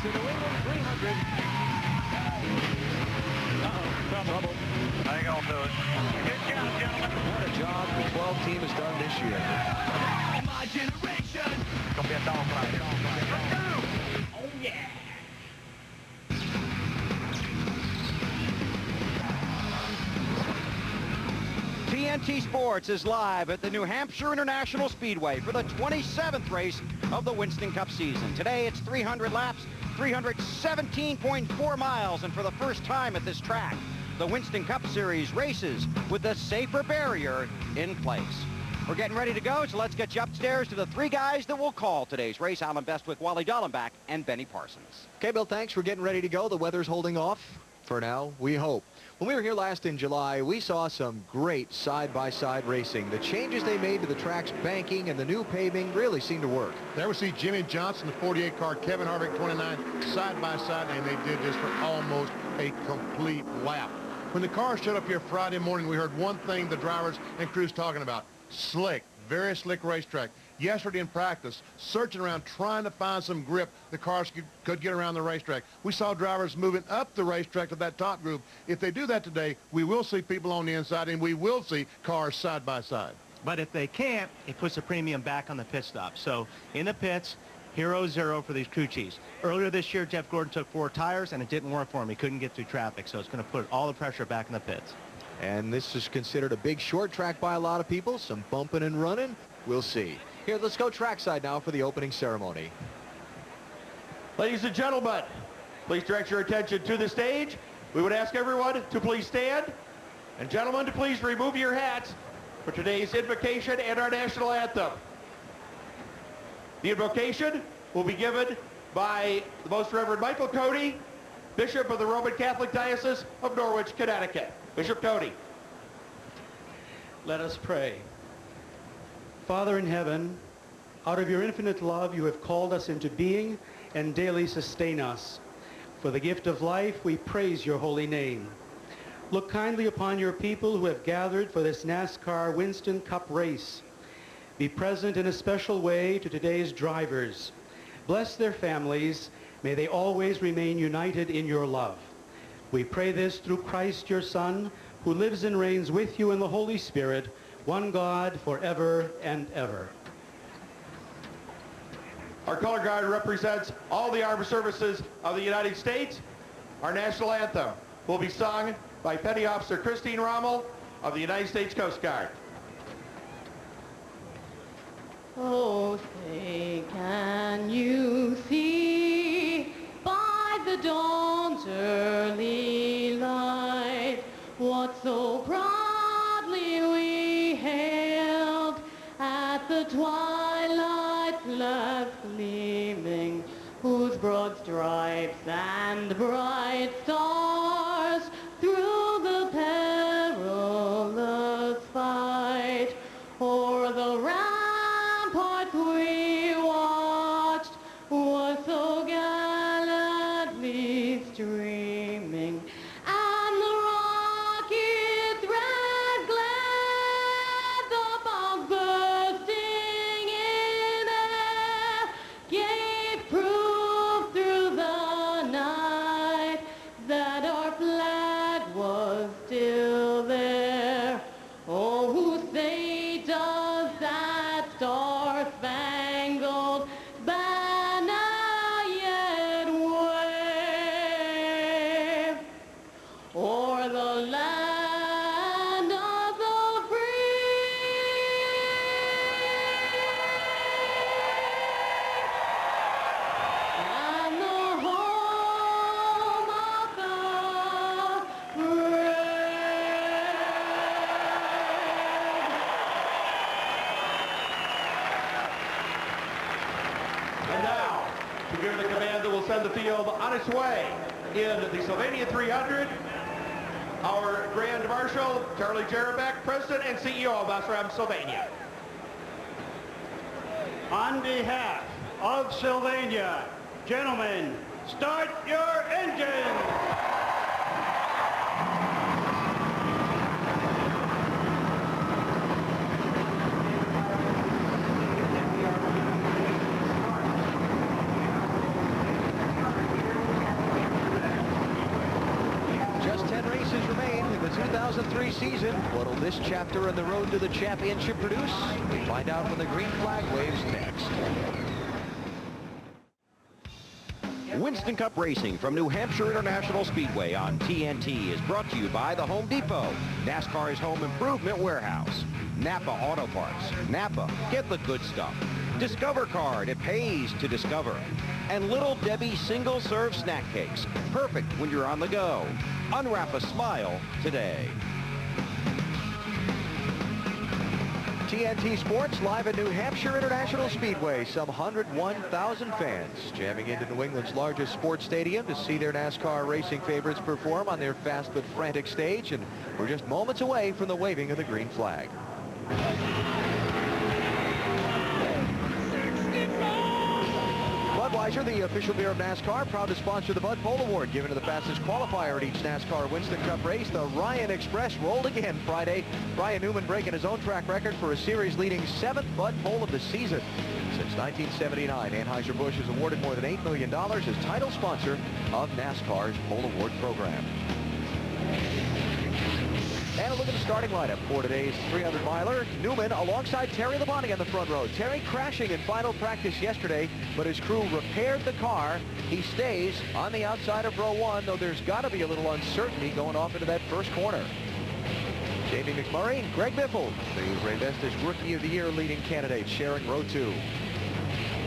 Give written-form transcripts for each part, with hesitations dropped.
the New England 300. Trouble. I ain't gonna do it. Good job, gentlemen. What a job the 12 team has done this year. My generation. It's gonna be a dog fight. Oh, yeah. TNT Sports is live at the New Hampshire International Speedway for the 27th race of the Winston Cup season. Today it's 300 laps, 317.4 miles, and for the first time at this track, the Winston Cup Series races with the safer barrier in place. We're getting ready to go, so let's get you upstairs to the three guys that will call today's race. Alan Bestwick, Wally Dallenbach, and Benny Parsons. Okay, Bill, thanks. We're getting ready to go. The weather's holding off for now, we hope. When we were here last in July, we saw some great side-by-side racing. The changes they made to the track's banking and the new paving really seemed to work. There we see Jimmy Johnson, the 48 car, Kevin Harvick, 29, side-by-side, and they did this for almost a complete lap. When the car showed up here Friday morning, we heard one thing the drivers and crews talking about: slick, very slick racetrack. Yesterday in practice, searching around, trying to find some grip the cars could get around the racetrack. We saw drivers moving up the racetrack to that top group. If they do that today, we will see people on the inside, and we will see cars side by side. But if they can't, it puts a premium back on the pit stop. So in the pits, 0-0 for these crew chiefs. Earlier this year, Jeff Gordon took 4 tires, and it didn't work for him. He couldn't get through traffic, so it's going to put all the pressure back in the pits. And this is considered a big short track by a lot of people. Some bumping and running. We'll see. Here, let's go trackside now for the opening ceremony. Ladies and gentlemen, please direct your attention to the stage. We would ask everyone to please stand. And gentlemen, to please remove your hats for today's invocation and our national anthem. The invocation will be given by the Most Reverend Michael Cody, Bishop of the Roman Catholic Diocese of Norwich, Connecticut. Bishop Cody. Let us pray. Father in heaven, out of your infinite love, you have called us into being and daily sustain us. For the gift of life, we praise your holy name. Look kindly upon your people who have gathered for this NASCAR Winston Cup race. Be present in a special way to today's drivers. Bless their families. May they always remain united in your love. We pray this through Christ, your Son, who lives and reigns with you in the Holy Spirit, one God, forever and ever. Our color guard represents all the armed services of the United States. Our national anthem will be sung by Petty Officer Christine Rommel of the United States Coast Guard. Oh, say, can you see by the dawn's early light what so proudly we hailed at the twilight's last gleaming, whose broad stripes and bright stars through the perilous fight o'er the ramparts we watched was so gallantly streaming, and the rocket's red glare, the bombs bursting in air, gave proof through the night that our flag was still there. Oh, who say does that star-spangled banner yet wave o'er the land of the free and the home of the brave? And now, to give the command that will send the field on its way in the Sylvania 300, our Grand Marshal, Charlie Jerabek, President and CEO of SRAM Sylvania. On behalf of Sylvania, gentlemen, start your engines! 2003 season. What'll this chapter on the road to the championship produce? We find out when the green flag waves next. Winston Cup Racing from New Hampshire International Speedway on TNT is brought to you by the Home Depot, NASCAR's home improvement warehouse, Napa Auto Parts. Napa, get the good stuff. Discover Card, it pays to discover. And Little Debbie single-serve snack cakes, perfect when you're on the go. Unwrap a smile today. TNT Sports live at New Hampshire International Speedway. Some 101,000 fans jamming into New England's largest sports stadium to see their NASCAR racing favorites perform on their fast but frantic stage. And we're just moments away from the waving of the green flag. Budweiser, the official beer of NASCAR, proud to sponsor the Bud Pole Award given to the fastest qualifier at each NASCAR Winston Cup race. The Ryan Express rolled again Friday. Brian Newman breaking his own track record for a series-leading 7th Bud Pole of the season. Since 1979, Anheuser-Busch has awarded more than $8 million as title sponsor of NASCAR's Pole Award program. And a look at the starting lineup for today's 300-miler. Newman alongside Terry Labonte on the front row. Terry crashing in final practice yesterday, but his crew repaired the car. He stays on the outside of row 1, though there's got to be a little uncertainty going off into that first corner. Jamie McMurray, Greg Biffle, the Ray Vestas Rookie of the Year leading candidate, sharing row 2.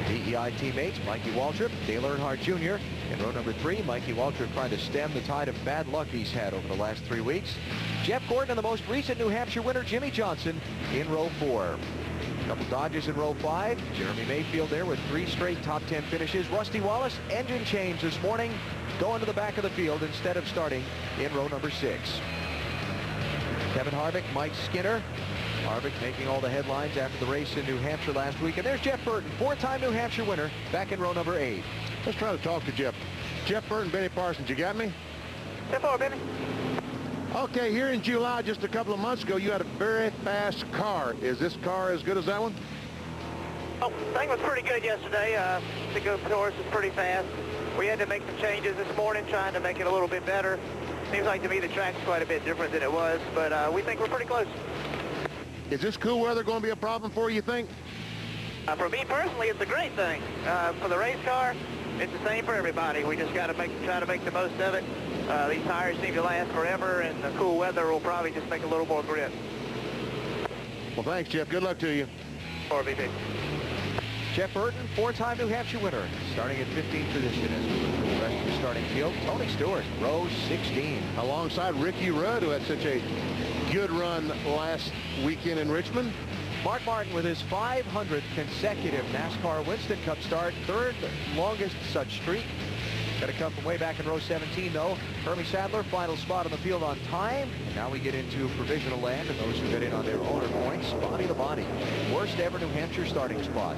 DEI teammates Mikey Waltrip, Dale Earnhardt Jr. In row number 3, Mikey Waltrip trying to stem the tide of bad luck he's had over the last 3 weeks. Jeff Gordon and the most recent New Hampshire winner, Jimmy Johnson, in row 4. A couple Dodgers in row 5. Jeremy Mayfield there with 3 straight top 10 finishes. Rusty Wallace, engine change this morning, going to the back of the field instead of starting in row number 6. Kevin Harvick, Mike Skinner. Harvick making all the headlines after the race in New Hampshire last week. And there's Jeff Burton, 4-time New Hampshire winner, back in row number 8. Let's try to talk to Jeff. Jeff Burton, Benny Parsons, you got me? Step forward, Benny. Okay, here in July, just a couple of months ago, you had a very fast car. Is this car as good as that one? Oh, thing was pretty good yesterday. The good horse is pretty fast. We had to make some changes this morning, trying to make it a little bit better. Seems like to me the track's quite a bit different than it was, but we think we're pretty close. Is this cool weather going to be a problem for you think? For me personally, it's a great thing. For the race car, it's the same for everybody. We just got to try to make the most of it. These tires seem to last forever, and the cool weather will probably just make a little more grip. Well, thanks, Jeff. Good luck to you. Or VP. Jeff Burton, 4-time New Hampshire winner, starting at 15th position as we look for the rest of the starting field. Tony Stewart, row 16. Alongside Ricky Rudd, who had such a good run last weekend in Richmond. Mark Martin with his 500th consecutive NASCAR Winston Cup start, 3rd longest such streak. Got to come from way back in row 17, though. Hermie Sadler, final spot on the field on time. And now we get into provisional land, and those who get in on their owner points. Bonnie Labonte, worst ever New Hampshire starting spot.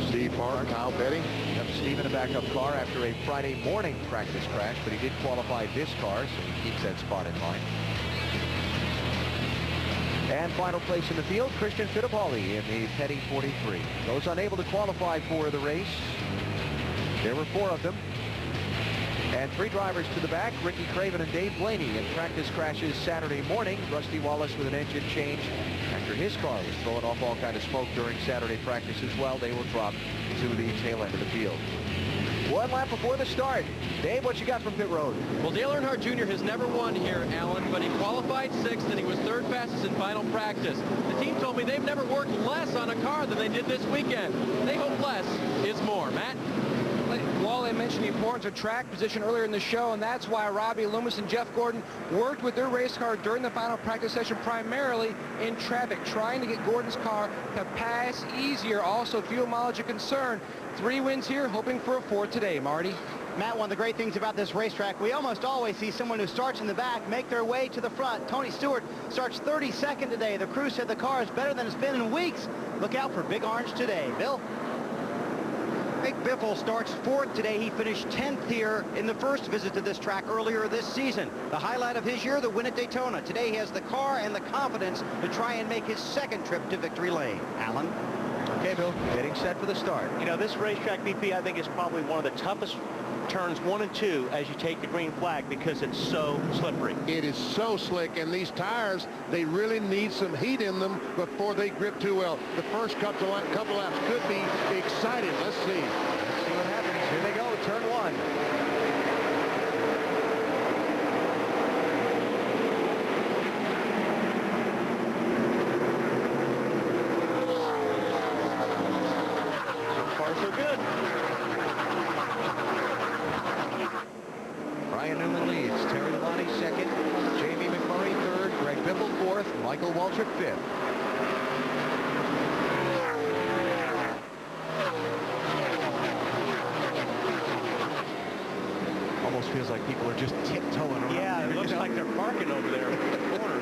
Steve Park, Kyle Petty. Yep, Steve in a backup car after a Friday morning practice crash, but he did qualify this car, so he keeps that spot in mind. And final place in the field, Christian Fittipaldi in the Petty 43. Those unable to qualify for the race, there were 4 of them. And 3 drivers to the back, Ricky Craven and Dave Blaney in practice crashes Saturday morning. Rusty Wallace with an engine change after his car was throwing off all kind of smoke during Saturday practice as well. They will drop to the tail end of the field. 1 lap before the start. Dave, what you got from pit road? Well, Dale Earnhardt Jr. has never won here, Alan, but he qualified 6th and he was 3rd fastest in final practice. The team told me they've never worked less on a car than they did this weekend. They hope less is more. Matt? Wally mentioned the importance of track position earlier in the show, and that's why Robbie Loomis and Jeff Gordon worked with their race car during the final practice session, primarily in traffic, trying to get Gordon's car to pass easier. Also, fuel mileage a concern. 3 wins here, hoping for a 4th today. Marty? Matt, one of the great things about this racetrack, we almost always see someone who starts in the back make their way to the front. Tony Stewart starts 32nd today. The crew said the car is better than it's been in weeks. Look out for Big Orange today. Bill? Big Biffle starts 4th today. He finished 10th here in the first visit to this track earlier this season. The highlight of his year, the win at Daytona. Today he has the car and the confidence to try and make his 2nd trip to victory lane. Alan? Okay, Bill, getting set for the start. You know, this racetrack, BP, I think is probably one of the toughest turns 1 and 2 as you take the green flag because it's so slippery. It is so slick, and these tires, they really need some heat in them before they grip too well. The first couple laps could be exciting. Let's see. Let's see what happens. Here they go, turn 1. So good. Ryan Newman leads. Terry Labonte second. Jamie McMurray third. Greg Biffle fourth. Michael Waltrip fifth. Almost feels like people are just tiptoeing around. Yeah, it looks like they're parking over there in the corner.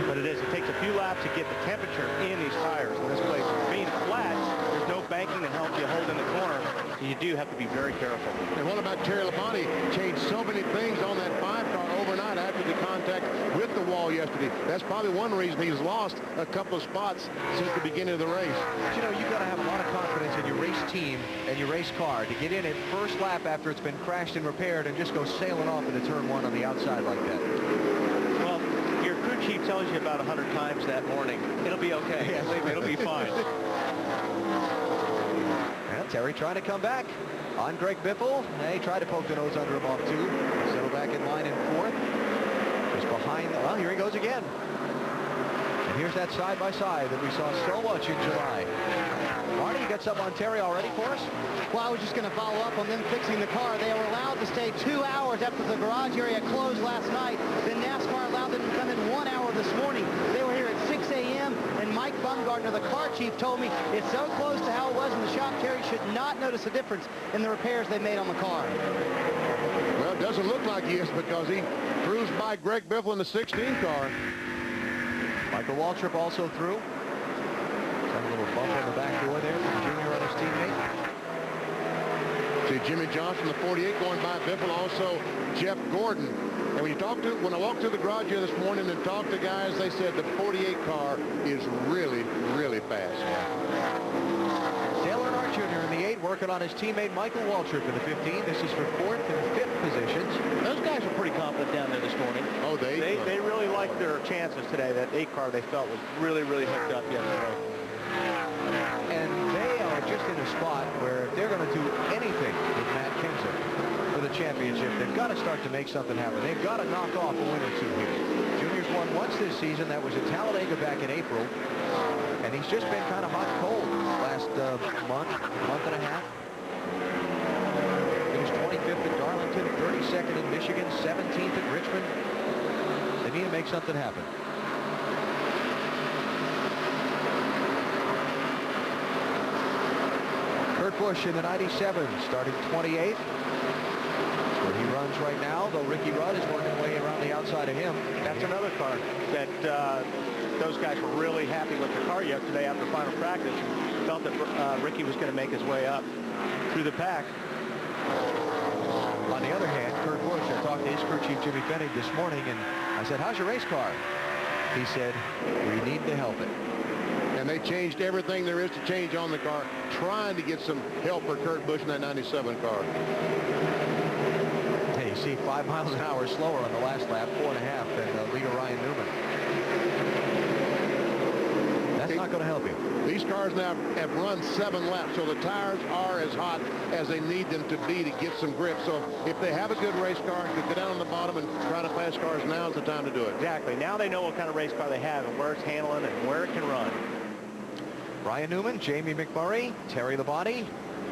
But it is. It takes a few laps to get the temperature in these tires in this place. Being flat, there's no banking to help you hold in the corner. So you do have to be very careful. And what about Terry Labonte? Changed so many things on that 5-car overnight after the contact with the wall yesterday. That's probably one reason he's lost a couple of spots since the beginning of the race. But you know, you've got to have a lot of confidence in your race team and your race car to get in at first lap after it's been crashed and repaired and just go sailing off into turn 1 on the outside like that. Well, your crew chief tells you about 100 times that morning. It'll be okay. Yeah. Believe me, it'll be fine. And Terry trying to come back on Greg Biffle. They tried to poke the nose under him off too. Settle back in line in 4th. Just behind. Well, here he goes again. And here's that side-by-side that we saw so much in July. Marty, you got something on Terry already for us? Well, I was just going to follow up on them fixing the car. They were allowed to stay 2 hours after the garage area closed last night. Then NASCAR allowed them to come in 1 hour this morning. They were here at 6 a.m. and Mike Bumgardner, the car chief, told me it's so close to how it was in the shop, Terry should not notice a difference in the repairs they made on the car. Well, it doesn't look like he is because he cruised by Greg Biffle in the 16 car. Michael Waltrip also through. Got a little bump on the back door there from Junior on his teammate. See Jimmy Johnson, the 48, going by Biffle. Also Jeff Gordon. And when I walked through the garage here this morning and talked to guys, they said the 48 car is really, really fast. Dale Earnhardt Jr. in the 8, working on his teammate Michael Waltrip in the 15. This is for 4th and 5th positions. Those guys were pretty confident down there this morning. Oh, they really liked their chances today. That 8 car they felt was really, really hooked up yesterday. And they are just in a spot where if they're going to do anything with Matt Kenseth for the championship, they've got to start to make something happen. They've got to knock off a win or two here. Junior's won once this season. That was at Talladega back in April. And he's just been kind of hot and cold last month and a half. Finished 25th at Darlington, 32nd in Michigan, 17th at Richmond. They need to make something happen. Kurt Busch in the 97, starting 28th. That's where he runs right now, though Ricky Rudd is working way around the outside of him. That's another car that those guys were really happy with the car yesterday after final practice. Felt that Ricky was going to make his way up through the pack. On the other hand, Kurt Busch, I talked to his crew chief Jimmy Fennig this morning, and I said, how's your race car? He said, we need to help it. And they changed everything there is to change on the car, trying to get some help for Kurt Busch in that 97 car. Hey, you see 5 miles an hour slower on the last lap, 4.5 than leader Ryan Newman. That's not going to help you. These cars now have run 7 laps, so the tires are as hot as they need them to be to get some grip. So if they have a good race car, to go down on the bottom and try to pass cars, now is the time to do it. Exactly. Now they know what kind of race car they have and where it's handling and where it can run. Ryan Newman, Jamie McMurray, Terry Labonte,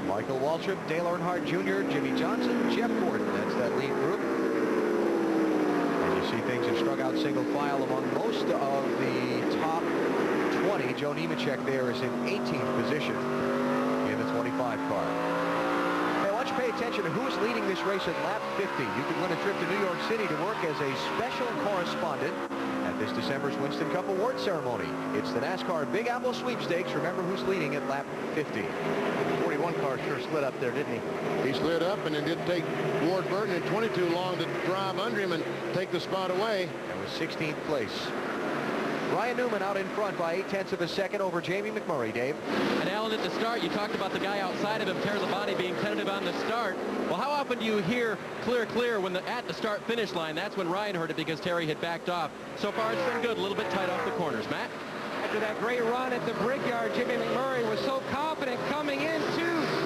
Michael Waltrip, Dale Earnhardt Jr., Jimmy Johnson, Jeff Gordon. That's that lead group. And you see things have struck out single file among most of the top 20. Joe Nemechek there is in 18th position in the 25 car. Hey, why don't you pay attention to who's leading this race at lap 50. You could win a trip to New York City to work as a special correspondent at this December's Winston Cup Award ceremony. It's the NASCAR Big Apple Sweepstakes. Remember who's leading at lap 50. The 41 car sure slid up there, didn't he? He slid up, and it didn't take Ward Burton in 22 long to drive under him and take the spot away. That was 16th place Ryan Newman out in front by 0.8 of a second over Jamie McMurray, Dave. And Alan, at the start, you talked about the guy outside of him, Terry Labonte, being tentative on the start. Well, how often do you hear clear when at the start-finish line? That's when Ryan heard it because Terry had backed off. So far, it's been good. A little bit tight off the corners. Matt? After that great run at the Brickyard, Jimmy McMurray was so confident coming into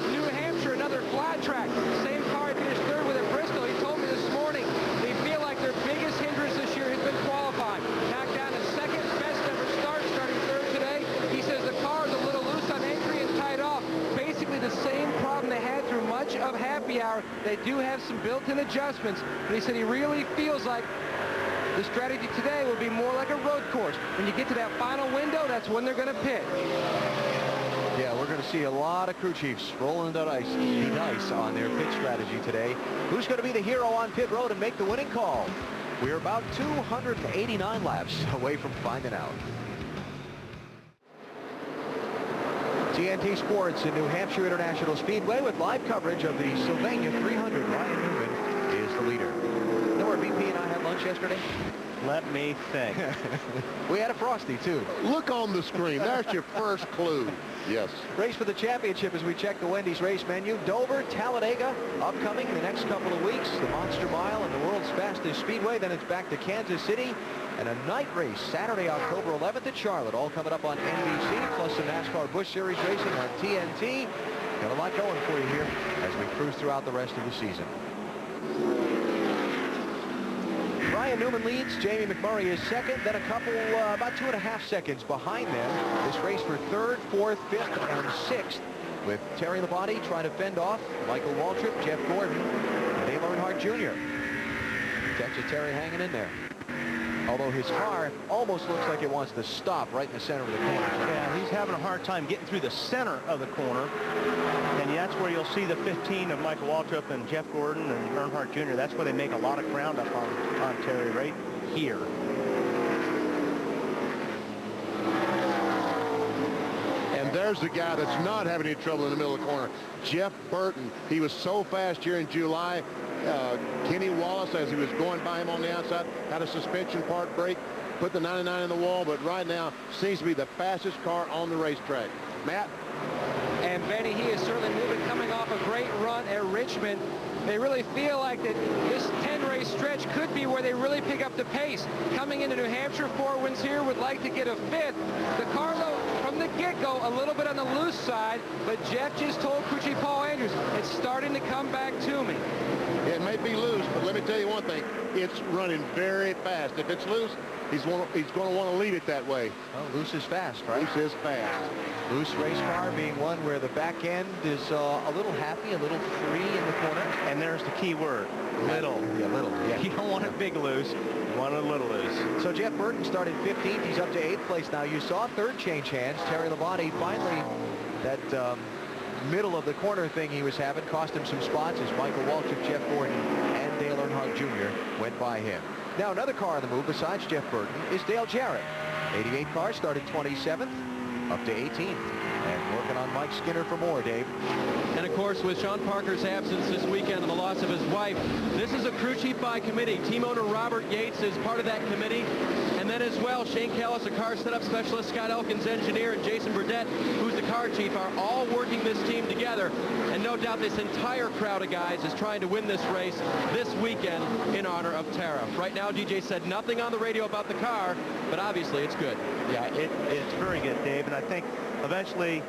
New Hampshire, another flat track. Same car he finished third with at Bristol. He told me this morning they feel like their biggest hindrance this year has been qualifying. Knocked down a second best ever start, starting third today. He says the car is a little loose on entry and tied off. Basically the same problem they had through much of happy hour. They do have some built-in adjustments, but he said he really feels like the strategy today will be more like a road course. When you get to that final window, that's when they're going to pit. Yeah, we're going to see a lot of crew chiefs rolling the dice on their pit strategy today. Who's going to be the hero on pit road and make the winning call? We're about 289 laps away from finding out. TNT Sports in New Hampshire International Speedway with live coverage of the Sylvania 300. Ryan Newman is the leader. You know where BP and I had lunch yesterday? Let me think. We had a Frosty, too. Look on the screen. There's your first clue. Yes. Race for the championship as we check the Wendy's race menu. Dover, Talladega, upcoming in the next couple of weeks. The Monster Mile and the world's fastest speedway. Then it's back to Kansas City. And a night race Saturday, October 11th at Charlotte. All coming up on NBC, plus some NASCAR Busch Series racing on TNT. Got a lot going for you here as we cruise throughout the rest of the season. Ryan Newman leads. Jamie McMurray is second. Then a couple, about 2.5 seconds behind them. This race for third, fourth, fifth, and sixth, with Terry Labonte trying to fend off Michael Waltrip, Jeff Gordon, and Dale Earnhardt Jr. Catches Terry hanging in there. Although his car almost looks like it wants to stop right in the center of the corner. Yeah, he's having a hard time getting through the center of the corner. And that's where you'll see the 15 of Michael Waltrip and Jeff Gordon and Earnhardt Jr. That's where they make a lot of ground up on Terry, right here. And there's the guy that's not having any trouble in the middle of the corner. Jeff Burton. He was so fast here in July. Kenny Wallace, as he was going by him on the outside, had a suspension part break, put the 99 in the wall, but right now seems to be the fastest car on the racetrack. Matt? And Benny, he is certainly moving, coming off a great run at Richmond. They really feel like that this 10-race stretch could be where they really pick up the pace. Coming into New Hampshire, 4 wins here, would like to get a 5th. The car, though, from the get-go, a little bit on the loose side, but Jeff just told crew chief Paul Andrews, it's starting to come back to me. It may be loose, but let me tell you one thing. It's running very fast. If it's loose, he's going to want to leave it that way. Oh, loose is fast, right? Loose is fast. Loose race car being one where the back end is a little happy, a little free in the corner. And there's the key word, little. Yeah, little. Yeah. You don't want it big loose, you want it a little loose. So Jeff Burton started 15th. He's up to 8th place now. You saw third change hands. Terry Labonte finally, that middle of the corner thing he was having cost him some spots as Michael Waltrip, Jeff Gordon, and Dale Earnhardt Jr. went by him. Now another car on the move besides Jeff Burton is Dale Jarrett. 88 car, started 27th, up to 18th. And working on Mike Skinner for more, Dave. And of course, with Sean Parker's absence this weekend and the loss of his wife, this is a crew chief by committee. Team owner Robert Yates is part of that committee. And then as well, Shane Callis, a car setup specialist, Scott Elkins, engineer, and Jason Burdett, who's the car chief, are all working this team together. And no doubt this entire crowd of guys is trying to win this race this weekend in honor of Tara. Right now, DJ said nothing on the radio about the car, but obviously it's good. Yeah, it's very good, Dave. And I think eventually,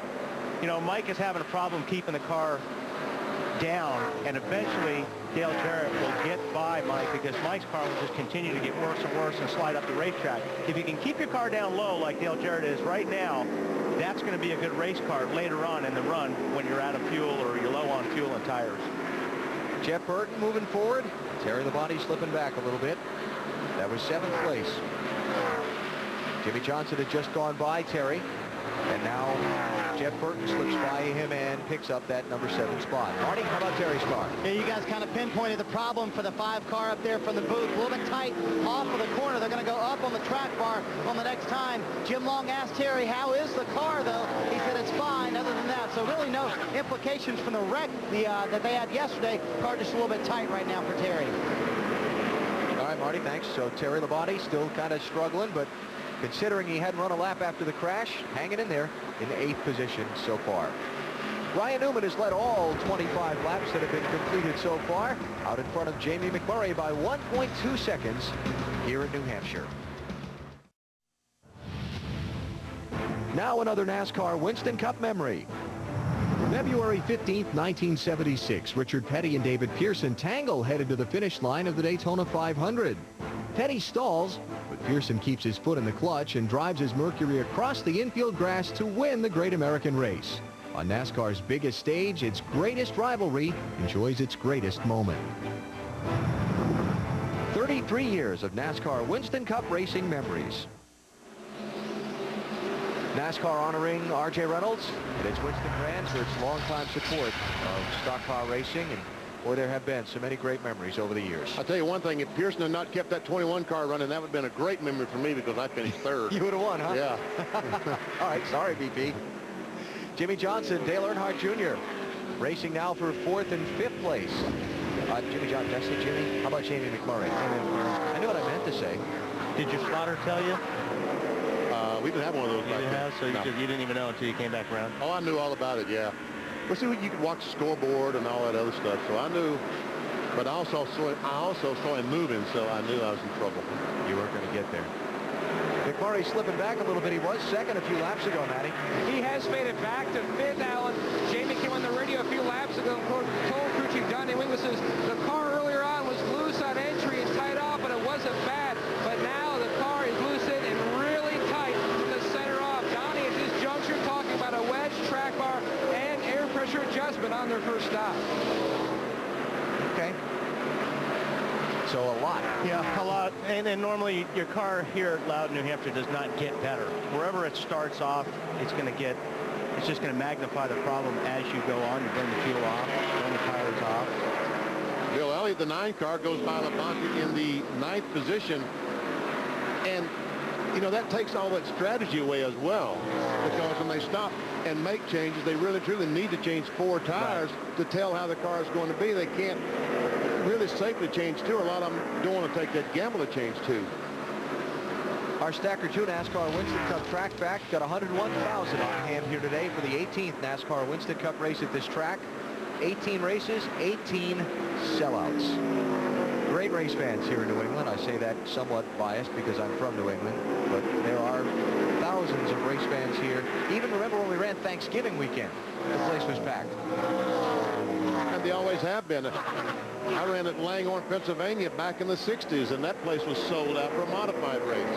you know, Mike is having a problem keeping the car down, and eventually Dale Jarrett will get by Mike because Mike's car will just continue to get worse and worse and slide up the racetrack. If you can keep your car down low like Dale Jarrett is right now, that's going to be a good race car later on in the run when you're out of fuel or you're low on fuel and tires. Jeff Burton moving forward. Terry Labonte slipping back a little bit. That was 7th place. Jimmy Johnson had just gone by Terry. And now Jeff Burton slips by him and picks up that number 7 spot. Marty, how about Terry's car? Yeah, you guys kind of pinpointed the problem for the 5 car up there from the booth. A little bit tight off of the corner. They're going to go up on the track bar on the next time. Jim Long asked Terry, how is the car, though? He said it's fine other than that. So really no implications from the wreck that they had yesterday. Car just a little bit tight right now for Terry. All right, Marty, thanks. So Terry Labonte still kind of struggling, but Considering he hadn't run a lap after the crash, hanging in there in 8th position so far. Ryan Newman has led all 25 laps that have been completed so far, out in front of Jamie McMurray by 1.2 seconds here in New Hampshire. Now another NASCAR Winston Cup memory. February 15th, 1976, Richard Petty and David Pearson tangle headed to the finish line of the Daytona 500. Petty stalls, but Pearson keeps his foot in the clutch and drives his Mercury across the infield grass to win the Great American Race. On NASCAR's biggest stage, its greatest rivalry enjoys its greatest moment. 33 years of NASCAR Winston Cup racing memories. NASCAR honoring R.J. Reynolds and its Winston Brands for its longtime support of stock car racing, and boy, there have been so many great memories over the years. I'll tell you one thing, if Pearson had not kept that 21 car running, that would have been a great memory for me because I finished third. You would have won, huh? Yeah. All right, sorry, BP. Jimmy Johnson, Dale Earnhardt Jr. racing now for 4th and 5th place. Jimmy Johnson, did I say Jimmy? How about Jamie McMurray? I knew what I meant to say. Did your spotter tell you? We didn't have one of those. You didn't have, so no. you didn't even know until you came back around. Oh, I knew all about it, yeah. Well, see, you could watch the scoreboard and all that other stuff, so I knew. But I also saw him moving, so I knew I was in trouble. You weren't going to get there. McMurray slipping back a little bit. He was second a few laps ago, Matty. He has faded back to 5th, Alan. Jamie came on the radio a few laps ago and told crew chief Donnie Wingler says the car earlier on was loose on entry and tied off, and it wasn't bad. But now the car is loosened and really tight from the center off. Donnie at this juncture talking about a wedge, track bar, and air pressure adjustment on their first stop. Okay. So a lot. Yeah, a lot. And then normally your car here at Loudon, New Hampshire does not get better. Wherever it starts off, it's just going to magnify the problem as you go on. You burn the fuel off, burn the tires off. Bill Elliott, the 9 car, goes by LaBonte in the 9th position. And, you know, that takes all that strategy away as well. Because when they stop and make changes, they really, truly need to change 4 tires to tell how the car is going to be. They can't really safely change 2. A lot of them don't want to take that gamble to change 2. Our Stacker 2 NASCAR Winston Cup track back got 101,000 on hand here today for the 18th NASCAR Winston Cup race at this track. 18 races, 18 sellouts. Great race fans here in New England. I say that somewhat biased because I'm from New England, but there are thousands of race fans here. Even remember when we ran Thanksgiving weekend, the place was packed. And they always have been. I ran at Langhorne, Pennsylvania back in the 60s, and that place was sold out for a modified race.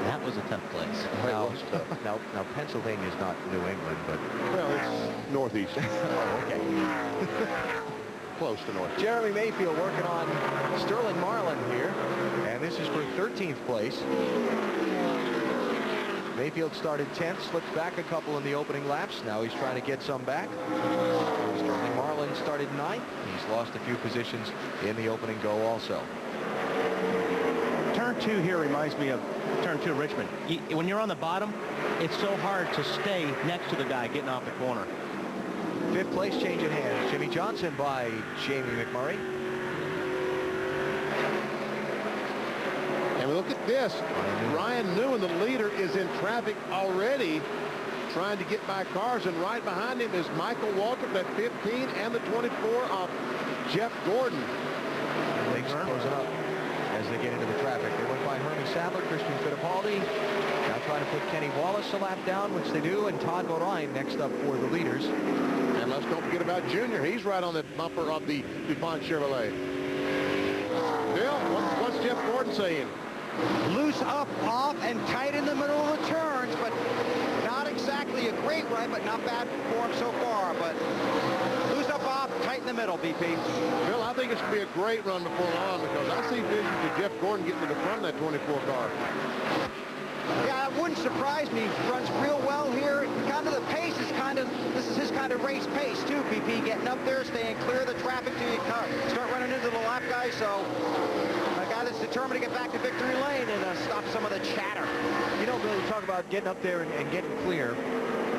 That was a tough place. Now Pennsylvania is not New England, but... Well, it's northeast. Oh, okay. Close to north. Jeremy Mayfield working on Sterling Marlin here, and this is for 13th place. Mayfield started 10th, slipped back a couple in the opening laps. Now he's trying to get some back. Sterling Marlin started 9th. He's lost a few positions in the opening go also. Turn 2 here reminds me of turn 2 Richmond. When you're on the bottom, it's so hard to stay next to the guy getting off the corner. 5th place change in hands. Jimmy Johnson by Jamie McMurray. And look at this. Ryan Newman, the leader, is in traffic already trying to get by cars, and right behind him is Michael Waltrip at 15 and the 24 of Jeff Gordon. Things closing up as they get into the traffic. They went by Hermie Sadler, Christian Fittipaldi. Now trying to put Kenny Wallace a lap down, which they do, and Todd Bodine next up for the leaders. And let's don't forget about Junior. He's right on the bumper of the DuPont Chevrolet. Bill, what's Jeff Gordon saying? Loose up, off, and tight in the middle of the turns, but not exactly a great ride, but not bad for him so far. But loose up, off, tight in the middle, BP. Bill, I think it's going to be a great run before long because I see visions of Jeff Gordon getting to the front of that 24 car. Yeah, it wouldn't surprise me. He runs real well here. Kind of the pace is this is his kind of race pace too, BP. Getting up there, staying clear of the traffic till you start running into the lap guys. So a guy that's determined to get back to victory lane and stop some of the chatter. You know, Bill, you talk about getting up there and getting clear.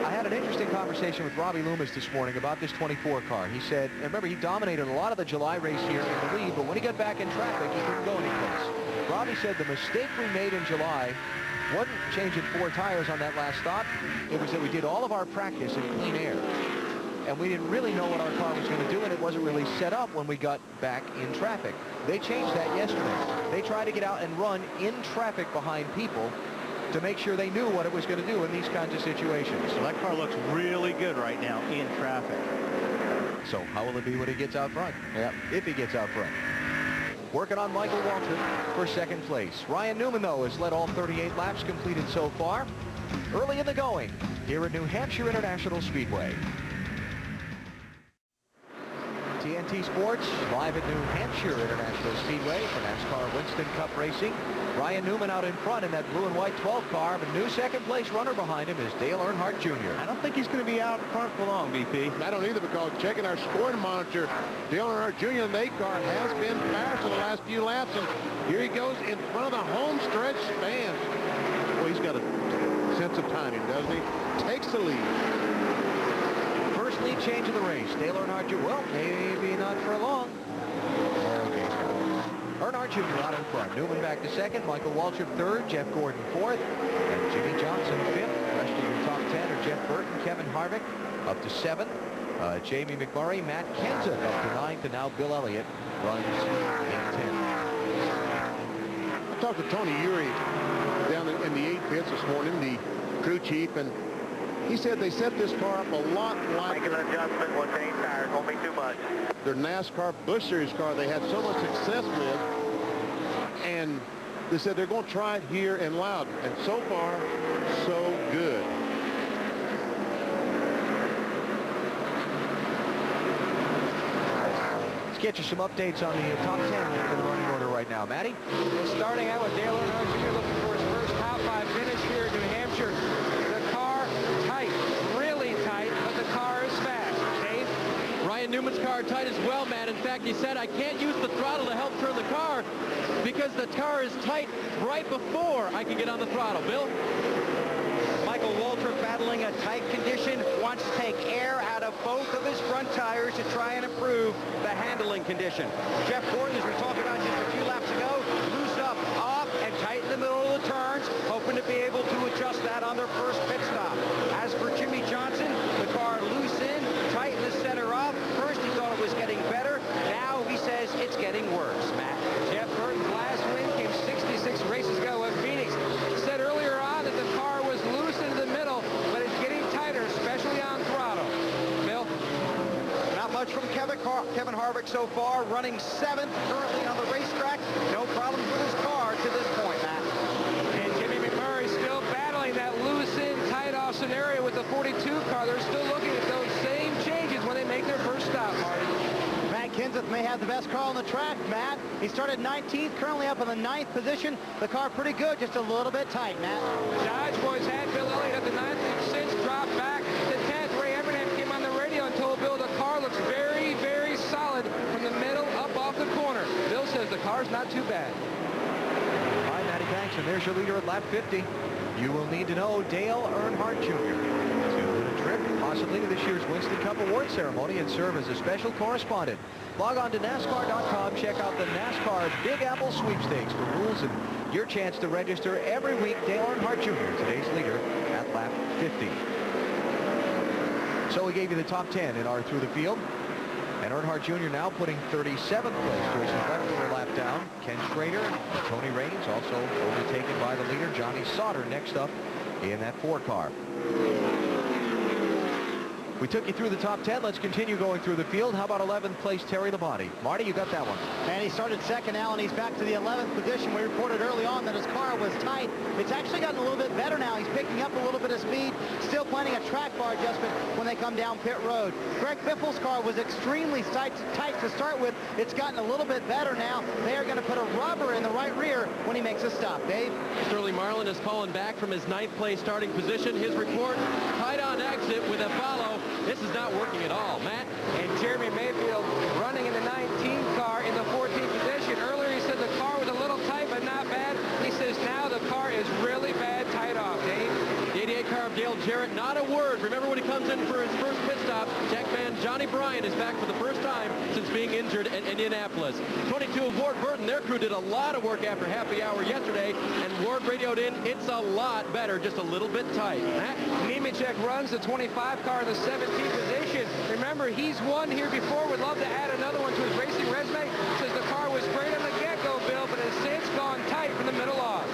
I had an interesting conversation with Robbie Loomis this morning about this 24 car. He said, and remember, he dominated a lot of the July race here in the lead, but when he got back in traffic, he couldn't go anyplace. Robbie said the mistake we made in July wasn't changing 4 tires on that last stop. It was that we did all of our practice in clean air. And we didn't really know what our car was going to do, and it wasn't really set up when we got back in traffic. They changed that yesterday. They tried to get out and run in traffic behind people to make sure they knew what it was going to do in these kinds of situations. So that car looks really good right now in traffic. So how will it be when he gets out front? Yeah, if he gets out front. Working on Michael Waltrip for second place. Ryan Newman, though, has led all 38 laps completed so far. Early in the going here at New Hampshire International Speedway. TNT Sports live at New Hampshire International Speedway for NASCAR Winston Cup Racing. Ryan Newman out in front in that blue and white 12 car. The new second place runner behind him is Dale Earnhardt Jr. I don't think he's going to be out front for long, BP. I don't either, because checking our scoring monitor, Dale Earnhardt Jr. in the 8 car has been fast for the last few laps, and here he goes in front of the home stretch span. Well, he's got a sense of timing, doesn't he? Takes the lead. First lead change of the race. Dale Earnhardt Jr. Well, maybe not for long. Okay. Earnhardt Jr. out in front. Newman back to second. Michael Waltrip third. Jeff Gordon fourth. And Jimmy Johnson fifth. Rest of your top 10 are Jeff Burton, Kevin Harvick up to 7th. Jamie McMurray, Matt Kenseth up to 9th. And now Bill Elliott runs in 10th. I talked to Tony Uri down in the 8 pits this morning, the crew chief, and he said they set this car up a lot like Make an adjustment, we'll change tires, won't be too much. their NASCAR Busch Series car they had so much success with, and they said they're going to try it here in Loudon, and so far, so good. Let's get you some updates on the top 10 in the running order right now. Matty? Starting out with Dale Earnhardt Jr. looking for his first top 5 finish here in New Hampshire. The car tight, really tight, but the car is fast. Dave? Ryan Newman's car tight as well, Matt. In fact, he said, I can't use the throttle to help turn the car because the car is tight right before I can get on the throttle. Bill? Michael Waltrip battling a tight condition, wants to take air out of both of his front tires to try and improve the handling condition. Jeff Gordon, as we talked about just a few laps ago, loose up, off, and tight in the middle of the turns, hoping to be able to adjust that on their first pit stop. As for Jimmy Johnson, the car loose in, tight in the center off. First he thought it was getting better. Now he says it's getting worse, Matt. Jeff Burton's last win came 66 races ago at Phoenix. Said earlier on that the car was loose into the middle, but it's getting tighter, especially on throttle. Bill? Not much from Kevin Harvick so far, running 7th currently on the racetrack. No problems with his car to this point, Matt. And Jimmy McMurray still battling that loose in, tight off scenario with the 42 car. They're still looking at those same changes when they make their first stop, Marty. Matt Kenseth may have the best car on the track, Matt. He started 19th, currently up in the 9th position. The car pretty good, just a little bit tight, Matt. Dodge boys had Bill Elliott at the 9th and since dropped back to 10th. Ray Evernham came on the radio and told Bill the car looks very, very solid from the middle up off the corner. Bill says the car's not too bad. Hi, Matty Banks, and there's your leader at lap 50. You will need to know Dale Earnhardt Jr. to the trip, possibly to this year's Winston Cup Award ceremony, and serve as a special correspondent. Log on to NASCAR.com. Check out the NASCAR Big Apple Sweepstakes for rules and your chance to register every week. Dale Earnhardt Jr., today's leader at lap 50. So we gave you the top 10 in our Through the Field. And Earnhardt Jr. now putting 37th place. There's a leftover lap down. Ken Schrader and Tony Raines also overtaken by the leader, Johnny Sauter, next up in that 4 car. We took you through the top 10. Let's continue going through the field. How about 11th place Terry Labonte? Marty, you got that one. And he started second now, and he's back to the 11th position. We reported early on that his car was tight. It's actually gotten a little bit better now. He's picking up a little bit of speed, still planning a track bar adjustment when they come down pit road. Greg Biffle's car was extremely tight to start with. It's gotten a little bit better now. They are going to put a rubber in the right rear when he makes a stop. Dave? Sterling Marlin is fallen back from his 9th place starting position. His report, tight on exit with a follow. This is not working at all. Matt? And Jeremy Mayfield running in the 19 car in the 14th position. Earlier he said the car was a little tight but not bad. He says now the car is really bad tight off. Dave? The 88 car of Dale Jarrett, not a word. Remember when he comes in for his first pit stop? stop. Tech man Johnny Bryan is back for the first time since being injured in Indianapolis. 22 of Ward Burton, their crew did a lot of work after happy hour yesterday, and Ward radioed in, it's a lot better, just a little bit tight. Matt Nemechek runs the 25 car in the 17th position. Remember, he's won here before. Would love to add another one to his racing resume. Says the car was great on the get-go, Bill, but has since gone tight from the middle off.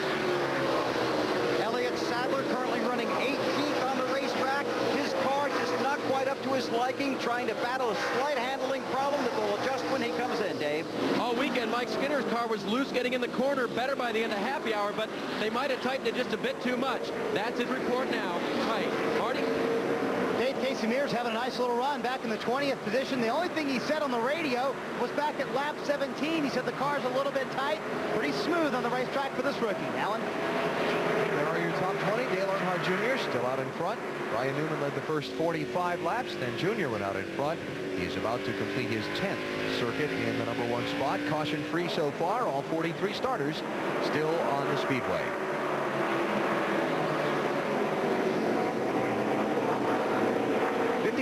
Elliott Sadler currently running 18th on the racetrack. His car just not quite up to his liking, trying to battle a slight handling problem that will adjust when he comes in, Dave. All weekend, Mike Skinner's car was loose getting in the corner, better by the end of happy hour, but they might have tightened it just a bit too much. That's his report now. Tight. Marty? Dave Casimir's having a nice little run back in the 20th position. The only thing he said on the radio was back at lap 17. He said the car's a little bit tight, pretty smooth on the racetrack for this rookie. Alan? There are your top 20. Dale Earnhardt Jr. still out in front. Brian Newman led the first 45 laps. Then Jr. went out in front. He's about to complete his 10th circuit in the #1 spot. Caution-free so far. All 43 starters still on the Speedway.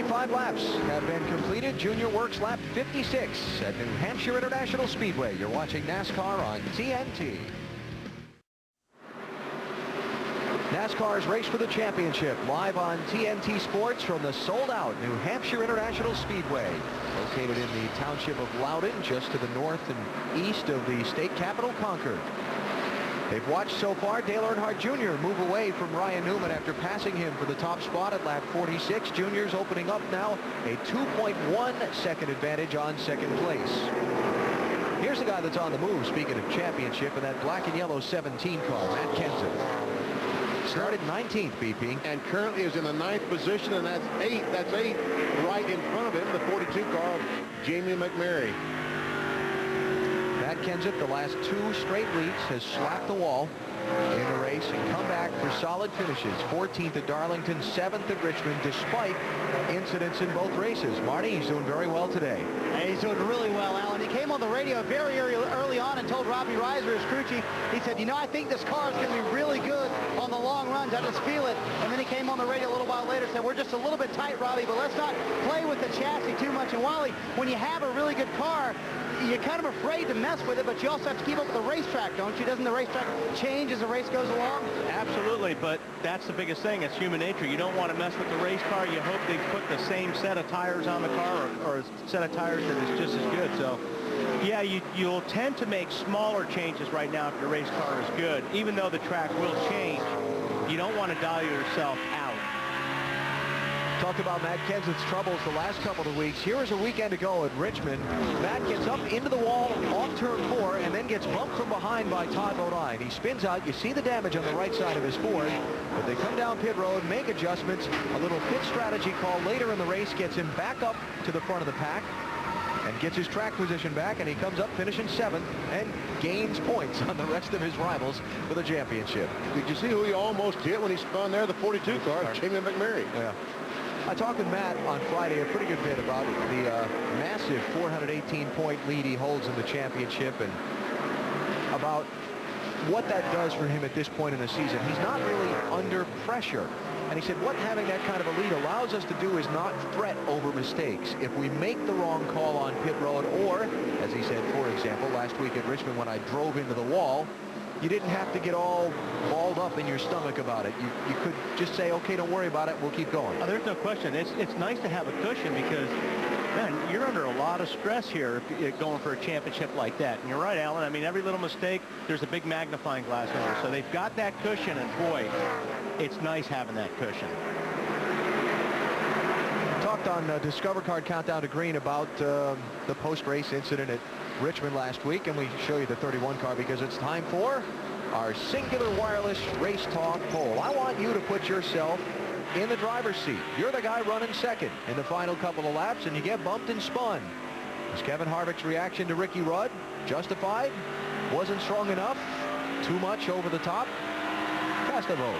Five laps have been completed. Junior works lap 56 at New Hampshire International Speedway. You're watching NASCAR on TNT. NASCAR's Race for the Championship live on TNT Sports from the sold-out New Hampshire International Speedway, located in the township of Loudon, just to the north and east of the state capital, Concord. They've watched so far Dale Earnhardt Jr. move away from Ryan Newman after passing him for the top spot at lap 46. Junior's opening up now a 2.1 second advantage on second place. Here's the guy that's on the move, speaking of championship, in that black and yellow 17 car, Matt Kenseth. Started 19th, BP. And currently is in the 9th position, and that's 8. That's 8 right in front of him, the 42 car of Jamie McMurray. Matt Kenseth, the last 2 straight leads, has slapped the wall in the race and come back for solid finishes. 14th at Darlington, 7th at Richmond, despite incidents in both races. Marty, he's doing very well today. Hey, he's doing really well, Alan. He came on the radio very early on and told Robbie Reiser, his crew chief, he said, you know, I think this car is going to be really good on the long runs. I just feel it. And then he came on the radio a little while later and said, we're just a little bit tight, Robbie, but let's not play with the chassis too much. And Wally, when you have a really good car, you're kind of afraid to mess with it, but you also have to keep up with the racetrack, don't you? Doesn't the racetrack change as the race goes along? Absolutely, but that's the biggest thing. It's human nature. You don't want to mess with the race car. You hope they put the same set of tires on the car, or a set of tires that is just as good. So, yeah, you'll tend to make smaller changes right now if your race car is good. Even though the track will change, you don't want to dial yourself out. Talked about Matt Kenseth's troubles the last couple of weeks. Here is a weekend ago at Richmond. Matt gets up into the wall off turn 4 and then gets bumped from behind by Todd Bodine. He spins out. You see the damage on the right side of his Ford, but they come down pit road, make adjustments. A little pit strategy call later in the race gets him back up to the front of the pack and gets his track position back, and he comes up finishing 7th and gains points on the rest of his rivals for the championship. Did you see who he almost hit when he spun there? The 42 car, Jamie McMurray. Yeah. I talked with Matt on Friday a pretty good bit about the massive 418-point lead he holds in the championship and about what that does for him at this point in the season. He's not really under pressure. And he said what having that kind of a lead allows us to do is not fret over mistakes. If we make the wrong call on pit road, or, as he said, for example, last week at Richmond when I drove into the wall, you didn't have to get all balled up in your stomach about it. You could just say, okay, don't worry about it, we'll keep going. Oh, there's no question. It's nice to have a cushion because, man, you're under a lot of stress here if you're going for a championship like that. And you're right, Alan. I mean, every little mistake, there's a big magnifying glass over. So they've got that cushion, and boy, it's nice having that cushion. Talked on Discover Card Countdown to Green about the post-race incident at Richmond last week, and we show you the 31 car because it's time for our singular wireless race talk poll. I want you to put yourself in the driver's seat. You're the guy running second in the final couple of laps, and you get bumped and spun. Was Kevin Harvick's reaction to Ricky Rudd justified? Wasn't strong enough? Too much over the top? Cast a vote.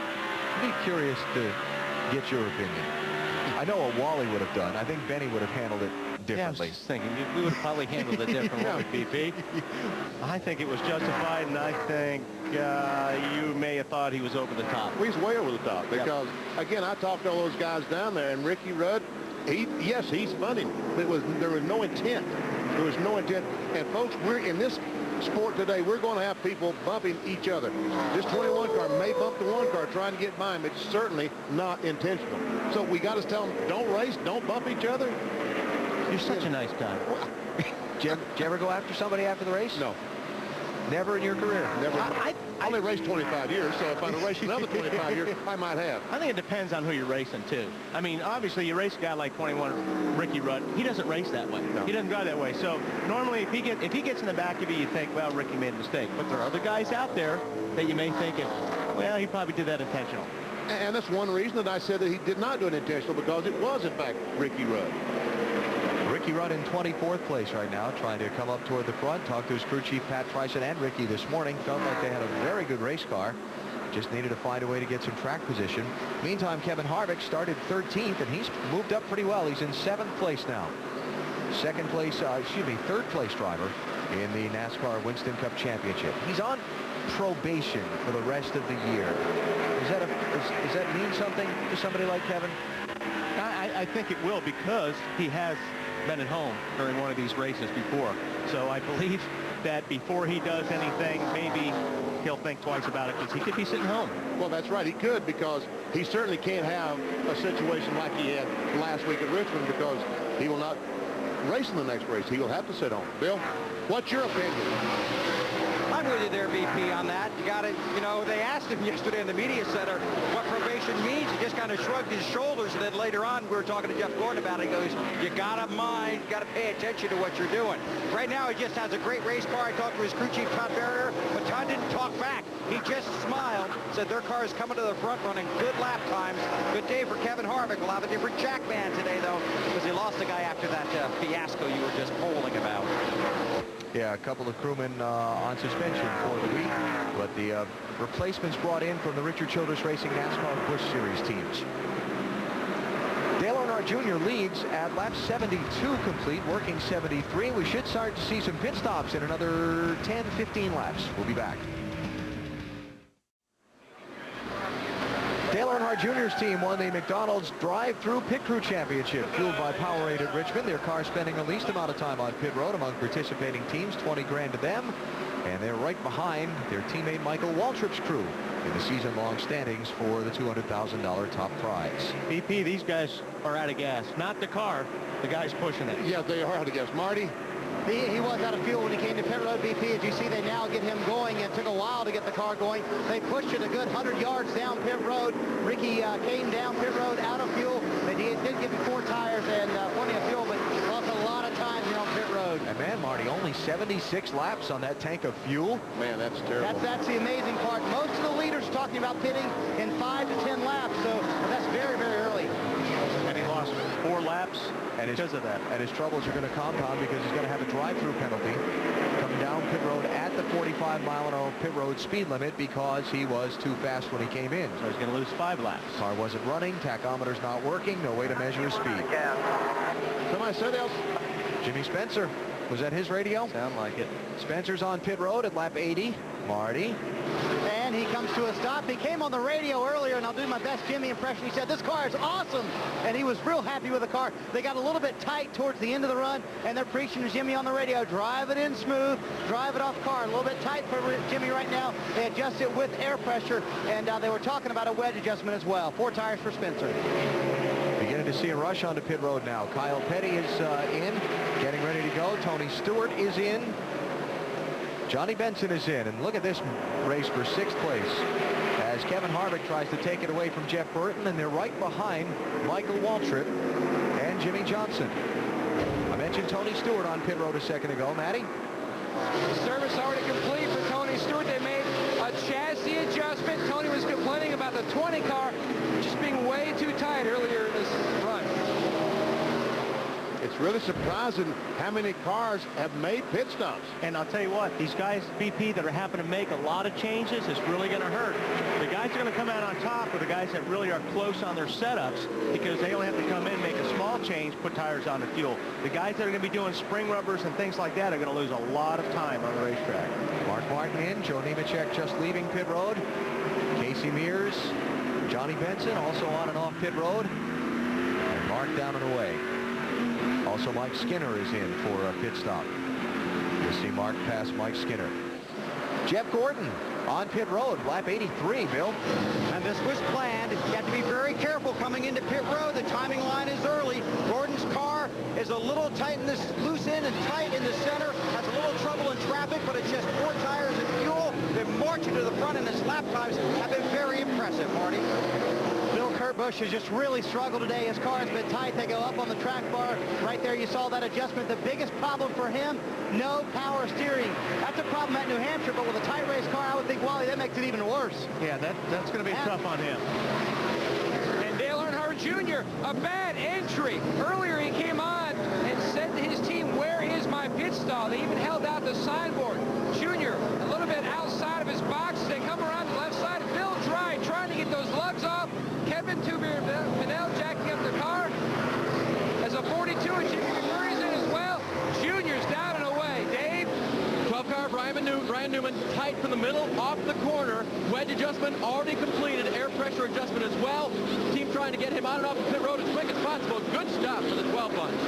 I'd be curious to get your opinion. I know what Wally would have done. I think Benny would have handled it differently. Yeah, I was just thinking, we would have probably handled it differently, BP. I think it was justified, and I think you may have thought he was over the top. Well, he's way over the top because, again, I talked to all those guys down there, and Ricky Rudd, Yes, he's bunting. There was no intent. There was no intent. And folks, we're in this sport today, we're going to have people bumping each other. This 21 car may bump the 1 car trying to get by him. It's certainly not intentional. So we got to tell them, don't race, don't bump each other. You're such a nice guy. Did you ever go after somebody after the race? No. Never in your career? Never. I only raced 25 years, so if I'd have raced another 25 years, I might have. I think it depends on who you're racing, too. I mean, obviously, you race a guy like 21, Ricky Rudd. He doesn't race that way. No. He doesn't drive that way. So normally, if he gets in the back of you, you think, well, Ricky made a mistake. But there are other guys out there that you may think, well, he probably did that intentional. And that's one reason that I said that he did not do it intentional, because it was, in fact, Ricky Rudd. Ricky Rudd in 24th place right now, trying to come up toward the front. Talked to his crew chief, Pat Tryson, and Ricky this morning. Felt like they had a very good race car. Just needed to find a way to get some track position. Meantime, Kevin Harvick started 13th, and he's moved up pretty well. He's in 7th place now. Third place driver in the NASCAR Winston Cup Championship. He's on probation for the rest of the year. Does that mean something to somebody like Kevin? I think it will, because he has been at home during one of these races before. So I believe that before he does anything, maybe he'll think twice about it, because he could be sitting home. Well, that's right. He could, because he certainly can't have a situation like he had last week at Richmond, because he will not race in the next race. He will have to sit home. Bill, what's your opinion? I'm with you there, BP, on that. You got it. You know, they asked him yesterday in the media center what probation means. He just kind of shrugged his shoulders, and then later on, we were talking to Jeff Gordon about it. He goes, you got to mind, you got to pay attention to what you're doing. Right now, he just has a great race car. I talked to his crew chief, Todd Barrier, but Todd didn't talk back. He just smiled, said their car is coming to the front, running good lap times. Good day for Kevin Harvick. We'll have a different jack man today, though, because he lost the guy after that fiasco you were just polling about. Yeah, a couple of crewmen on suspension for the week, but the replacements brought in from the Richard Childress Racing NASCAR Busch Series teams. Dale Earnhardt Jr. leads at lap 72 complete, working 73. We should start to see some pit stops in another 10, 15 laps. We'll be back. Dale Earnhardt Jr.'s team won the McDonald's Drive-Thru Pit Crew Championship, fueled by Powerade at Richmond. Their car spending the least amount of time on pit road among participating teams, 20 grand to them. And they're right behind their teammate Michael Waltrip's crew in the season-long standings for the $200,000 top prize. BP, these guys are out of gas. Not the car, the guys pushing it. Yeah, they are out of gas. Marty? He was out of fuel when he came to pit road, BP. As you see, they now get him going. It took a while to get the car going. They pushed it a good 100 yards down pit road. Ricky came down pit road out of fuel. They did give him 4 tires and plenty of fuel, but lost a lot of time here on pit road. And man, Marty, only 76 laps on that tank of fuel. Man, that's terrible. That's the amazing part. Most of the leaders are talking about pitting in 5 to 10 laps, so that's very, very early. And he lost 4 laps because of that. And his troubles are going to compound because he's going to have a drive-through penalty coming down pit road at the 45-mile-an-hour pit road speed limit because he was too fast when he came in. So he's going to lose 5 laps. Car wasn't running, tachometer's not working, no way to measure his speed. Somebody said else. Jimmy Spencer, was that his radio? Sound like it. Spencer's on pit road at lap 80. Marty. And he comes to a stop. He came on the radio earlier, and I'll do my best Jimmy impression. He said, this car is awesome, and he was real happy with the car. They got a little bit tight towards the end of the run, and they're preaching to Jimmy on the radio, drive it in smooth, drive it off car. A little bit tight for Jimmy right now. They adjust it with air pressure, and they were talking about a wedge adjustment as well. 4 tires for Spencer. Beginning to see a rush onto pit road now. Kyle Petty is in, getting ready to go. Tony Stewart is in. Johnny Benson is in, and look at this race for 6th place as Kevin Harvick tries to take it away from Jeff Burton, and they're right behind Michael Waltrip and Jimmy Johnson. I mentioned Tony Stewart on pit road a second ago. Matty? Service already complete for Tony Stewart. They made a chassis adjustment. Tony was complaining about the 20 car just being way too tight earlier in this run. It's really surprising how many cars have made pit stops. And I'll tell you what, these guys, BP, that are having to make a lot of changes is really going to hurt. The guys are going to come out on top are the guys that really are close on their setups because they only have to come in, make a small change, put tires on the fuel. The guys that are going to be doing spring rubbers and things like that are going to lose a lot of time on the racetrack. Mark Martin in, Joe Nemechek just leaving pit road. Casey Mears, Johnny Benson also on and off pit road. Mark down and away. Also, Mike Skinner is in for a pit stop. You'll see Mark pass Mike Skinner. Jeff Gordon on pit road, lap 83, Bill. And this was planned. You have to be very careful coming into pit road. The timing line is early. Gordon's car is a little tight in this loose end and tight in the center. Has a little trouble in traffic, but it's just 4 tires and fuel. They're marching to the front, and his lap times have been very impressive, Marty. Bill Kurt Busch has just really struggled today. His car has been tight. They go up on the track bar. Right there, you saw that adjustment. The biggest problem for him, no power steering. That's a problem at New Hampshire, but with a tight race car, I would think, Wally, that makes it even worse. Yeah, that's going to be tough on him. And Dale Earnhardt Jr., a bad entry. Earlier he came on and said to his team, where is my pit stall? They even held out the signboard. Jr., a little bit outside of his box. They come around the left side. Bill Dry trying to get those lugs off. Kevin Tuber-Manel jacking up the car. As a 42, and Jimmy McMurray's in as well. Junior's down and away. Dave? 12 car, Ryan Newman, tight from the middle, off the corner. Wedge adjustment already completed. Air pressure adjustment as well. Team trying to get him on and off the pit road as quick as possible. Good stop for the 12 bunch.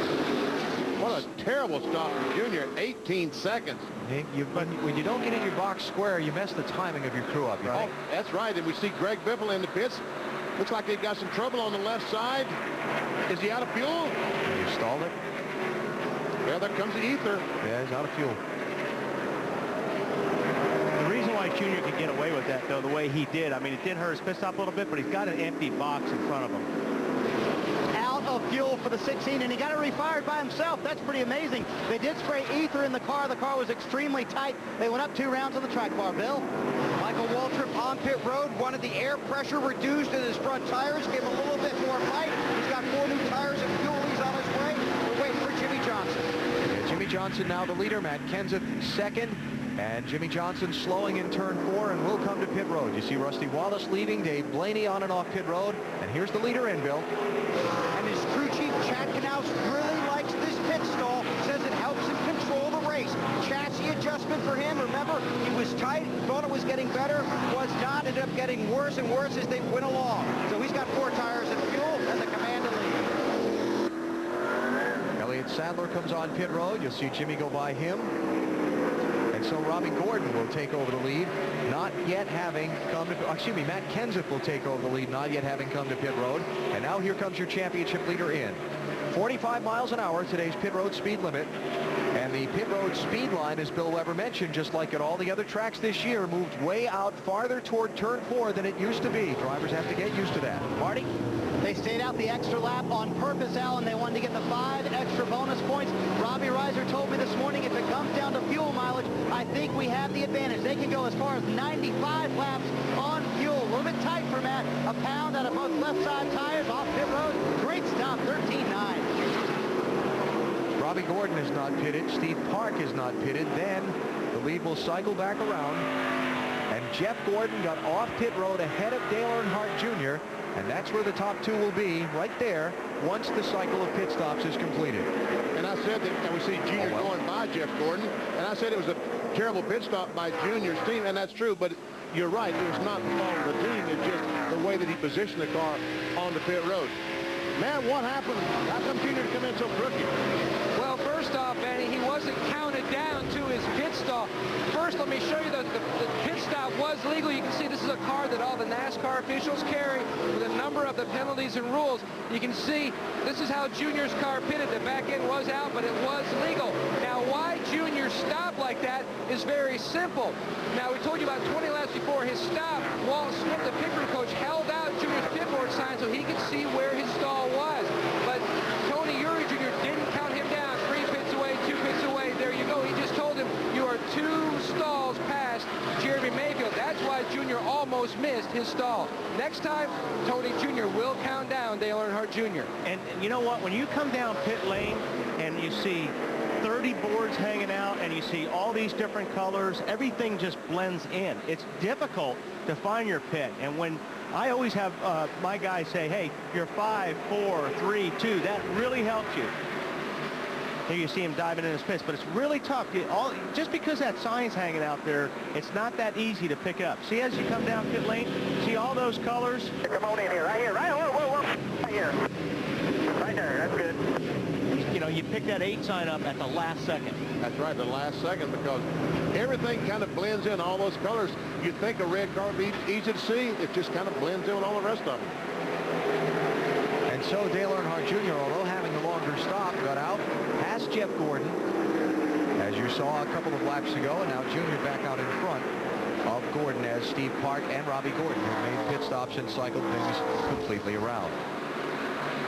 What a terrible stop from Junior at 18 seconds. When you don't get in your box square, you mess the timing of your crew up, right? Oh, that's right. And we see Greg Biffle in the pits. Looks like they've got some trouble on the left side. Is he out of fuel? You stalled it. Well, there comes the ether. Yeah, he's out of fuel. The reason why Junior could get away with that, though, the way he did, I mean, it did hurt his pit stop a little bit, but he's got an empty box in front of him. Out of fuel for the 16, and he got it refired by himself. That's pretty amazing. They did spray ether in the car. The car was extremely tight. They went up 2 rounds on the track bar, Bill. Michael Waltrip on pit road wanted the air pressure reduced in his front tires, gave him a little bit more fight. He's got 4 new tires and fuel. He's on his way. We're waiting for Jimmy Johnson. Yeah, Jimmy Johnson now the leader. Matt Kenseth second. And Jimmy Johnson slowing in turn 4 and will come to pit road. You see Rusty Wallace leaving, Dave Blaney on and off pit road. And here's the leader in, Bill. And his crew chief, Chad Knaus, really likes this pit stall. Says it helps him control the race. Chassis adjustment for him. Remember, he was tight, thought it was getting better, was not, ended up getting worse and worse as they went along. So he's got 4 tires and fuel and the command to lead. Elliott Sadler comes on pit road. You'll see Jimmy go by him. And so Robbie Gordon will take over the lead, not yet having come to, excuse me, Matt Kenseth will take over the lead, not yet having come to pit road. And now here comes your championship leader in. 45 miles an hour, today's pit road speed limit. And the pit road speed line, as Bill Weber mentioned, just like at all the other tracks this year, moved way out farther toward turn 4 than it used to be. Drivers have to get used to that. Marty? They stayed out the extra lap on purpose, Alan. They wanted to get the 5 extra bonus points. Robbie Reiser told me this morning if it comes down to fuel mileage, I think we have the advantage. They can go as far as 95 laps on fuel. A little bit tight for Matt. A pound out of both left side tires off pit road. Great stop, 13.9. Robbie Gordon is not pitted. Steve Park is not pitted. Then the lead will cycle back around. And Jeff Gordon got off pit road ahead of Dale Earnhardt Jr. And that's where the top 2 will be, right there, once the cycle of pit stops is completed. And I said that, and we see Junior going by Jeff Gordon, and I said it was a terrible pit stop by Junior's team, and that's true, but you're right, it was not the fault of the team, it's just the way that he positioned the car on the pit road. Man, what happened? How come Junior come in so crooked? Well, first off, Eddie, he wasn't counted down to his pit stop. First, let me show you that the pit stop was legal. You can see this is a car that all the NASCAR officials carry with a number of the penalties and rules. You can see this is how Junior's car pitted. The back end was out, but it was legal. Now, why Junior stopped like that is very simple. Now, we told you about 20 laps before his stop. Walt Smith, the pit crew coach, held out Junior's pit board sign so he could see where his stall was. But Tony Uri Jr. didn't count him down. 3 pits away, 2 pits away. There you go. He just told him you are 2 stalls past Jeremy Mayfield. That's why Junior almost missed his stall. Next time, Tony Jr. will count down Dale Earnhardt Jr. And you know what? When you come down pit lane and you see 30 boards hanging out and you see all these different colors, everything just blends in. It's difficult to find your pit. And when I always have my guys say, hey, you're 5, 4, 3, 2, that really helps you. Here you see him diving in his pits, but it's really tough. Just because that sign's hanging out there, it's not that easy to pick up. See, as you come down pit lane, see all those colors? Come on in here, right here, right here, right here. Right there. you pick that 8 sign up at the last second. That's right, the last second, because everything kind of blends in, all those colors. You'd think a red car would be easy to see. It just kind of blends in with all the rest of them. And so Dale Earnhardt Jr., although having the longer stop, got out past Jeff Gordon, as you saw a couple of laps ago, and now Jr. back out in front of Gordon as Steve Park and Robbie Gordon have made pit stops and cycled things completely around.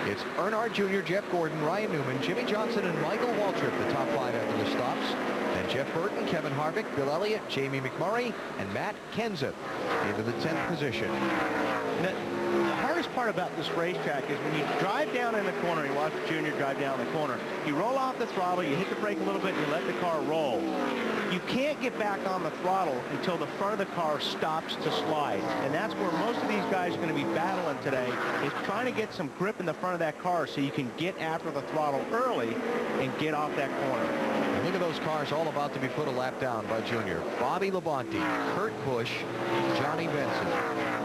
It's Earnhardt Jr., Jeff Gordon, Ryan Newman, Jimmy Johnson, and Michael Waltrip, the top 5 after the stops. And Jeff Burton, Kevin Harvick, Bill Elliott, Jamie McMurray, and Matt Kenseth into the 10th position. The hardest part about this racetrack is when you drive down in the corner, you watch Junior drive down the corner, you roll off the throttle, you hit the brake a little bit, and you let the car roll. You can't get back on the throttle until the front of the car stops to slide. And that's where most of these guys are going to be battling today, is trying to get some grip in the front of that car so you can get after the throttle early and get off that corner. And look at those cars all about to be put a lap down by Junior. Bobby Labonte, Kurt Busch, Johnny Benson.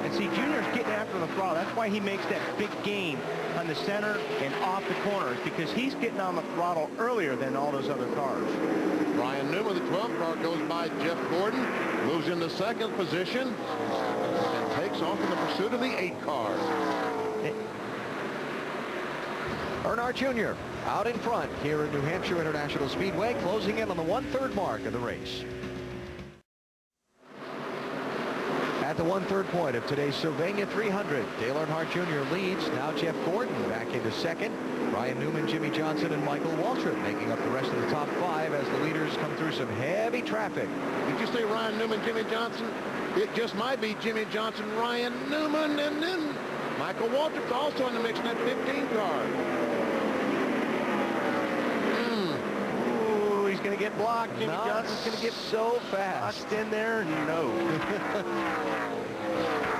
And see, Junior's getting after the throttle. That's why he makes that big gain on the center and off the corners, because he's getting on the throttle earlier than all those other cars. Ryan Newman, the 12 car, goes by Jeff Gordon, moves into second position, and takes off in the pursuit of the 8 car. Earnhardt Jr. out in front here at New Hampshire International Speedway, closing in on the 1/3 mark of the race. At the 1/3 point of today's Sylvania 300, Dale Earnhardt Jr. leads. Now Jeff Gordon back into second. Ryan Newman, Jimmy Johnson, and Michael Waltrip making up the rest of the top 5 as the leaders come through some heavy traffic. Did you say Ryan Newman, Jimmy Johnson? It just might be Jimmy Johnson, Ryan Newman, and then Michael Waltrip's also in the mix in that 15 car. Ooh, he's going to get blocked. Jimmy Not Johnson's going to get so fast. locked in there. No.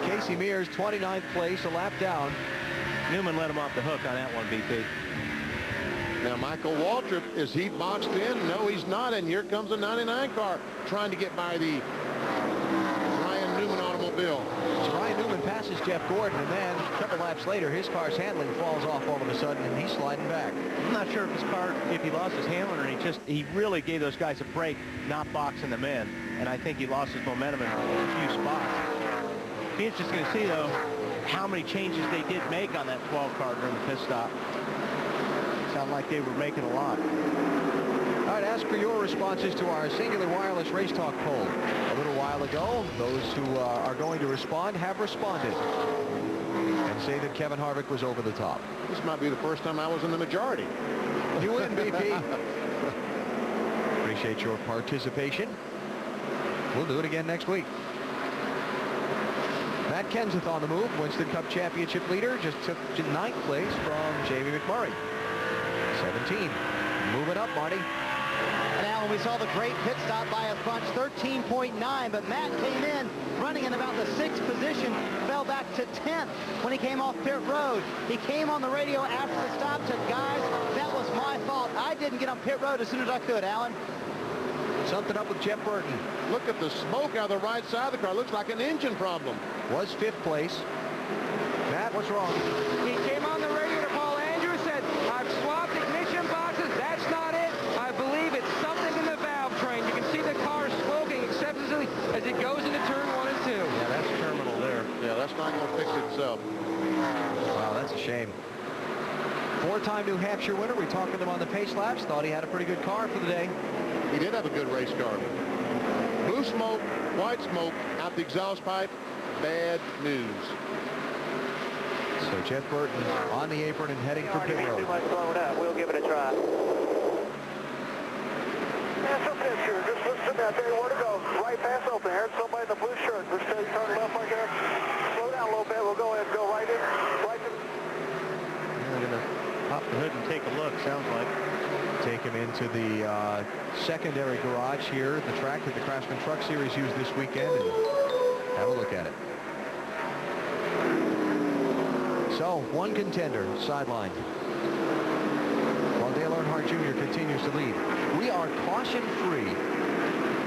Casey Mears, 29th place, a lap down. Newman let him off the hook on that one, BP. Now, Michael Waltrip, is he boxed in? No, he's not, and here comes the 99 car trying to get by the Ryan Newman automobile. So Ryan Newman passes Jeff Gordon, and then a couple laps later, his car's handling falls off all of a sudden, and he's sliding back. I'm not sure if his car, if he lost his handling, or he really gave those guys a break, not boxing them in, and I think he lost his momentum in a few spots. Be interesting to see, though, how many changes they did make on that 12 car during the pit stop. Sound like they were making a lot. All right, ask for your responses to our Singular Wireless Race Talk poll. A little while ago, those who are going to respond have responded and say that Kevin Harvick was over the top. This might be the first time I was in the majority. You win, BP. Appreciate your participation. We'll do it again next week. Matt Kenseth on the move, Winston Cup Championship leader, just took 9th place from Jamie McMurray. 17. Moving up, Marty. And Alan, we saw the great pit stop by a bunch, 13.9, but Matt came in running in about the 6th position, fell back to 10th when he came off pit road. He came on the radio after the stop, said, guys, that was my fault. I didn't get on pit road as soon as I could, Alan. Something up with Jeff Burton. Look at the smoke out of the right side of the car. Looks like an engine problem. Was 5th place. Matt, what's wrong? He came on the radio to Paul Andrews, said, I've swapped ignition boxes. That's not it. I believe it's something in the valve train. You can see the car smoking excessively as it goes into turn 1 and 2. Yeah, that's terminal there. Yeah, that's not going to fix itself. Wow, that's a shame. 4-time New Hampshire winner. We talked with him on the pace laps. Thought he had a pretty good car for the day. He did have a good race car. Blue smoke, white smoke out the exhaust pipe. Bad news. So Jeff Burton on the apron and heading for pit road. We'll give it a try. Yeah, some pitch here. Just listen out there. Where to go? Right pass open. Here's somebody in the blue shirt. Just say turn left like that. Slow down a little bit. We'll go ahead and go right in. Right in. They're going to pop the hood and take a look, sounds like. Take him into the secondary garage here at the track that the Craftsman Truck Series used this weekend, and have a look at it. So, one contender sidelined while Dale Earnhardt Jr. continues to lead. We are caution-free,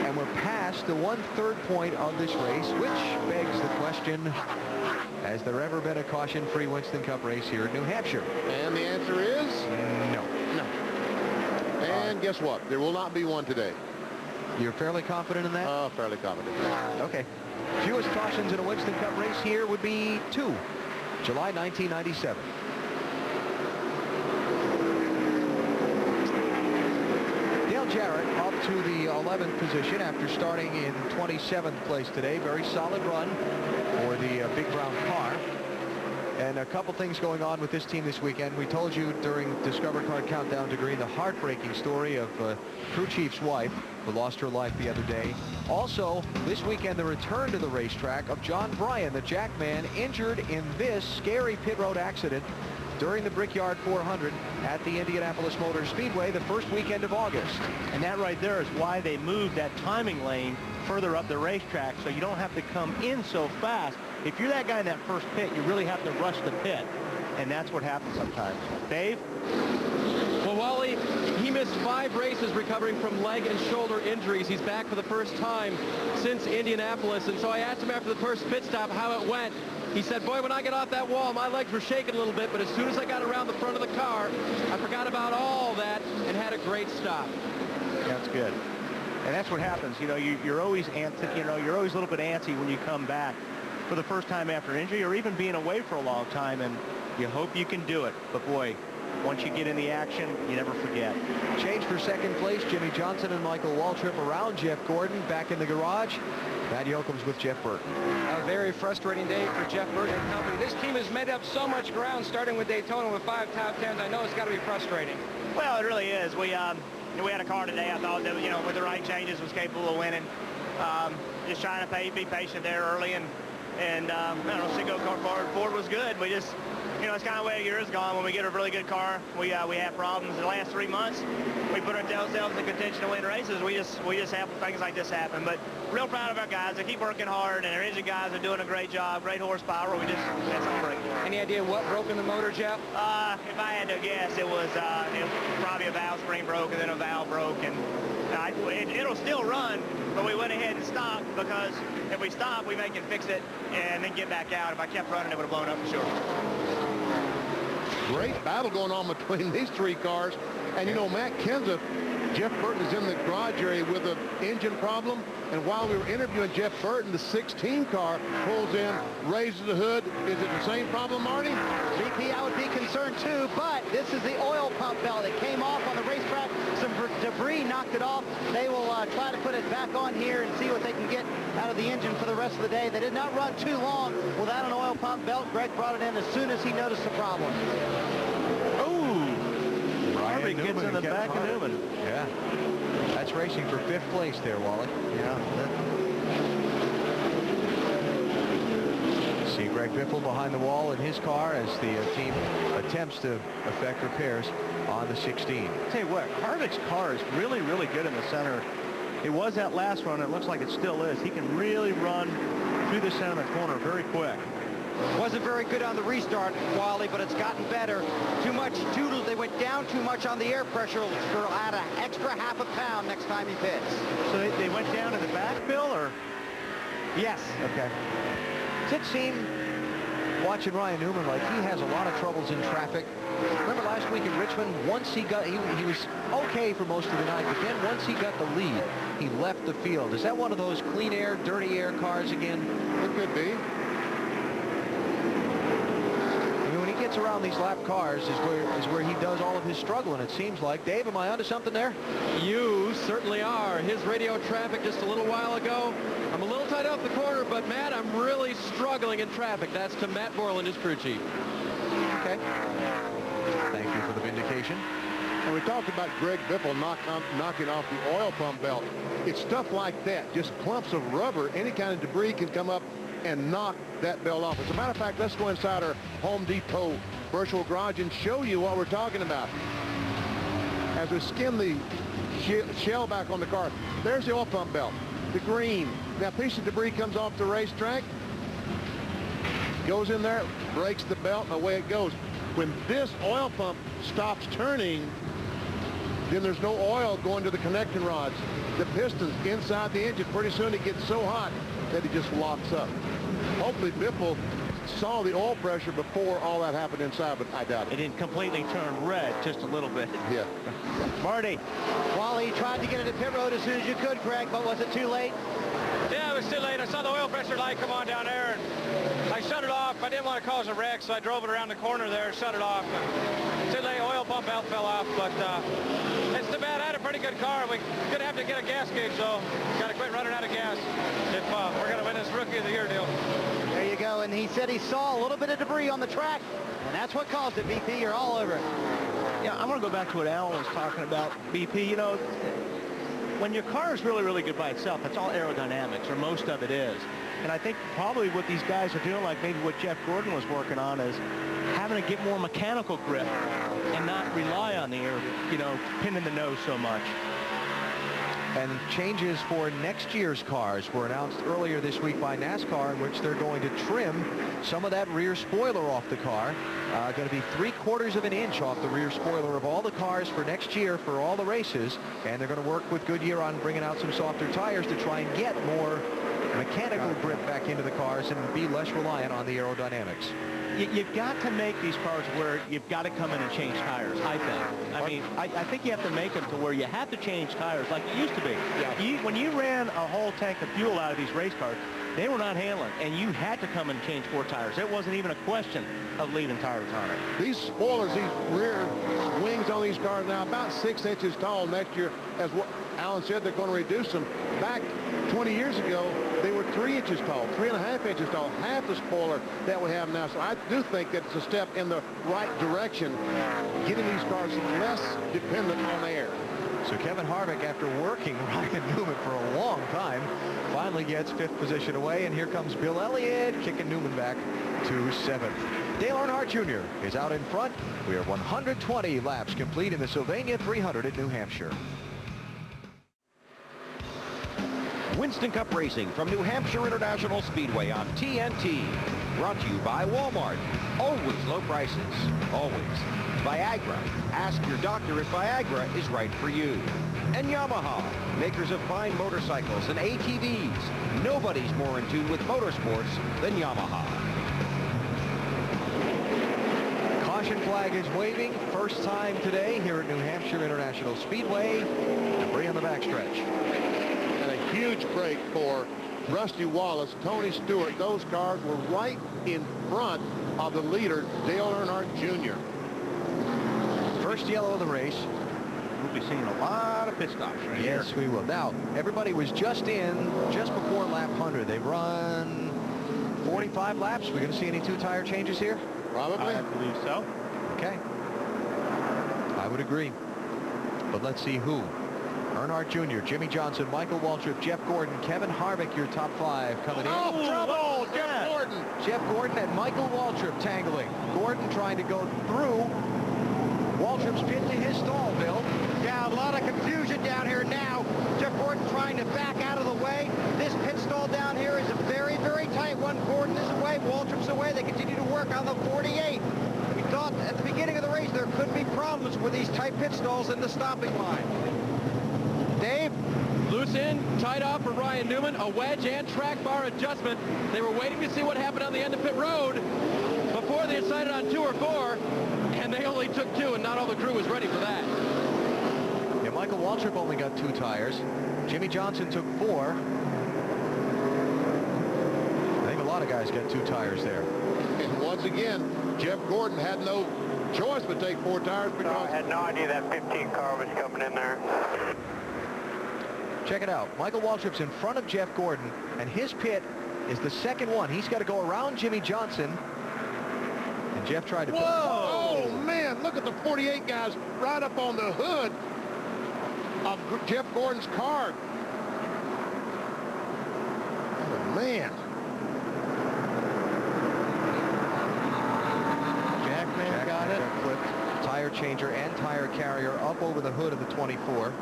and we're past the 1/3 point of this race, which begs the question, has there ever been a caution-free Winston Cup race here in New Hampshire? And the answer is no. no. guess what? There will not be one today. You're fairly confident in that? Fairly confident. Okay. Fewest cautions in a Winston Cup race here would be 2. July 1997. Dale Jarrett up to the 11th position after starting in 27th place today. Very solid run for the Big Brown car. And a couple things going on with this team this weekend. We told you during Discover Card Countdown to Green the heartbreaking story of crew chief's wife who lost her life the other day. Also, this weekend, the return to the racetrack of John Bryan, the Jackman, injured in this scary pit road accident during the Brickyard 400 at the Indianapolis Motor Speedway the first weekend of August. And that right there is why they moved that timing lane further up the racetrack, so you don't have to come in so fast. If you're that guy in that first pit, you really have to rush the pit, and that's what happens sometimes. Dave? Well, Wally, he missed 5 races recovering from leg and shoulder injuries. He's back for the first time since Indianapolis, and so I asked him after the first pit stop how it went. He said, boy, when I got off that wall, my legs were shaking a little bit, but as soon as I got around the front of the car, I forgot about all that and had a great stop. That's good. And that's what happens. You know, you're always antsy, you're always a little bit antsy when you come back for the first time after injury or even being away for a long time, and you hope you can do it. But boy, once you get in the action, you never forget. Change for second place, Jimmy Johnson and Michael Waltrip around Jeff Gordon back in the garage. Matt Yoakum's with Jeff Burton. A very frustrating day for Jeff Burton and company. This team has made up so much ground starting with Daytona with 5 top 10s. I know it's got to be frustrating. Well, it really is. We had a car today I thought that, with the right changes was capable of winning. Just trying to be patient there early and I don't know, single car forward was good. We just, it's kind of the way the year has gone. When we get a really good car, we have problems. The last 3 months, we put ourselves in contention to win races. We just have things like this happen. But real proud of our guys. They keep working hard, and our engine guys are doing a great job. Great horsepower. We just had something great. Any idea what broke in the motor, Jeff? If I had to guess, it was probably a valve spring broke, and then a valve broke, and it'll still run. But we went ahead and stopped because if we stop, we may can fix it and then get back out. If I kept running, it would have blown up for sure. Great battle going on between these 3 cars. And, Matt Kenseth, Jeff Burton is in the garage area with an engine problem. And while we were interviewing Jeff Burton, the 16 car pulls in, raises the hood. Is it the same problem, Marty? VP, I would be concerned too, but this is the oil pump belt. It came off on the racetrack. Some debris knocked it off. They will try to put it back on here and see what they can get out of the engine for the rest of the day. They did not run too long without an oil pump belt. Greg brought it in as soon as he noticed the problem. Harvick gets in the back of Newman. Yeah. That's racing for 5th place there, Wally. Yeah. See Greg Biffle behind the wall in his car as the team attempts to effect repairs on the 16. I'll tell you what, Harvick's car is really, really good in the center. It was that last run. It looks like it still is. He can really run through the center of the corner very quick. Wasn't very good on the restart, Wally, but it's gotten better. They went down too much on the air pressure. Will add an extra ½ pound next time he pits. So they went down to the back, Bill, or? Yes. Okay. Does it seem, watching Ryan Newman, like he has a lot of troubles in traffic? Remember last week in Richmond, once he was okay for most of the night, but then once he got the lead, he left the field. Is that one of those clean air, dirty air cars again? It could be. Gets around these lap cars is where he does all of his struggling, it seems like. Dave, am I onto something there? You certainly are. His radio traffic just a little while ago. I'm a little tight off the corner, but Matt, I'm really struggling in traffic. That's to Matt Borland, his crew chief. Okay. Thank you for the vindication. And we talked about Greg Biffle knocking off the oil pump belt. It's stuff like that, just clumps of rubber. Any kind of debris can come up and knock that belt off. As a matter of fact, let's go inside our Home Depot virtual garage and show you what we're talking about. As we skim the shell back on the car, there's the oil pump belt, the green. Now, a piece of debris comes off the racetrack, goes in there, breaks the belt, and away it goes. When this oil pump stops turning, then there's no oil going to the connecting rods. The pistons inside the engine, pretty soon it gets so hot that it just locks up. Hopefully Biffle saw the oil pressure before all that happened inside, but I doubt it. It didn't completely turn red, just a little bit. Yeah. Marty. Wally tried to get it to pit road as soon as you could, Greg, but was it too late? Yeah, it was too late. I saw the oil pressure light come on down there, and I shut it off. I didn't want to cause a wreck, so I drove it around the corner there, shut it off. Too late, oil pump valve fell off, but it's too bad. I had a pretty good car. We're going to have to get a gas gauge, so got to quit running out of gas if we're going to win this Rookie of the Year deal. There you go, and he said he saw a little bit of debris on the track, and that's what caused it, BP. You're all over it. Yeah, I'm going to go back to what Alan was talking about, BP. You know, when your car is really, really good by itself, that's all aerodynamics, or most of it is. And I think probably what these guys are doing, like maybe what Jeff Gordon was working on, is having to get more mechanical grip and not rely on the air, you know, pin in the nose so much. And changes for next year's cars were announced earlier this week by NASCAR, in which they're going to trim some of that rear spoiler off the car. Going to be 3/4 of an inch off the rear spoiler of all the cars for next year for all the races. And they're going to work with Goodyear on bringing out some softer tires to try and get more mechanical grip back into the cars and be less reliant on the aerodynamics. You've got to make these cars where you've got to come in and change tires, I think. I mean, I think you have to make them to where you have to change tires like it used to be. Yeah. When you ran a whole tank of fuel out of these race cars, they were not handling, and you had to come and change 4 tires. It wasn't even a question of leaving tires on it. These spoilers, these rear wings on these cars now about 6 inches tall next year. As what Alan said, they're going to reduce them. Back 20 years ago, they were 3 inches tall, 3.5 inches tall, half the spoiler that we have now. So I do think that it's a step in the right direction, getting these cars less dependent on air. So Kevin Harvick, after working Ryan Newman for a long time, finally gets 5th position away, and here comes Bill Elliott kicking Newman back to 7th. Dale Earnhardt Jr. is out in front. We are 120 laps complete in the Sylvania 300 at New Hampshire. Winston Cup Racing from New Hampshire International Speedway on TNT. Brought to you by Walmart. Always low prices. Always. Viagra. Ask your doctor if Viagra is right for you. And Yamaha, makers of fine motorcycles and ATVs. Nobody's more in tune with motorsports than Yamaha. Caution flag is waving. First time today here at New Hampshire International Speedway. Debris on the backstretch. And a huge break for Rusty Wallace, Tony Stewart. Those cars were right in front of the leader, Dale Earnhardt Jr. First yellow of the race. We'll be seeing a lot of pit stops right here. Yes, we will. Now, everybody was just before lap 100. They've run 45 laps. We're going to see any 2-tire changes here? Probably. I believe so. Okay. I would agree. But let's see who. Earnhardt Jr., Jimmy Johnson, Michael Waltrip, Jeff Gordon, Kevin Harvick, your top 5 coming in. Oh, trouble! Jeff Gordon! Jeff Gordon and Michael Waltrip tangling. Gordon trying to go through Waltrip's pit to his stall, Bill. Yeah, a lot of confusion down here now. Jeff Gordon trying to back out of the way. This pit stall down here is a very, very tight one. Gordon is away, Waltrip's away. They continue to work on the 48. We thought at the beginning of the race there could be problems with these tight pit stalls in the stopping line. Dave? Loose in, tied off for Ryan Newman, a wedge and track bar adjustment. They were waiting to see what happened on the end of pit road before they decided on 2 or 4, and they only took 2, and not all the crew was ready for that. Yeah, Michael Waltrip only got 2 tires. Jimmy Johnson took 4. I think a lot of guys got 2 tires there. And once again, Jeff Gordon had no choice but take 4 tires because I had no idea that 15 car was coming in there. Check it out. Michael Waltrip's in front of Jeff Gordon, and his pit is the second one. He's got to go around Jimmy Johnson. And Jeff tried to... Whoa! Oh, man, look at the 48 guys right up on the hood of Jeff Gordon's car. Oh, man. Jackman got it. Flipped. Tire changer and tire carrier up over the hood of the 24.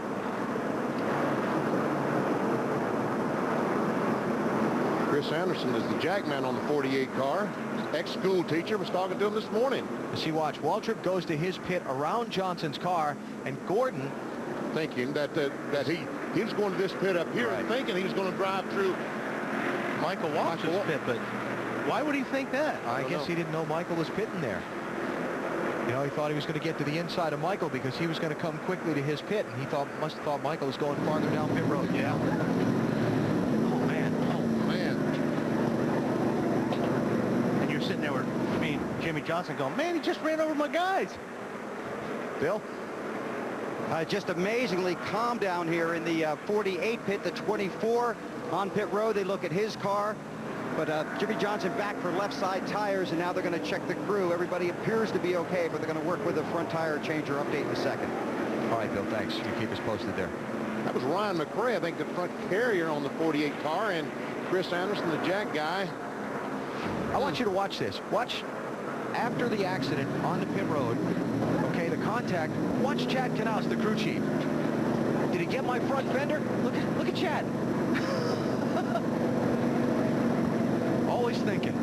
Chris Anderson is the jackman on the 48 car. Ex-school teacher was talking to him this morning. See, watch. Waltrip goes to his pit around Johnson's car, and Gordon... thinking that he was going to this pit up here, thinking he was going to drive through Michael Waltrip's pit, but Why would he think that? I guess he didn't know Michael was pitting there. You know, he thought he was going to get to the inside of Michael because he was going to come quickly to his pit, and he must have thought Michael was going farther down pit road. Yeah. Oh, man. And you're sitting there with Jimmy Johnson going, man, he just ran over my guys. Bill? Just amazingly calm down here in the 48 pit, the 24 on pit road. They look at his car. But Jimmy Johnson back for left side tires, and now they're going to check the crew. Everybody appears to be okay, but they're going to work with a front tire changer update in a second. All right, Bill, thanks. You keep us posted there. That was Ryan McRae, I think, the front carrier on the 48 car, and Chris Anderson, the jack guy. I want you to watch this. Watch after the accident on the pit road. Okay, the contact. Watch Chad Knaus, the crew chief. Did he get my front fender? Look at Chad. Always thinking.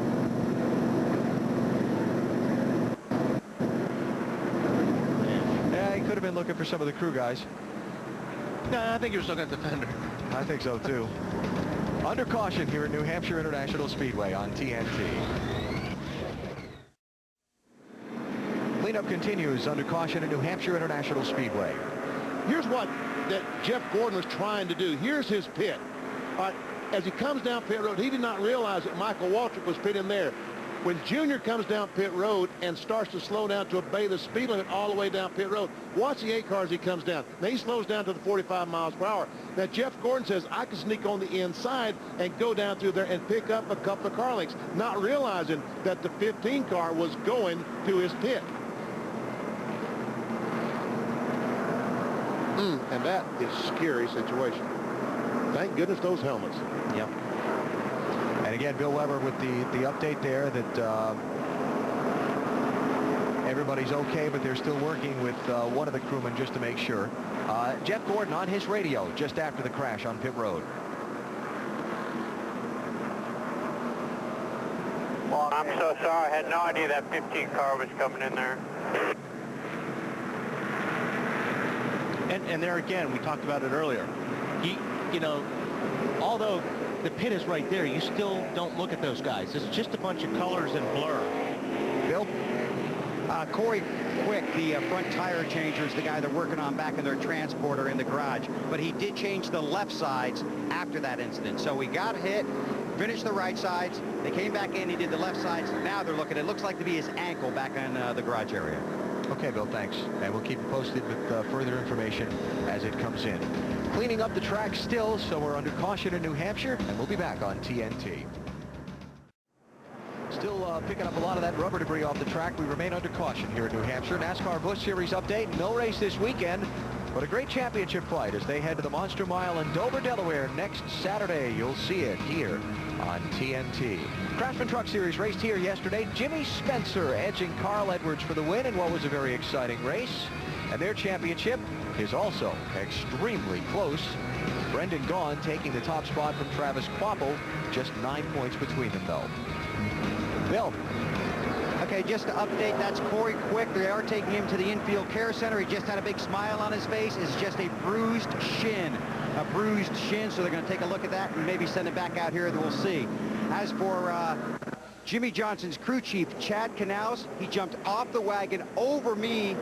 Yeah, he could have been looking for some of the crew guys. No, I think he was looking at the fender. I think so, too. Under caution here at New Hampshire International Speedway on TNT. Cleanup continues under caution at New Hampshire International Speedway. Here's what that Jeff Gordon was trying to do. Here's his pit. As he comes down pit road, he did not realize that Michael Waltrip was pitting there. When Junior comes down pit road and starts to slow down to obey the speed limit all the way down pit road, watch the 8 car as he comes down. Now he slows down to the 45 miles per hour. Now Jeff Gordon says, I can sneak on the inside and go down through there and pick up a couple of car lengths, not realizing that the 15 car was going to his pit. And that is a scary situation. Thank goodness those helmets. Yep. And again, Bill Weber with the update there that everybody's okay, but they're still working with one of the crewmen just to make sure. Jeff Gordon on his radio just after the crash on pit road. Well, I'm so sorry. I had no idea that 15 car was coming in there. And there again, we talked about it earlier. You know, although the pit is right there, you still don't look at those guys. It's just a bunch of colors and blur. Bill? Corey Quick, the front tire changer, is the guy they're working on back in their transporter in the garage. But he did change the left sides after that incident. So we got hit, finished the right sides. They came back in, he did the left sides. Now they're looking, it looks like to be his ankle back in the garage area. Okay, Bill, thanks. And we'll keep you posted with further information as it comes in. Cleaning up the track still, so we're under caution in New Hampshire, and we'll be back on TNT. Still picking up a lot of that rubber debris off the track. We remain under caution here in New Hampshire. NASCAR Busch Series update. No race this weekend, but a great championship fight as they head to the Monster Mile in Dover, Delaware next Saturday. You'll see it here on TNT. Craftsman Truck Series raced here yesterday. Jimmy Spencer edging Carl Edwards for the win in what was a very exciting race. And their championship is also extremely close. Brendan Gaughan taking the top spot from Travis Kvapil. Just 9 points between them, though. Bill. Okay, just to update, that's Corey Quick. They are taking him to the infield care center. He just had a big smile on his face. It's just a bruised shin. A bruised shin, so they're going to take a look at that and maybe send it back out here, and we'll see. As for Jimmy Johnson's crew chief, Chad Knaus, he jumped off the wagon over me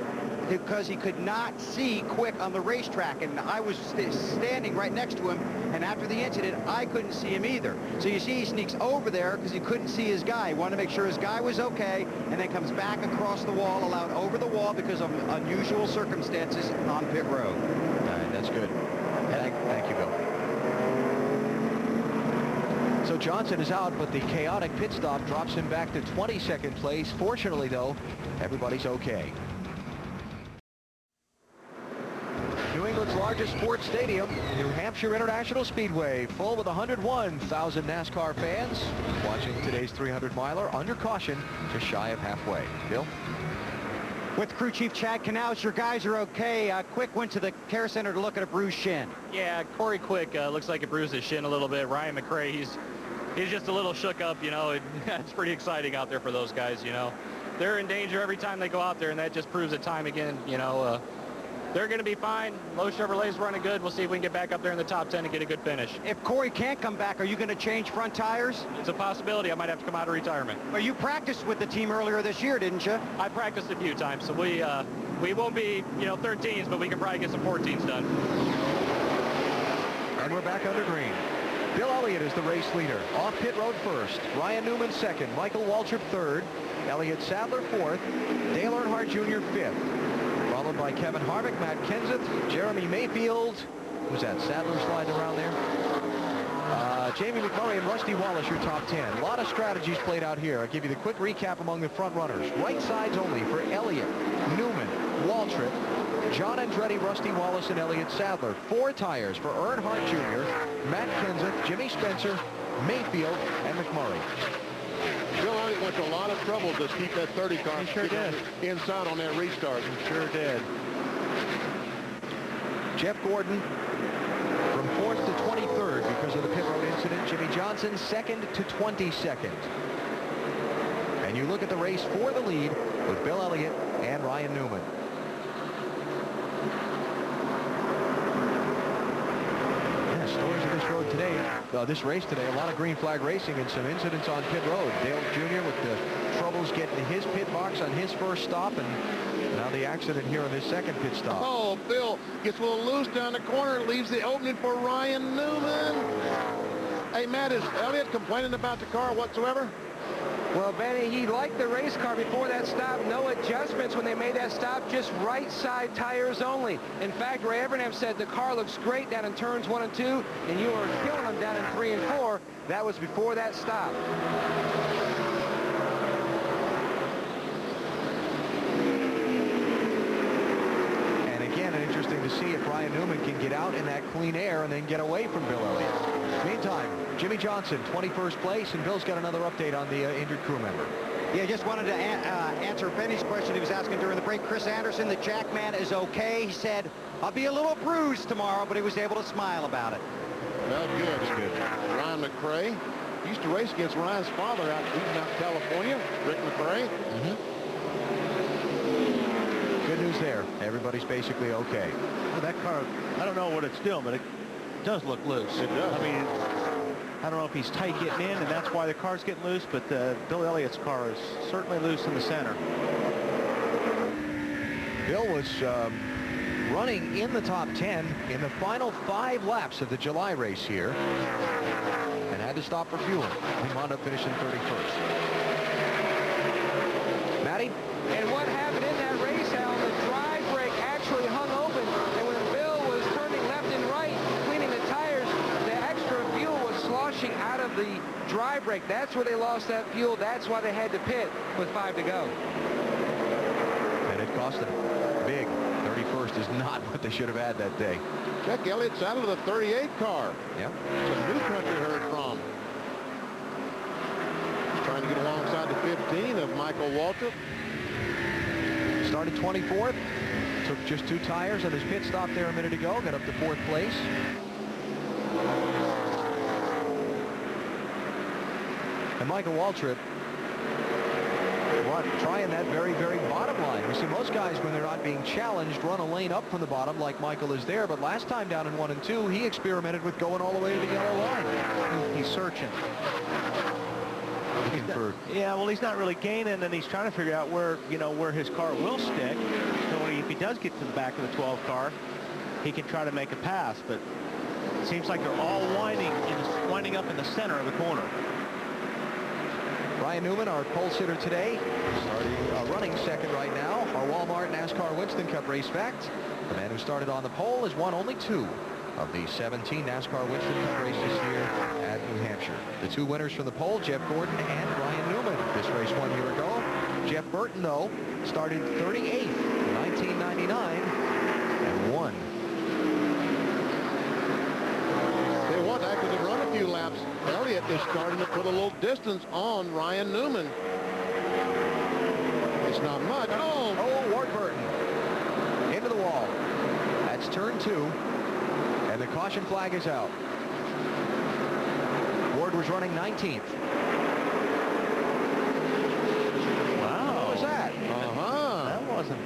because he could not see Quick on the racetrack, and I was standing right next to him, and after the incident, I couldn't see him either. So you see he sneaks over there because he couldn't see his guy. He wanted to make sure his guy was okay, and then comes back across the wall, allowed over the wall because of unusual circumstances on pit road. All right, that's good. Thank you, Bill. So Johnson is out, but the chaotic pit stop drops him back to 22nd place. Fortunately, though, everybody's okay. New England's largest sports stadium, New Hampshire International Speedway, full with 101,000 NASCAR fans watching today's 300-miler under caution, just shy of halfway. Bill? With crew chief Chad Knaus, your guys are okay. Quick went to the care center to look at a bruised shin. Yeah, Corey Quick looks like it bruised his shin a little bit. Ryan McRae, he's just a little shook up, you know. It's pretty exciting out there for those guys, you know. They're in danger every time they go out there, and that just proves it time again, you know. they're going to be fine. Lowe Chevrolet's running good. We'll see if we can get back up there in the top 10 and get a good finish. If Corey can't come back, are you going to change front tires? It's a possibility. I might have to come out of retirement. Well, you practiced with the team earlier this year, didn't you? I practiced a few times, so we won't be, 13s, but we can probably get some 14s done. And we're back under green. Bill Elliott is the race leader. Off pit road first. Ryan Newman second. Michael Waltrip third. Elliott Sadler fourth. Dale Earnhardt Jr. fifth. Followed by Kevin Harvick, Matt Kenseth, Jeremy Mayfield. Who's that? Sadler sliding around there. Jamie McMurray and Rusty Wallace, your top 10. A lot of strategies played out here. I'll give you the quick recap among the front runners. Right sides only for Elliott, Newman, Waltrip, John Andretti, Rusty Wallace, and Elliott Sadler. 4 tires for Earnhardt Jr., Matt Kenseth, Jimmy Spencer, Mayfield, and McMurray. Bill Elliott went to a lot of trouble to keep that 30 car. He sure did. Inside on that restart. He sure did. Jeff Gordon from 4th to 23rd because of the pit road incident. Jimmy Johnson 2nd to 22nd. And you look at the race for the lead with Bill Elliott and Ryan Newman. Yeah, stories of this road today, this race today, a lot of green flag racing and some incidents on pit road. Dale Jr. with the troubles getting to his pit box on his first stop, and now the accident here on this second pit stop. Oh, Bill gets a little loose down the corner, leaves the opening for Ryan Newman. Hey, Matt, is Elliott complaining about the car whatsoever? Well, Benny, he liked the race car before that stop. No adjustments when they made that stop, just right side tires only. In fact, Ray Evernham said the car looks great down in turns 1 and 2, and you are killing them down in 3 and 4. That was before that stop. Interesting to see if Ryan Newman can get out in that clean air and then get away from Bill Elliott. Meantime, Jimmy Johnson, 21st place, and Bill's got another update on the injured crew member. Yeah, just wanted to answer Benny's question he was asking during the break. Chris Anderson, the Jackman, is okay. He said, I'll be a little bruised tomorrow, but he was able to smile about it. Well, good. Good. Ryan McRae used to race against Ryan's father out in California, Rick McRae. Good news there. Everybody's basically okay. Well, that car, I don't know what it's doing, but it does look loose. It does. I mean, I don't know if he's tight getting in, and that's why the car's getting loose, but Bill Elliott's car is certainly loose in the center. Bill was running in the top 10 in the final 5 laps of the July race here and had to stop for fuel. He wound up finishing 31st. Matty? And what happened in that race, Alan, the drive brake actually hung open, and when Bill was turning left and right, cleaning the tires, the extra fuel was sloshing out of the drive brake. That's where they lost that fuel. That's why they had to pit with 5 to go. And it cost them big. 31st is not what they should have had that day. Check Elliott's out of the 38 car. Yep. It's a new country heard from. He's trying to get alongside the 15 of Michael Waltrip. Started 24th, took just 2 tires on his pit stop there a minute ago, got up to 4th place. And Michael Waltrip trying that very, very bottom line. We see most guys, when they're not being challenged, run a lane up from the bottom like Michael is there, but last time down in 1 and 2, he experimented with going all the way to the yellow line. He's searching. Yeah, well, he's not really gaining, and he's trying to figure out where his car will stick. So if he does get to the back of the 12 car, he can try to make a pass. But it seems like they're all winding up in the center of the corner. Ryan Newman, our pole sitter today, running second right now. Our Walmart NASCAR Winston Cup race fact: the man who started on the pole has won only 2 of the 17 NASCAR Winston Cup races here at New Hampshire. The 2 winners from the pole, Jeff Gordon and Ryan Newman. This race 1 year ago. Jeff Burton, though, started 38th in 1999 and won. They want after they run a few laps. Elliott is starting to put a little distance on Ryan Newman. It's not much. Oh, Ward Burton into the wall. That's turn 2. And the caution flag is out. Ward was running 19th. Wow. What was that? Uh-huh. That wasn't.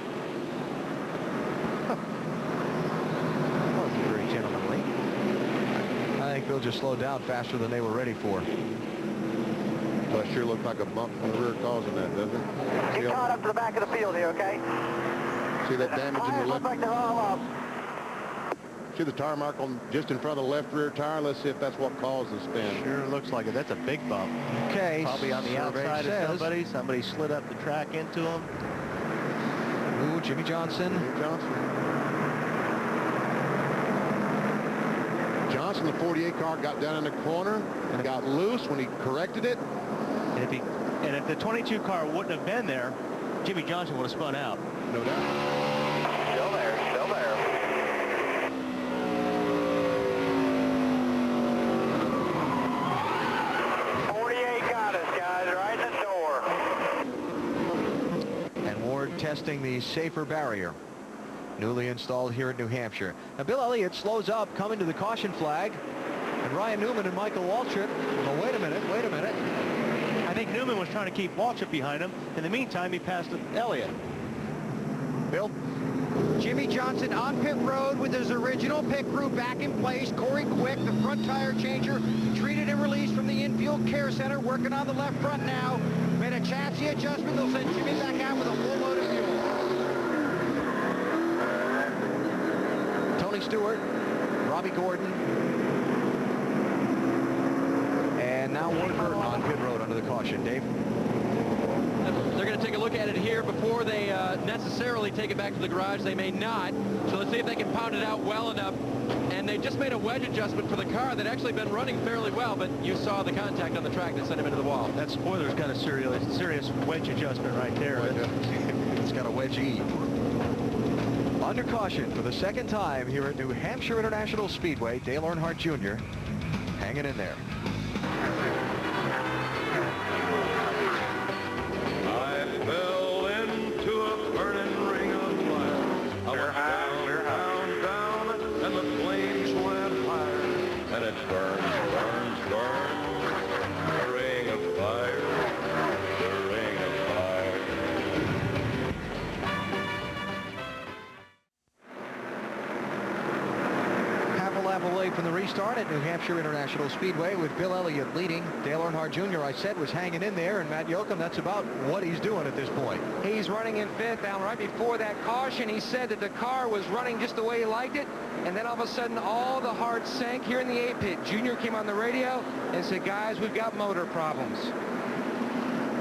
field just slowed down faster than they were ready for. Well, it sure looks like a bump in the rear causing that, doesn't it? Get caught up to the back of the field here, okay? See that damage in the Tires look left? like they're all up. See the tire mark on just in front of the left rear tire? Let's see if that's what caused the spin. Sure looks like it. That's a big bump. Okay. Probably on the survey outside says. of somebody. Somebody slid up the track into him. Ooh, Jimmy Johnson. Johnson, the 48 car, got down in the corner and got loose when he corrected it. And if the 22 car wouldn't have been there, Jimmy Johnson would have spun out. No doubt. Still there, still there. Got us, guys, right in the door. And Ward testing the safer barrier, newly installed here at New Hampshire. Now Bill Elliott slows up, coming to the caution flag, and Ryan Newman and Michael Waltrip. Oh, wait a minute. I think Newman was trying to keep Waltrip behind him. In the meantime, he passed Elliott. Bill? Jimmy Johnson on pit road with his original pit crew back in place. Corey Quick, the front tire changer, treated and released from the infield care center, working on the left front now. Made a chassis adjustment. They'll send Jimmy back out with a full load of fuel. Tony Stewart, Robbie Gordon, and now Ward Burton on pit road under the caution. Dave? They're going to take a look at it here before they necessarily take it back to the garage. They may not. So let's see if they can pound it out well enough. And they just made a wedge adjustment for the car that actually been running fairly well, but you saw the contact on the track that sent him into the wall. That spoiler's got a serious wedge adjustment right there. It's got a wedge E. Under caution for the second time here at New Hampshire International Speedway, Dale Earnhardt Jr. hanging in there. I fell into a burning ring of fire. I went down, and the flames went higher. And it burns, the ring of fire, the ring of fire. Half a lap away from the restart at New Hampshire International Speedway with Bill Elliott leading. Dale Earnhardt Jr., I said, was hanging in there, and Matt Yoakum, that's about what he's doing at this point. He's running in fifth. Alan, right before that caution, he said that the car was running just the way he liked it, and then all of a sudden all the hearts sank here in the A pit. Junior came on the radio and said, guys, we've got motor problems.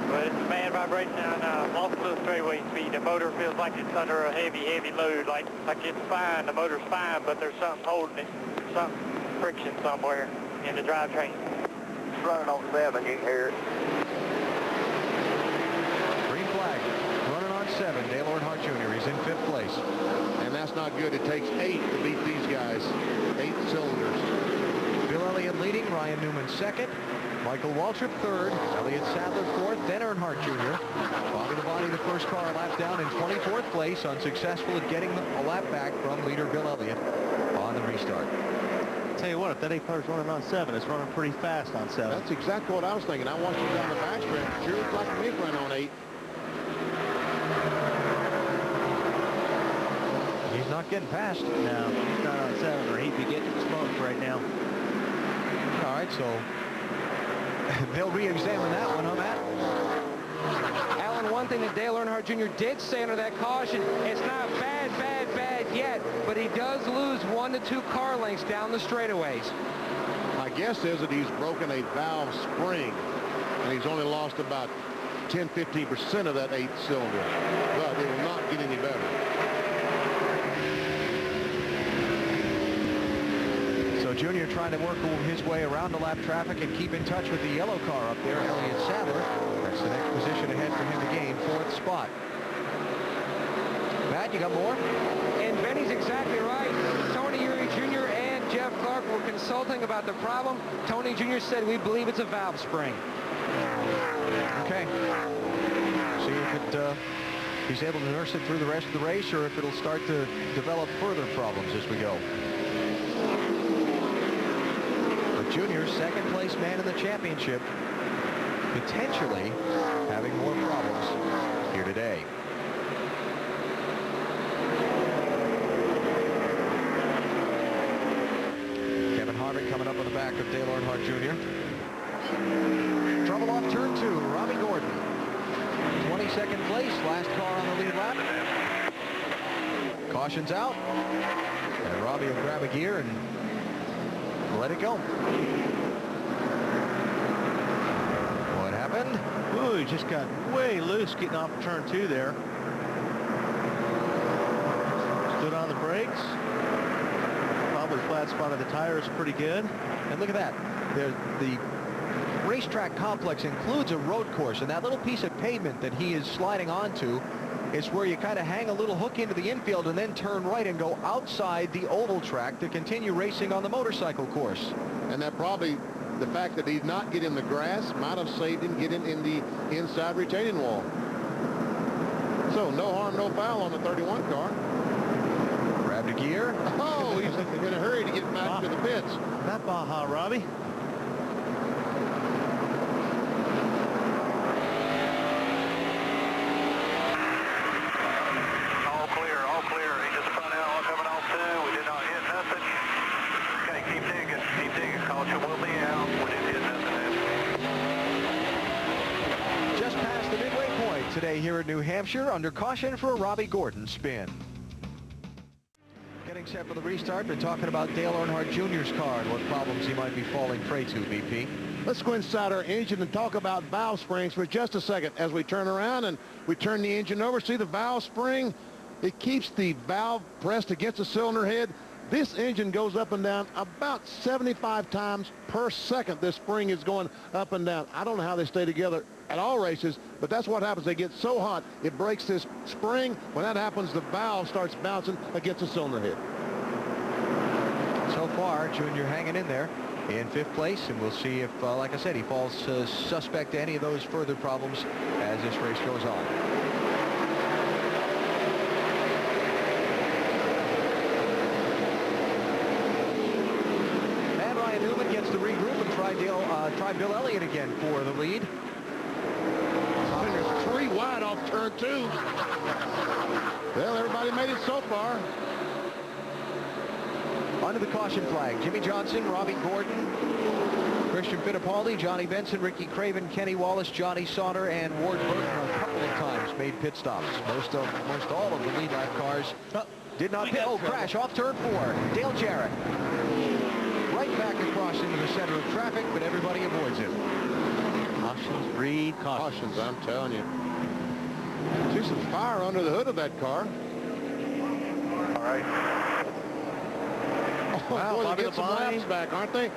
Well, it's a bad vibration on multiple straightaway speed. The motor feels like it's under a heavy load, like it's fine, the motor's fine, but there's something holding it, some friction somewhere in the drivetrain. It's running on 7, you can hear it. Green flag, running on 7, Dale Earnhardt Jr. He's in 5th place. And that's not good. It takes 8 to beat these guys. 8 cylinders. Bill Elliott leading, Ryan Newman 2nd, Michael Waltrip 3rd, Elliott Sadler 4th, then Earnhardt Jr. Bobby Labonte, the first car, a lap down in 24th place, unsuccessful at getting a lap back from leader Bill Elliott on the restart. Tell you what, if that 8 car's running on 7, it's running pretty fast on 7. That's exactly what I was thinking. I watched him down the backstretch. Sure looked like me running on 8. He's not getting past. No, he's not on 7, or he'd be getting smoked right now. All right, so they'll re-examine that one, huh, Matt? Alan, one thing that Dale Earnhardt Jr. did say under that caution, it's not bad yet, but he does lose 1 to 2 car lengths down the straightaways. My guess is that he's broken a valve spring, and he's only lost about 10-15% of that 8th cylinder, but it will not get any better. So Junior trying to work his way around the lap traffic and keep in touch with the yellow car up there, Elliott Sadler. That's the next position ahead for him to gain 4th spot. Matt, you got more? And Benny's exactly right. Tony Eury Jr. and Jeff Clark were consulting about the problem. Tony Jr. said, we believe it's a valve spring. Okay. See if he's able to nurse it through the rest of the race, or if it'll start to develop further problems as we go. But Junior, 2nd place man in the championship, potentially having more problems here today. Coming up on the back back of Dale Earnhardt Jr. Trouble off turn 2, Robbie Gordon. 22nd place, last car on the lead lap. Caution's out. And Robbie will grab a gear and let it go. What happened? Ooh, he just got way loose getting off turn 2 there. Stood on the brakes. Probably flat spotted the tires pretty good. And look at that. The racetrack complex includes a road course, and that little piece of pavement that he is sliding onto is where you kind of hang a little hook into the infield and then turn right and go outside the oval track to continue racing on the motorcycle course. And that probably, the fact that he's not getting the grass might have saved him getting in the inside retaining wall. So no harm, no foul on the 31 car. Grabbed a gear. Oh, he's in a hurry to get back to the pits. Not Baja, Robbie. All clear, all clear. He just spun out coming off 2. We did not hit nothing. Okay, keep digging, keep digging. Caution will be out. We didn't hit nothing. Just past the midway point today here at New Hampshire, under caution for a Robbie Gordon spin. Getting set for the restart, they're talking about Dale Earnhardt Jr.'s car and what problems he might be falling prey to, BP. Let's go inside our engine and talk about valve springs for just a second. As we turn around and we turn the engine over, see the valve spring? It keeps the valve pressed against the cylinder head. This engine goes up and down about 75 times per second. This spring is going up and down. I don't know how they stay together at all races, but that's what happens. They get so hot, it breaks this spring. When that happens, the valve starts bouncing against the cylinder head. So far, Junior hanging in there in 5th place, and we'll see if, like I said, he falls suspect to any of those further problems as this race goes on. And Ryan Newman gets to regroup and try Bill Elliott again for the lead. There's 3 wide off turn 2. Well, everybody made it so far. Under the caution flag, Jimmy Johnson, Robbie Gordon, Christian Fittipaldi, Johnny Benson, Ricky Craven, Kenny Wallace, Johnny Sauter, and Ward Burton a couple of times made pit stops. Most all of the lead lap cars did not pit. Oh, crash off turn 4. Dale Jarrett. Right back across into the center of traffic, but everybody avoids him. Cautions, Reed, Cautions, I'm telling you. See some fire under the hood of that car. All right. Wow, Bobby they get some laps back, aren't they?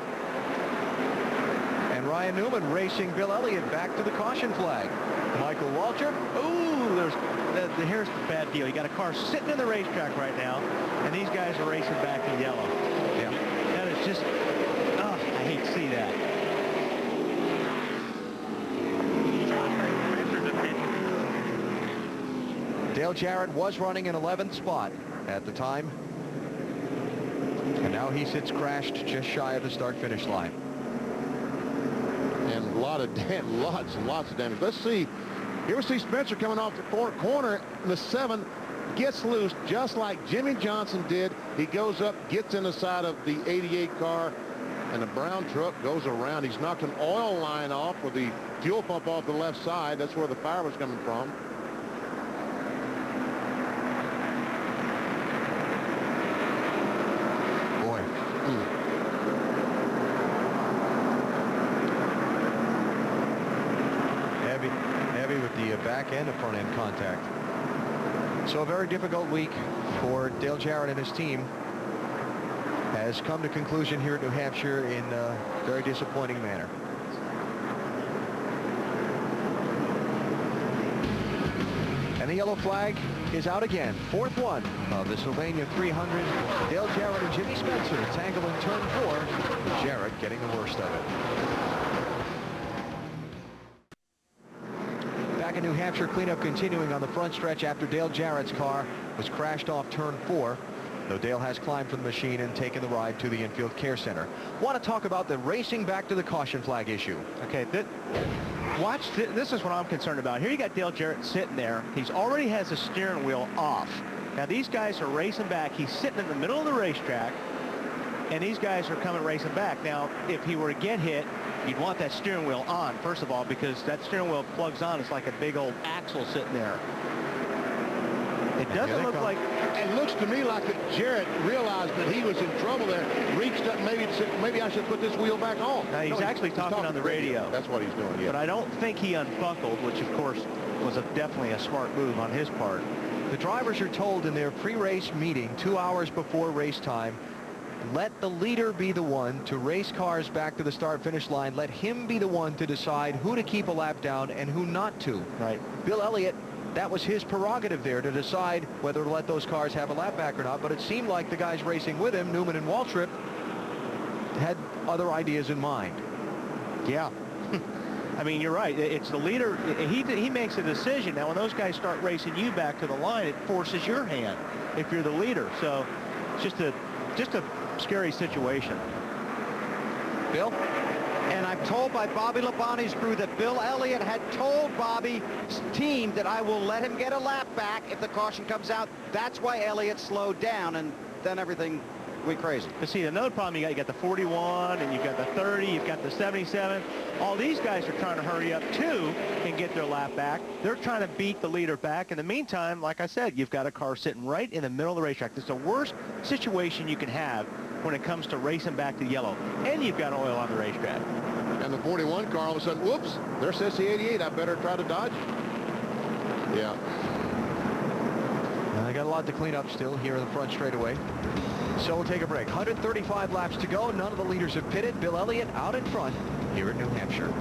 And Ryan Newman racing Bill Elliott back to the caution flag. Michael Waltrip. Ooh, here's the bad deal. You got a car sitting in the racetrack right now, and these guys are racing back in yellow. Yeah. That is just, I hate to see that. Dale Jarrett was running in 11th spot at the time. And now he sits crashed just shy of the start-finish line. And lots and lots of damage. Let's see. Here we see Spencer coming off the corner in the 7, gets loose just like Jimmy Johnson did. He goes up, gets in the side of the 88 car, and the brown truck goes around. He's knocked an oil line off with the fuel pump off the left side. That's where the fire was coming from. Heavy with the back end of front end contact. So a very difficult week for Dale Jarrett and his team has come to conclusion here at New Hampshire in a very disappointing manner. And the yellow flag is out again. 4th one of the Sylvania 300. Dale Jarrett and Jimmy Spencer tangle in turn 4, with Jarrett getting the worst of it. Back in New Hampshire, cleanup continuing on the front stretch after Dale Jarrett's car was crashed off turn 4. Though Dale has climbed from the machine and taken the ride to the infield care center. Want to talk about the racing back to the caution flag issue. Okay, this is what I'm concerned about. Here you got Dale Jarrett sitting there. He's already has the steering wheel off. Now these guys are racing back. He's sitting in the middle of the racetrack. and these guys are coming racing back. Now, if he were to get hit, you'd want that steering wheel on, first of all, because that steering wheel plugs on. It's like a big old axle sitting there. It doesn't look like... It looks to me like that Jarrett realized that he was in trouble there, reached up, maybe I should put this wheel back on. Now, he's actually talking on the radio. That's what he's doing, yeah. But I don't think he unbuckled, which, of course, was definitely a smart move on his part. The drivers are told in their pre-race meeting 2 hours before race time, let the leader be the one to race cars back to the start-finish line. Let him be the one to decide who to keep a lap down and who not to. Right. Bill Elliott, that was his prerogative there to decide whether to let those cars have a lap back or not, but it seemed like the guys racing with him, Newman and Waltrip, had other ideas in mind. Yeah. I mean, you're right. It's the leader. He makes a decision. Now, when those guys start racing you back to the line, it forces your hand if you're the leader. So it's just a scary situation. Bill? And I'm told by Bobby Labonte's crew that Bill Elliott had told Bobby's team that I will let him get a lap back if the caution comes out. That's why Elliott slowed down, and then everything went crazy. But see, another problem you got the 41, and you've got the 30, you've got the 77. All these guys are trying to hurry up, too, and get their lap back. They're trying to beat the leader back. In the meantime, like I said, you've got a car sitting right in the middle of the racetrack. This is the worst situation you can have when it comes to racing back to yellow, and you've got oil on the racetrack. And the 41 car, all of a sudden, whoops, there says the 88. I better try to dodge it. Yeah. I got a lot to clean up still here in the front straightaway. So we'll take a break. 135 laps to go. None of the leaders have pitted. Bill Elliott out in front here at New Hampshire.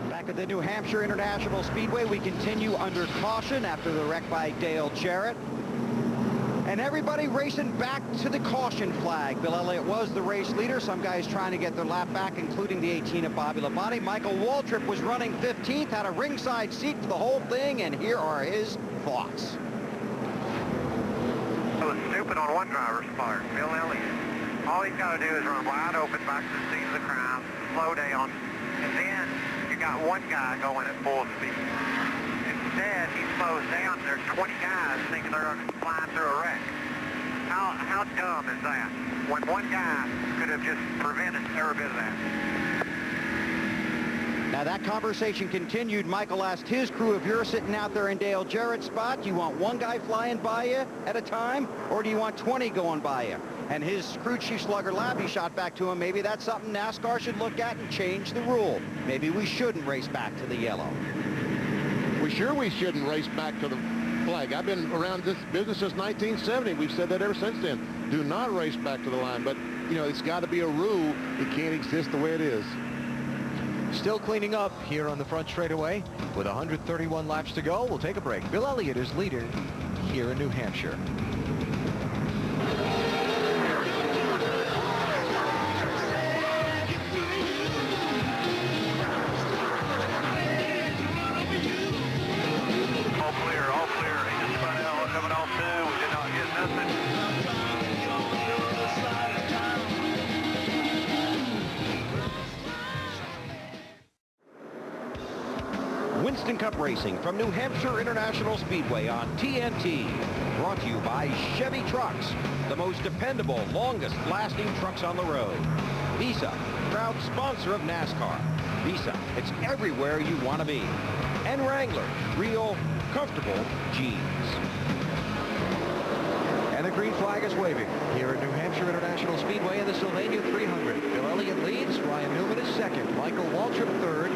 Back at the New Hampshire International Speedway, we continue under caution after the wreck by Dale Jarrett. And everybody racing back to the caution flag. Bill Elliott was the race leader. Some guys trying to get their lap back, including the 18 of Bobby Labonte. Michael Waltrip was running 15th, had a ringside seat for the whole thing, and here are his thoughts. It was stupid on one driver's part, Bill Elliott. All he's got to do is run wide open back to the scene of the crime, slow down, and then you got one guy going at full speed. Instead, he slows down. There's 20 guys thinking they're flying through a wreck. How dumb is that? When one guy could have just prevented every bit of that. Now that conversation continued. Michael asked his crew, if you're sitting out there in Dale Jarrett's spot, do you want one guy flying by you at a time, or do you want 20 going by you? And his crew chief Slugger Labby shot back to him, maybe that's something NASCAR should look at and change the rule. Maybe we shouldn't race back to the yellow. We shouldn't race back to the flag. I've been around this business since 1970. We've said that ever since then. Do not race back to the line. But, you know, it's got to be a rule. It can't exist the way it is. Still cleaning up here on the front straightaway with 131 laps to go. We'll take a break. Bill Elliott is leader here in New Hampshire. All clear. He just spun out coming off two. We did not get nothing. Winston Cup Racing from New Hampshire International Speedway on TNT. Brought to you by Chevy Trucks, the most dependable, longest-lasting trucks on the road. Visa, proud sponsor of NASCAR. Visa, it's everywhere you want to be. And Wrangler, real, comfortable jeans. And the green flag is waving here at New Hampshire International Speedway in the Sylvania 300. Bill Elliott leads, Ryan Newman is second, Michael Waltrip third,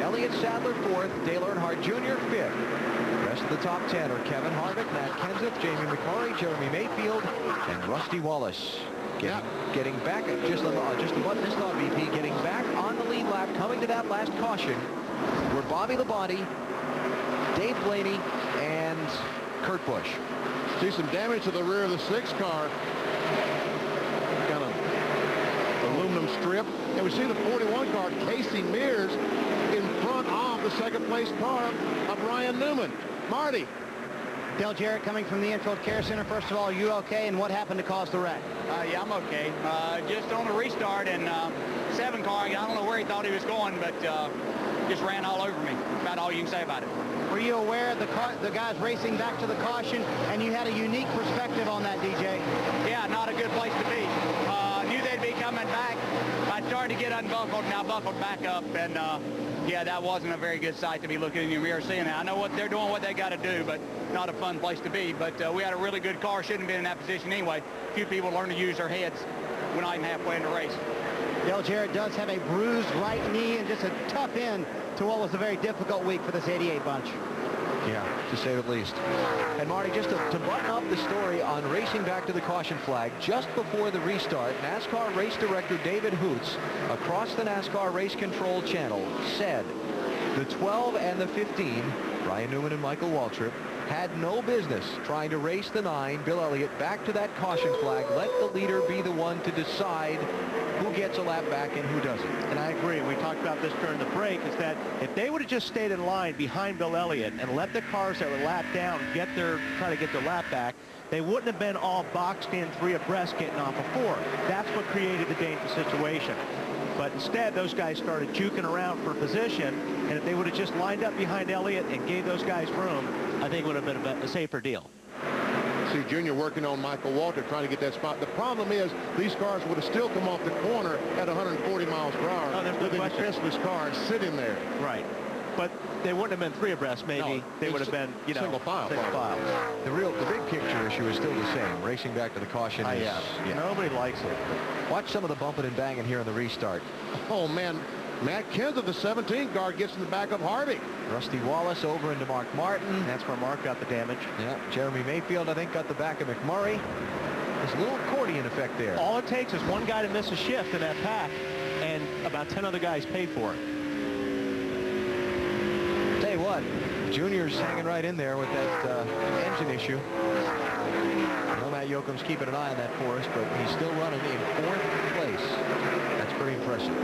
Elliott Sadler fourth, Dale Earnhardt Jr. fifth. The rest of the top 10 are Kevin Harvick, Matt Kenseth, Jamie McMurray, Jeremy Mayfield, and Rusty Wallace. Getting back, just above this thought, VP, getting back on the lead lap, coming to that last caution, were Bobby Labonte, Dave Blaney, and Kurt Busch. See some damage to the rear of the 6 car. Kind of aluminum strip. And we see the 41 car, Casey Mears, in front of the second place car of Ryan Newman. Marty. Dale Jarrett coming from the Infield Care Center. First of all, are you okay? And what happened to cause the wreck? Yeah, I'm okay. Just on the restart, and 7 car, I don't know where he thought he was going, but just ran all over me. About all you can say about it. Were you aware of the guys racing back to the caution, and you had a unique perspective on that, DJ? Yeah, not a coming back, I started to get unbuckled, and I buckled back up, and yeah, that wasn't a very good sight to be looking in your mirror seeing that. I know what they're doing, what they got to do, but not a fun place to be. But we had a really good car, shouldn't have been in that position anyway. Few people learn to use their heads. We're not even halfway in the race. Dale Jarrett does have a bruised right knee and just a tough end to what was a very difficult week for this 88 bunch. Yeah, to say the least. And Marty, just to button up the story on racing back to the caution flag, just before the restart, NASCAR race director David Hoots, across the NASCAR Race Control channel, said the 12 and the 15, Ryan Newman and Michael Waltrip, had no business trying to race the 9, Bill Elliott, back to that caution flag. Let the leader be the one to decide who gets a lap back and who doesn't. And I agree. We talked about this during the break, is that if they would have just stayed in line behind Bill Elliott and let the cars that were lapped down try to get their lap back, they wouldn't have been all boxed in 3 abreast getting off of 4. That's what created the dangerous situation. But instead, those guys started juking around for position, and if they would have just lined up behind Elliott and gave those guys room, I think it would have been a safer deal. See Junior working on Michael Walter, trying to get that spot. The problem is these cars would have still come off the corner at 140 miles per hour. Oh, there's no question. Christmas car sitting there. Right. But they wouldn't have been 3 abreast, maybe. No, they would have been, you know, single file. The big picture issue is still the same. Racing back to the caution is... Yeah. Nobody likes it. Watch some of the bumping and banging here in the restart. Oh, man. Matt Kenseth, the 17 car, gets in the back of Harvick. Rusty Wallace over into Mark Martin. That's where Mark got the damage. Yeah. Jeremy Mayfield, I think, got the back of McMurray. There's a little accordion effect there. All it takes is one guy to miss a shift in that pack, and about 10 other guys pay for it. Tell you what, Junior's hanging right in there with that engine issue. I know Matt Yoakum's keeping an eye on that for us, but he's still running in 4th place. That's pretty impressive.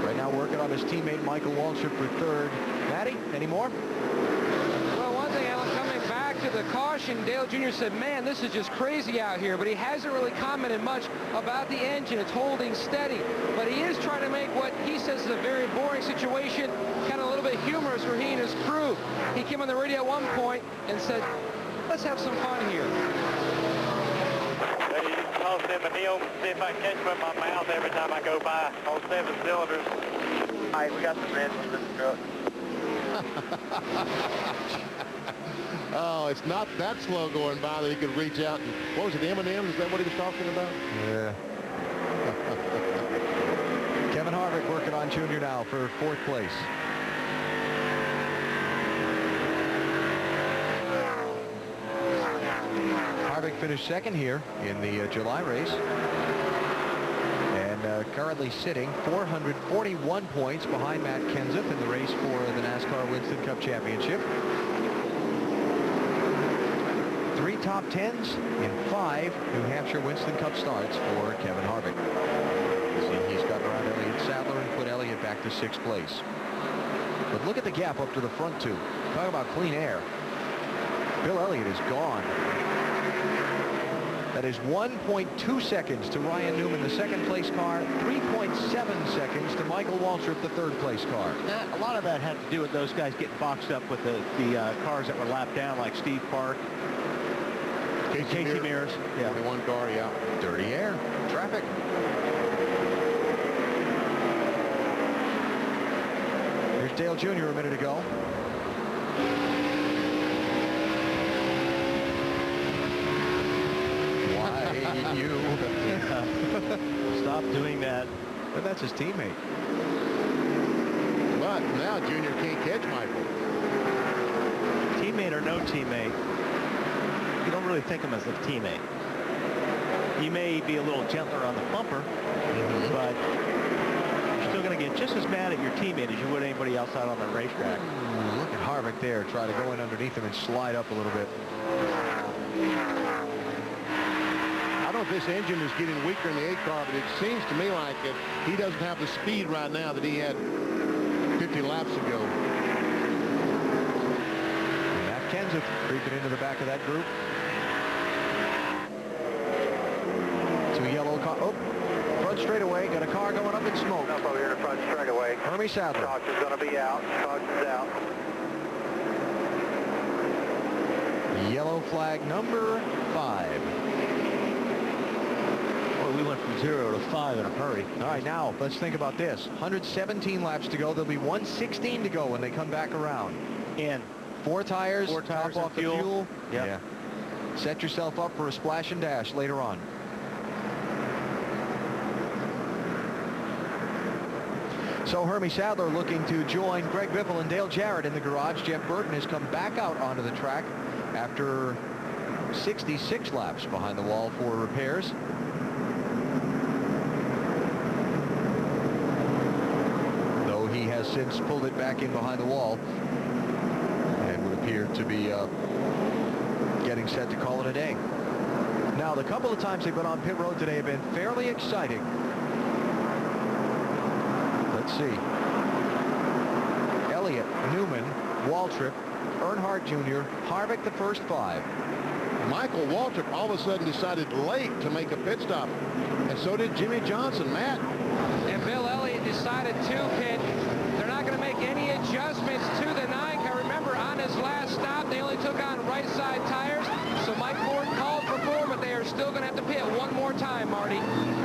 Right now working on his teammate Michael Waltrip for 3rd. Matty, any more? Well, one thing, Alan, coming back to the caution, Dale Jr. said, man, this is just crazy out here, but he hasn't really commented much about the engine. It's holding steady, but he is trying to make what he says is a very boring situation kind of a little bit humorous for he and his crew. He came on the radio at one point and said, let's have some fun here. Hey, toss them a deal, see if I can catch them in my mouth every time I go by on 7 cylinders. All right, we got some red ones in the truck. Oh, it's not that slow going by that he could reach out and, what was it, the M&M's? Is that what he was talking about? Yeah. Kevin Harvick working on Junior now for 4th place. Harvick finished 2nd here in the July race. And currently sitting 441 points behind Matt Kenseth in the race for the NASCAR Winston Cup Championship. 3 top 10s in 5 New Hampshire Winston Cup starts for Kevin Harvick. See, he's got around Elliott Sadler and put Elliott back to 6th place. But look at the gap up to the front 2. Talk about clean air. Bill Elliott is gone. That is 1.2 seconds to Ryan Newman, the 2nd place car, 3.7 seconds to Michael Waltrip, the 3rd place car. A lot of that had to do with those guys getting boxed up with the cars that were lapped down, like Steve Park, Casey Mears. Yeah, the 1 car, yeah. Dirty air, traffic. Here's Dale Jr. a minute ago. You stop doing that. But that's his teammate. But now Junior can't catch Michael. Teammate or no teammate, you don't really think of him as a teammate. He may be a little gentler on the bumper, but you're still going to get just as mad at your teammate as you would anybody else out on the racetrack. Look at Harvick there, try to go in underneath him and slide up a little bit. I don't know if this engine is getting weaker in the 8 car, but it seems to me like he doesn't have the speed right now that he had 50 laps ago. Matt Kenseth creeping into the back of that group. 2 yellow car. Oh, front straightaway. Got a car going up in smoke. Up over here in the front straightaway. Hermie Sadler. Cox is going to be out. Cox is out. Yellow flag number 5. We went from 0 to 5 in a hurry. All right, now let's think about this. 117 laps to go. There'll be 116 to go when they come back around. In 4 tires, tires top off the fuel. fuel. Yep. Yeah. Set yourself up for a splash and dash later on. So Hermie Sadler looking to join Greg Biffle and Dale Jarrett in the garage. Jeff Burton has come back out onto the track after 66 laps behind the wall for repairs. Though he has since pulled it back in behind the wall and would appear to be getting set to call it a day. Now, the couple of times they've been on pit road today have been fairly exciting. Let's see. Elliott, Newman, Waltrip, Earnhardt Jr., Harvick the first 5. Michael Waltrip all of a sudden decided late to make a pit stop, and so did Jimmy Johnson. Matt. And Bill Elliott decided to pit. They're not going to make any adjustments to the 9 car. Remember, on his last stop, they only took on right side tires. So Mike Ford called for 4, but they are still going to have to pit one more time, Marty.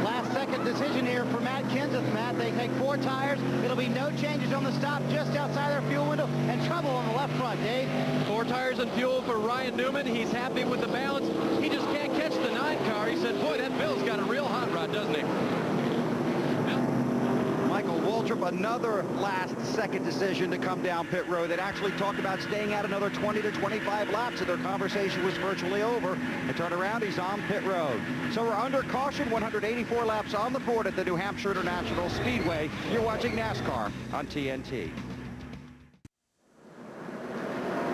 Last second decision here for Matt Kenseth. Matt, they take 4 tires. It'll be no changes on the stop just outside their fuel window, and trouble on the left front, Dave. 4 tires and fuel for Ryan Newman. He's happy with the balance. He just can't catch the 9 car. He said, boy, that Bill's got a real hot rod, doesn't he? Michael Waltrip, another last-second decision to come down pit road. They'd actually talked about staying out another 20 to 25 laps, and their conversation was virtually over. They turn around, he's on pit road. So we're under caution, 184 laps on the board at the New Hampshire International Speedway. You're watching NASCAR on TNT.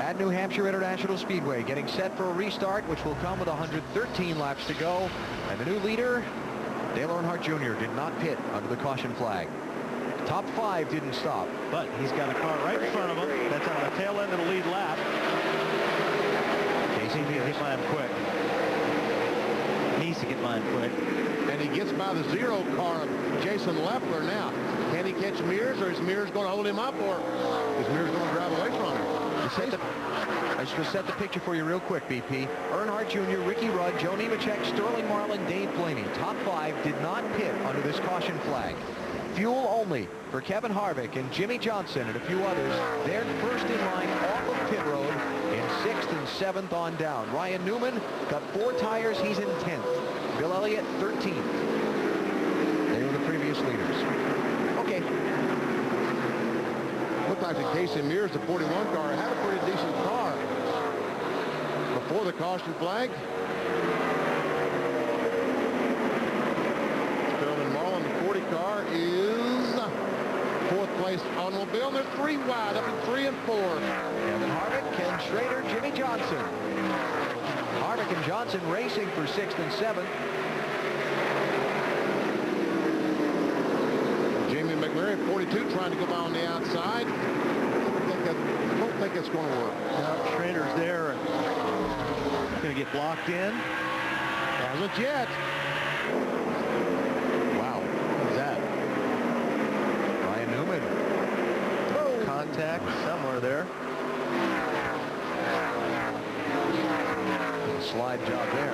At New Hampshire International Speedway, getting set for a restart, which will come with 113 laps to go. And the new leader, Dale Earnhardt Jr., did not pit under the caution flag. Top 5 didn't stop. But he's got a car right in front of him that's on the tail end of the lead lap. Casey needs to get by him quick. Needs to get by him quick. And he gets by the 0 car of Jason Leffler now. Can he catch Mears, or is Mears going to hold him up, or is Mears going to drive away from him? I just going to set the picture for you real quick, BP. Earnhardt Jr., Ricky Rudd, Joe Nemechek, Sterling Marlin, Dave Blaney. Top 5 did not pit under this caution flag. Fuel only for Kevin Harvick and Jimmy Johnson and a few others. They're first in line off of pit road in 6th and 7th on down. Ryan Newman got 4 tires. He's in 10th. Bill Elliott, 13th. They were the previous leaders. Okay. Looked like the Casey Mears, the 41 car, had a pretty decent car before the caution flag. Sterling Marlin, the 40 car, is 4th place automobile. And they're 3 wide, up in 3 and 4. Kevin Harvick, Ken Schrader, Jimmy Johnson. Harvick and Johnson racing for 6th and 7th. Jamie McMurray, 42, trying to go by on the outside. I don't think that's going to work. No, Schrader's there. Going to get blocked in. Hasn't yet. Wow. What is that? Ryan Newman. Oh. Contact somewhere there. Slide job there.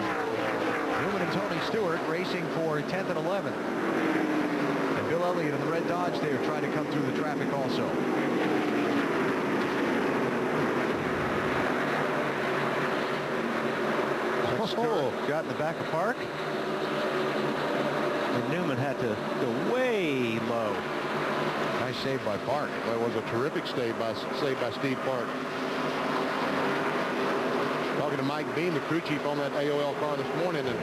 Newman and Tony Stewart racing for 10th and 11th. And Bill Elliott in the red Dodge there trying to come through the traffic also. Stewart got in the back of Park. And Newman had to go way low. Nice save by Park. That was a terrific save by Steve Park. Talking to Mike Bean, the crew chief on that AOL car this morning, and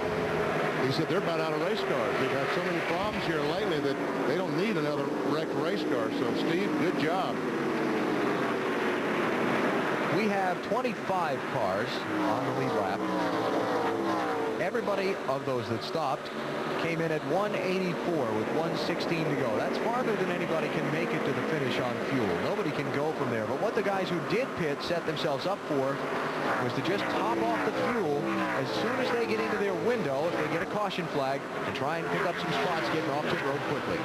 he said they're about out of race cars. They've had so many problems here lately that they don't need another wrecked race car. So, Steve, good job. We have 25 cars on the lead lap. Everybody of those that stopped came in at 184 with 116 to go. That's farther than anybody can make it to the finish on fuel. Nobody can go from there. But what the guys who did pit set themselves up for was to just top off the fuel as soon as they get into their window, if they get a caution flag, and try and pick up some spots getting off pit road quickly.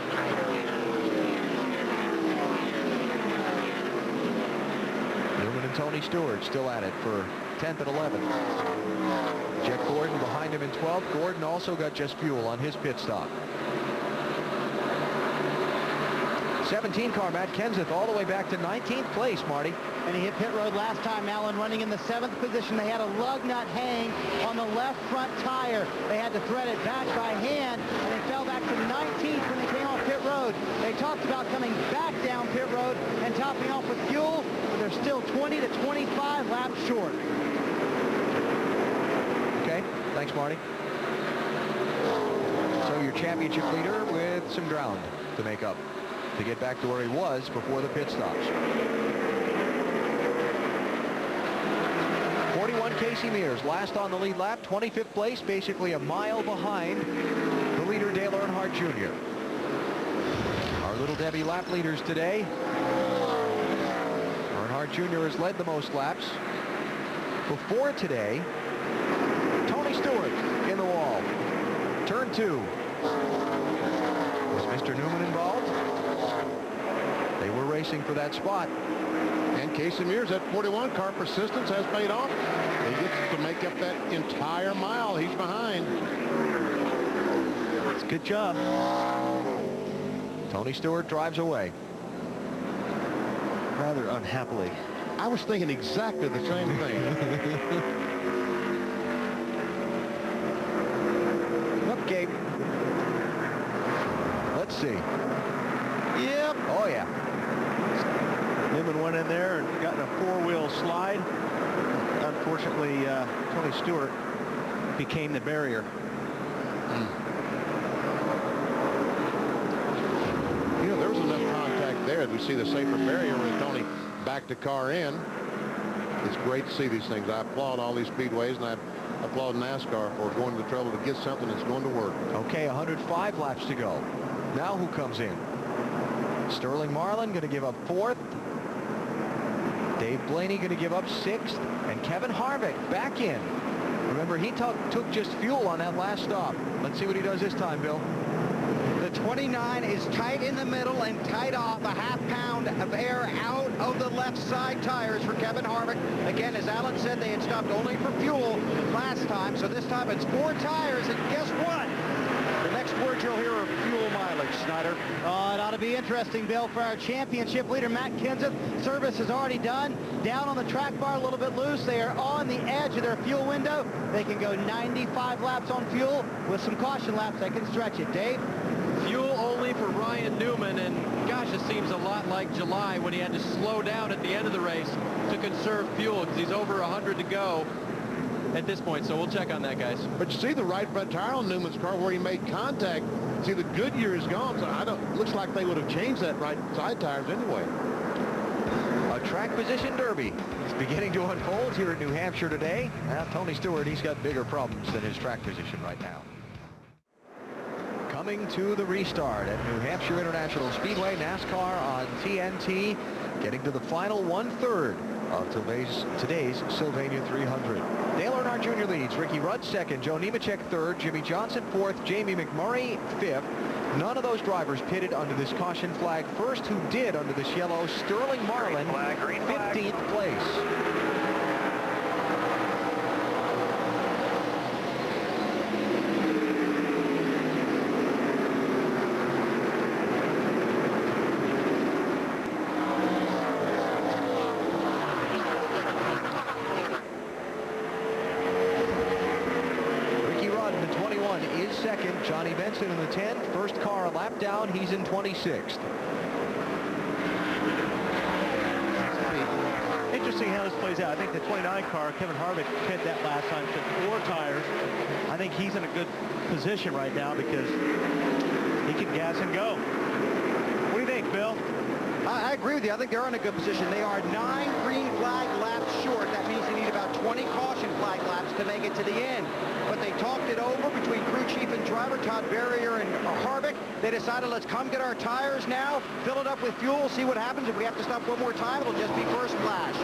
Newman and Tony Stewart still at it for 10th and 11th. Jeff Gordon behind him in 12th. Gordon also got just fuel on his pit stop. 17 car, Matt Kenseth, all the way back to 19th place, Marty. And he hit pit road last time, Alan, running in the 7th position. They had a lug nut hang on the left front tire. They had to thread it back by hand, and they fell back to 19th when they came off pit road. They talked about coming back down pit road and topping off with fuel, but they're still 20 to 25 laps short. Okay, thanks, Marty. So your championship leader with some ground to make up to get back to where he was before the pit stops. 41 Casey Mears, last on the lead lap, 25th place, basically a mile behind the leader Dale Earnhardt Jr. Our Little Debbie lap leaders today. Earnhardt Jr. has led the most laps. Before today, Tony Stewart in the wall. Turn 2. Was Mr. Newman involved? They were racing for that spot. And Casey Mears, that 41 car persistence has paid off. He gets to make up that entire mile. He's behind. It's a good job. Tony Stewart drives away. Rather unhappily. I was thinking exactly the same thing. Okay. Let's see. Yep. Oh, yeah. Newman went in there and got in a four-wheel slide. Unfortunately, Tony Stewart became the barrier. You know, there was enough contact there as we see the safer barrier when Tony backed the car in. It's great to see these things. I applaud all these speedways, and I applaud NASCAR for going to the trouble to get something that's going to work. Okay, 105 laps to go. Now who comes in? Sterling Marlin going to give up 4th. Dave Blaney going to give up 6th. And Kevin Harvick back in. Remember, he took just fuel on that last stop. Let's see what he does this time, Bill. The 29 is tight in the middle and tight off. A half pound of air out of the left side tires for Kevin Harvick. Again, as Alan said, they had stopped only for fuel last time. So this time it's 4 tires. And guess what? The next words you'll hear are fuel mileage, Snyder. Oh, it ought to be interesting, Bill, for our championship leader, Matt Kenseth. Service is already done. Down on the track bar, a little bit loose. They are on the edge of their fuel window. They can go 95 laps on fuel. With some caution laps, they can stretch it. Dave? Fuel only for Ryan Newman, and gosh, it seems a lot like July when he had to slow down at the end of the race to conserve fuel because he's over 100 to go at this point, so we'll check on that, guys. But you see the right front tire on Newman's car where he made contact. See, the Goodyear is gone, so looks like they would have changed that right side tires anyway. A track position derby is beginning to unfold here in New Hampshire today. Now, Tony Stewart, he's got bigger problems than his track position right now. Coming to the restart at New Hampshire International Speedway, NASCAR on TNT, getting to the final 1/3 of today's Sylvania 300. Dale Earnhardt Jr. leads, Ricky Rudd 2nd, Joe Nemechek 3rd, Jimmy Johnson 4th, Jamie McMurray 5th. None of those drivers pitted under this caution flag. First who did under this yellow, Sterling Marlin, 15th place. Second, Johnny Benson in the 10th. First car a lap down. He's in 26th. Interesting how this plays out. I think the 29 car, Kevin Harvick, pit that last time, took 4 tires. I think he's in a good position right now because he can gas and go. What do you think, Bill? I agree with you. I think they're in a good position. They are 9 green flag laps short. That means they need about 20 caution flag laps to make it to the end. But they talked it over between crew chief and driver, Todd Berrier and Harvick. They decided, let's come get our tires now, fill it up with fuel, see what happens. If we have to stop one more time, it'll just be first splash.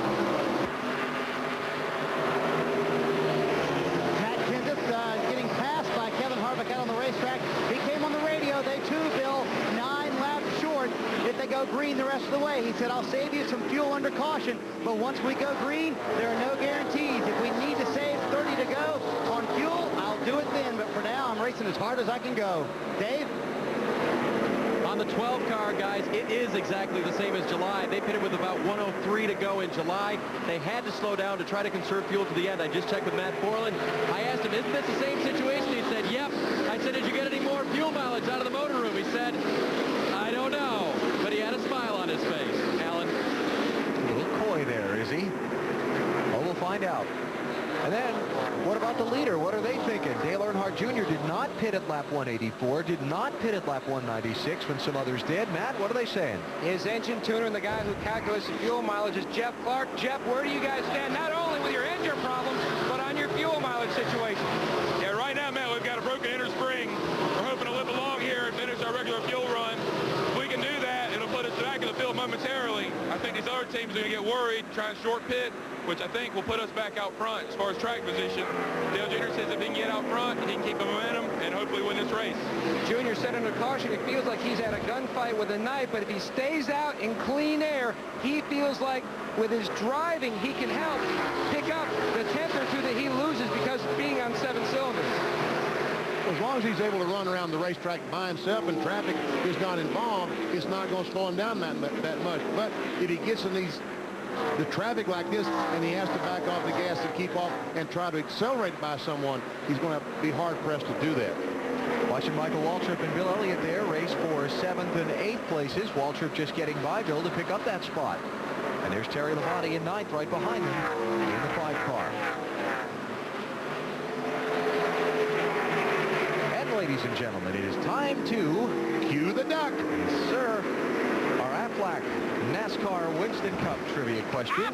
Matt Kenseth getting passed by Kevin Harvick out on the racetrack. He came on the radio. They too, Bill, 9 laps short. If they go go green the rest of the way. He said, I'll save you some fuel under caution, but once we go green, there are no guarantees. If we need to save 30 to go on fuel, I'll do it then, but for now, I'm racing as hard as I can go. Dave? On the 12 car, guys, it is exactly the same as July. They pitted with about 103 to go in July. They had to slow down to try to conserve fuel to the end. I just checked with Matt Borland. I asked him, isn't this the same situation? He said, yep. I said, did you get any more fuel mileage out of the motor room? He said, I don't know. But he had a smile on his face. Alan? A little coy there, is he? Well, we'll find out. And then, what about the leader? What are they thinking? Dale Earnhardt Jr. did not pit at lap 184, did not pit at lap 196 when some others did. Matt, what are they saying? His engine tuner and the guy who calculates the fuel mileage is Jeff Clark. Jeff, where do you guys stand, not only with your engine problems, but on your fuel mileage situation? Yeah, right now, Matt, we've got a broken inner spring. We're hoping to limp along here and finish our regular fuel run. If we can do that, it'll put us back in the field momentarily. I think these other teams are going to get worried, try and short pit, which I think will put us back out front as far as track position. Dale Jr. says if he can get out front, he can keep the momentum and hopefully win this race. Junior said under caution, it feels like he's had a gunfight with a knife, but if he stays out in clean air, he feels like with his driving, he can help pick up the tenth or two that he loses because of being on 7 cylinders. As long as he's able to run around the racetrack by himself and traffic is not involved, it's not going to slow him down that much. But if he gets in the traffic like this and he has to back off the gas and keep off and try to accelerate by someone, he's going to be hard-pressed to do that. Watching Michael Waltrip and Bill Elliott there race for 7th and 8th places. Waltrip just getting by Bill to pick up that spot. And there's Terry Labonte in 9th right behind him in the 5 car. And ladies and gentlemen, it is time to cue the duck. Yes, sir. Our Aflac NASCAR Winston Cup trivia question.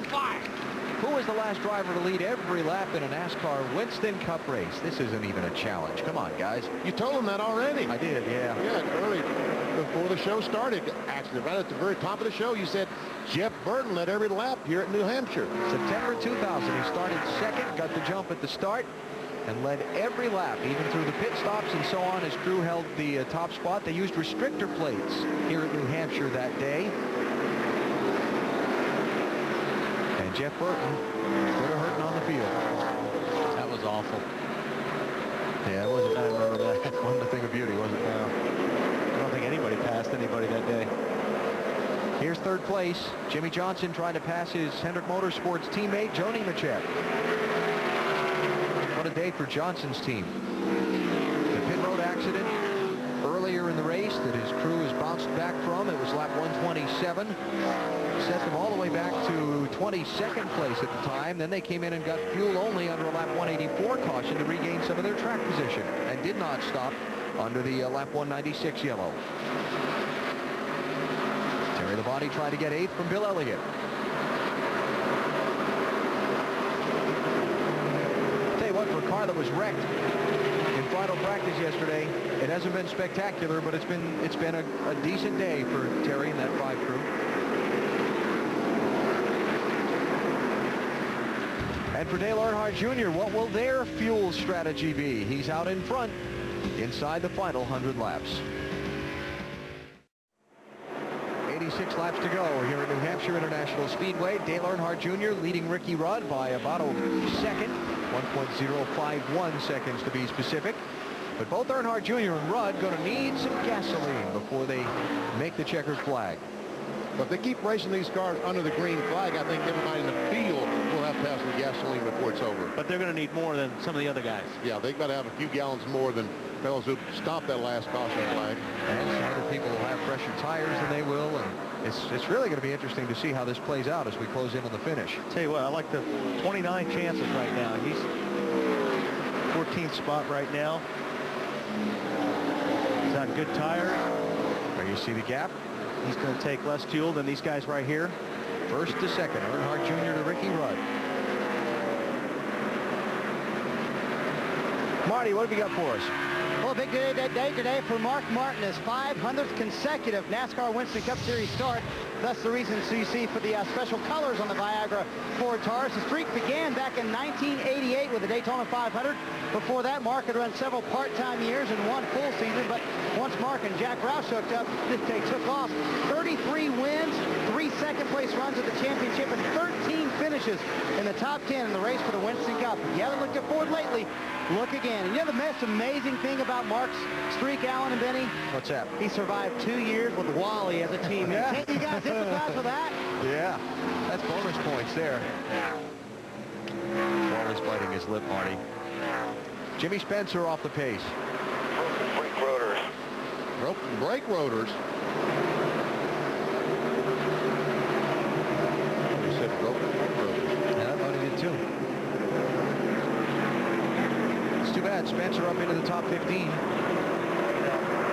Who was the last driver to lead every lap in a NASCAR Winston Cup race? This isn't even a challenge. Come on, guys. You told him that already. I did, yeah. Yeah, early before the show started. Actually, right at the very top of the show, you said Jeff Burton led every lap here at New Hampshire. September 2000, he started second, got the jump at the start, and led every lap, even through the pit stops and so on. His crew held the top spot. They used restrictor plates here at New Hampshire that day. And Jeff Burton put a hurting on the field. That was awful. Yeah, it wasn't. I remember that. It wasn't a thing of beauty, was it? I don't think anybody passed anybody that day. Here's 3rd place. Jimmy Johnson trying to pass his Hendrick Motorsports teammate, Joni Machek. What a day for Johnson's team. The pit road accident earlier in the race that his crew has bounced back from. It was lap 127. Set them all the way back to 22nd place at the time. Then they came in and got fuel only under a lap 184 caution to regain some of their track position and did not stop under the lap 196 yellow. Terry Labonte tried to get 8th from Bill Elliott. Tell you what, for a car that was wrecked in final practice yesterday, it hasn't been spectacular, but it's been a decent day for Terry and that 5 crew. And for Dale Earnhardt Jr., what will their fuel strategy be? He's out in front inside the final 100 laps. 86 laps to go here at New Hampshire International Speedway. Dale Earnhardt Jr. leading Ricky Rudd by about a second, 1.051 seconds to be specific. But both Earnhardt Jr. and Rudd going to need some gasoline before they make the checkered flag. But if they keep racing these cars under the green flag, I think everybody in the field will have to have some gasoline before it's over. But they're going to need more than some of the other guys. Yeah, they've got to have a few gallons more than fellows who stopped that last caution flag. And some other people will have fresher tires than they will, and it's really going to be interesting to see how this plays out as we close in on the finish. Tell you what, I like the 29 chances right now. He's 14th spot right now. He's on good tires. There you see the gap. He's going to take less fuel than these guys right here. 1st to 2nd, Earnhardt Jr. to Ricky Rudd. Marty, what have you got for us? Well, a big day today for Mark Martin, his 500th consecutive NASCAR Winston Cup Series start. That's the reason you see for the special colors on the Viagra Ford Taurus. The streak began back in 1988 with the Daytona 500. Before that, Mark had run several part-time years and one full season, but once Mark and Jack Roush hooked up, they took off. 33 wins, 3 second-place runs at the championship, and 13 finishes in the top 10 in the race for the Winston Cup. If you haven't looked at Ford lately, look again. And you know the most amazing thing about Mark's streak, Alan and Benny? What's that? He survived 2 years with Wally as a teammate. Yeah. Can't you guys sympathize with that? Yeah, that's bonus points there. Waller's biting his lip, Marty. Jimmy Spencer off the pace. Brake rotors. Brake rotors. He said broken rotors. Yeah, I thought he did too. It's too bad. Spencer up into the top 15.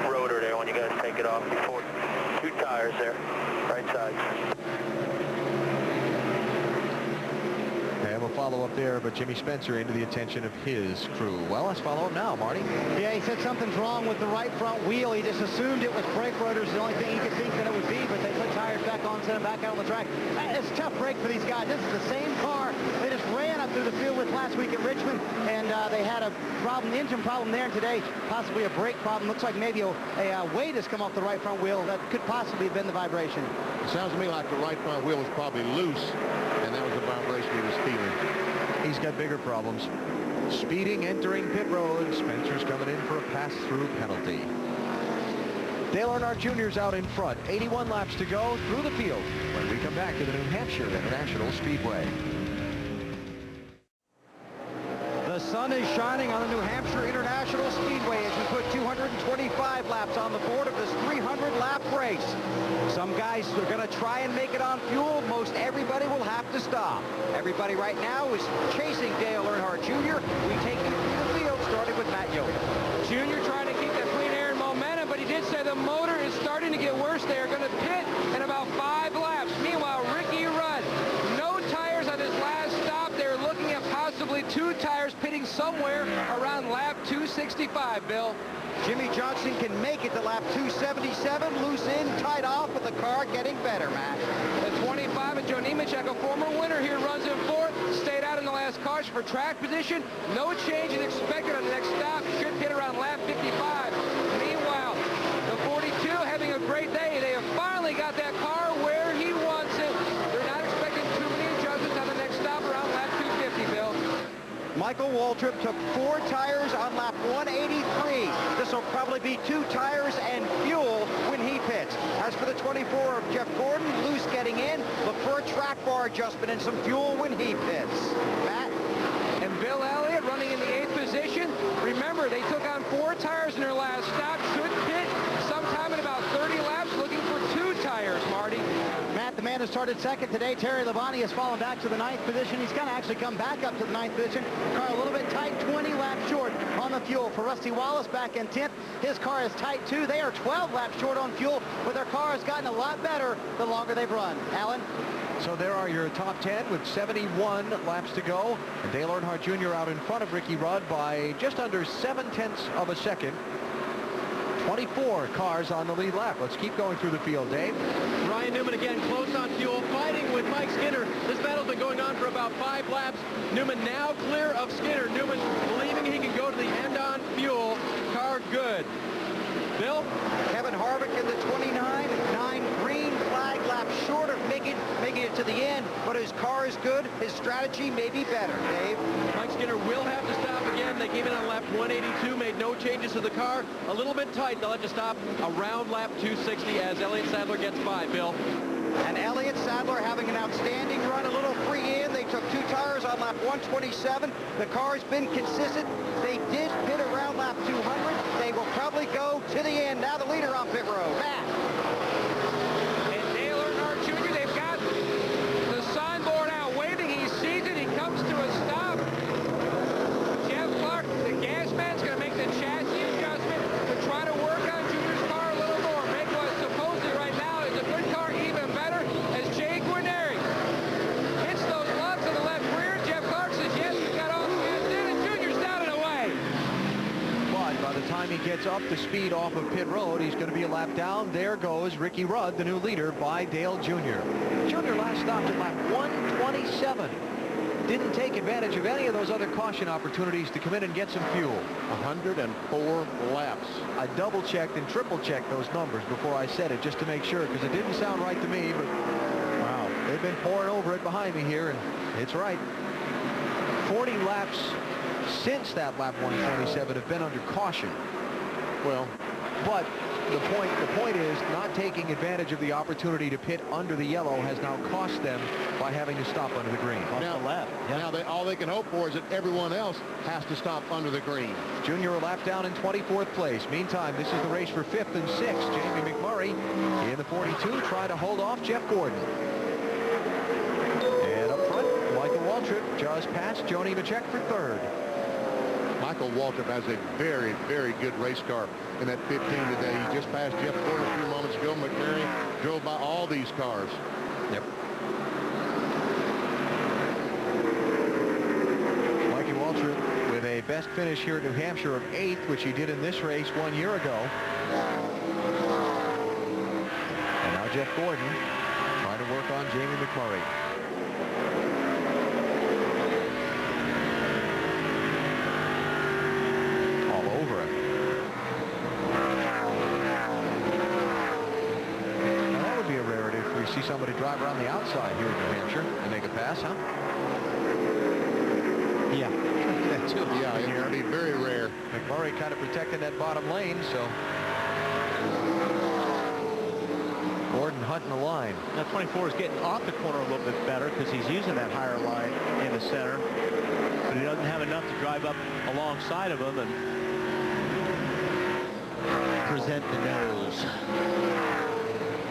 Rotor there when you guys take it off before. 2 tires there, right side. And we'll follow up there, but Jimmy Spencer into the attention of his crew. Well, let's follow up now, Marty. Yeah, he said something's wrong with the right front wheel. He just assumed it was brake rotors, the only thing he could think that it would be, but they put tires back on, sent him back out on the track. It's a tough break for these guys. This is the same car they just ran up through the field with last week at Richmond, and they had a problem, engine problem there, and today possibly a brake problem. Looks like maybe a weight has come off the right front wheel. That could possibly have been the vibration. It sounds to me like the right front wheel was probably loose, and that was the vibration he was feeling. He's got bigger problems. Speeding, entering pit road. Spencer's coming in for a pass-through penalty. Dale Earnhardt Jr.'s out in front. 81 laps to go through the field when we come back to the New Hampshire International Speedway. The sun is shining on the New Hampshire International Speedway as we put 225 laps on the board of this 300-lap race. Some guys are going to try and make it on fuel. Most everybody will have to stop. Everybody right now is chasing Dale Earnhardt Jr. We take you through the field, starting with Matt Yoder. Junior trying to keep that clean air and momentum, but he did say the motor is starting to get worse. They are going to pit in about 5 laps. Meanwhile, Ricky Rudd, no tires on his last stop. They're looking at possibly 2 tires pitting somewhere around lap 265, Bill. Jimmy Johnson can make it to lap 277, loose in, tied off, with the car getting better, Matt. The 25 and Joe Nemechek, a former winner here, runs in 4th, stayed out in the last caution for track position. No change is expected on the next stop, should hit around lap 55. Meanwhile, the 42 having a great day. They have finally got that car where he wants it. They're not expecting too many adjustments on the next stop around lap 250, Bill. Michael Waltrip took 4 tires on lap 183. This will probably be 2 tires and fuel when he pits. As for the 24 of Jeff Gordon, loose getting in. Look for a track bar adjustment and some fuel when he pits. Matt? And Bill Elliott running in the 8th position. Remember, they took on 4 tires in their last stop. Should pit sometime in about 30 laps, looking for 2 tires, Marty. Matt, the man who started second today, Terry Labonte, has fallen back to the 9th position. He's going to actually come back up to the 9th position. Car a little bit tight, 20 laps short on the fuel. For Rusty Wallace back in 10th, his car is tight too. They are 12 laps short on fuel, but their car has gotten a lot better the longer they've run. Alan? So there are your top 10 with 71 laps to go. And Dale Earnhardt Jr. out in front of Ricky Rudd by just under 7/10 of a second. 24 cars on the lead lap. Let's keep going through the field, Dave. Ryan Newman again close on fuel, fighting with Mike Skinner. This battle's been going on for about 5 laps. Newman now clear of Skinner. Newman believing he can go to the end on fuel. Car good. Bill? Kevin Harvick in the 29, 9 green flag lap short of making it to the end, but his car is good. His strategy may be better, Dave. Mike Skinner will have to stop again. They came in on lap 182, made no changes to the car. A little bit tight. They'll have to stop around lap 260 as Elliott Sadler gets by, Bill. And Elliott Sadler having an outstanding run, a little free in. They took 2 tires on lap 127. The car's been consistent. They did pit around lap 200. They will probably go to the end. Now the leader on pit road, Matt. And Dale Earnhardt Jr., they've got the signboard out waving. He sees it. He comes to a stop. Jeff Clark, the gas man's going to make the chassis adjustment to try to work on Junior's car a little more. Make what supposedly right now is a good car even better as Jay Guarneri hits those lugs on the left rear. Jeff Clark says, yes, we got all the gas in, and Junior's down and away. But And by the time he gets up to speed off of pit road, he's going to be a lap down. There goes Ricky Rudd, the new leader, by Dale Jr. Jr. last stopped at lap 127. Didn't take advantage of any of those other caution opportunities to come in and get some fuel. 104 laps. I double-checked and triple-checked those numbers before I said it, just to make sure, because it didn't sound right to me, but wow, they've been pouring over it behind me here, and it's right. 40 laps since that lap 127 have been under caution. Well, but the point is not taking advantage of the opportunity to pit under the yellow has now cost them by having to stop under the green. Now all they can hope for is that everyone else has to stop under the green. Junior a lap down in 24th place. Meantime, this is the race for 5th and 6th. Jamie McMurray in the 42 trying to hold off Jeff Gordon. And up front, Michael Waltrip just passed Joni Machek for 3rd. Michael Waltrip has a very, very good race car in that 15 today. He just passed Jeff Gordon a few moments ago. McMurray drove by all these cars. Yep. Mikey Waltrip with a best finish here at New Hampshire of 8th, which he did in this race 1 year ago. And now Jeff Gordon trying to work on Jamie McMurray. See somebody drive around the outside here in New Hampshire and make a pass, huh? Yeah. That too. Yeah, it would be very rare. McMurray kind of protecting that bottom lane, so Gordon hunting the line. Now 24 is getting off the corner a little bit better because he's using that higher line in the center, but he doesn't have enough to drive up alongside of him and present the nose.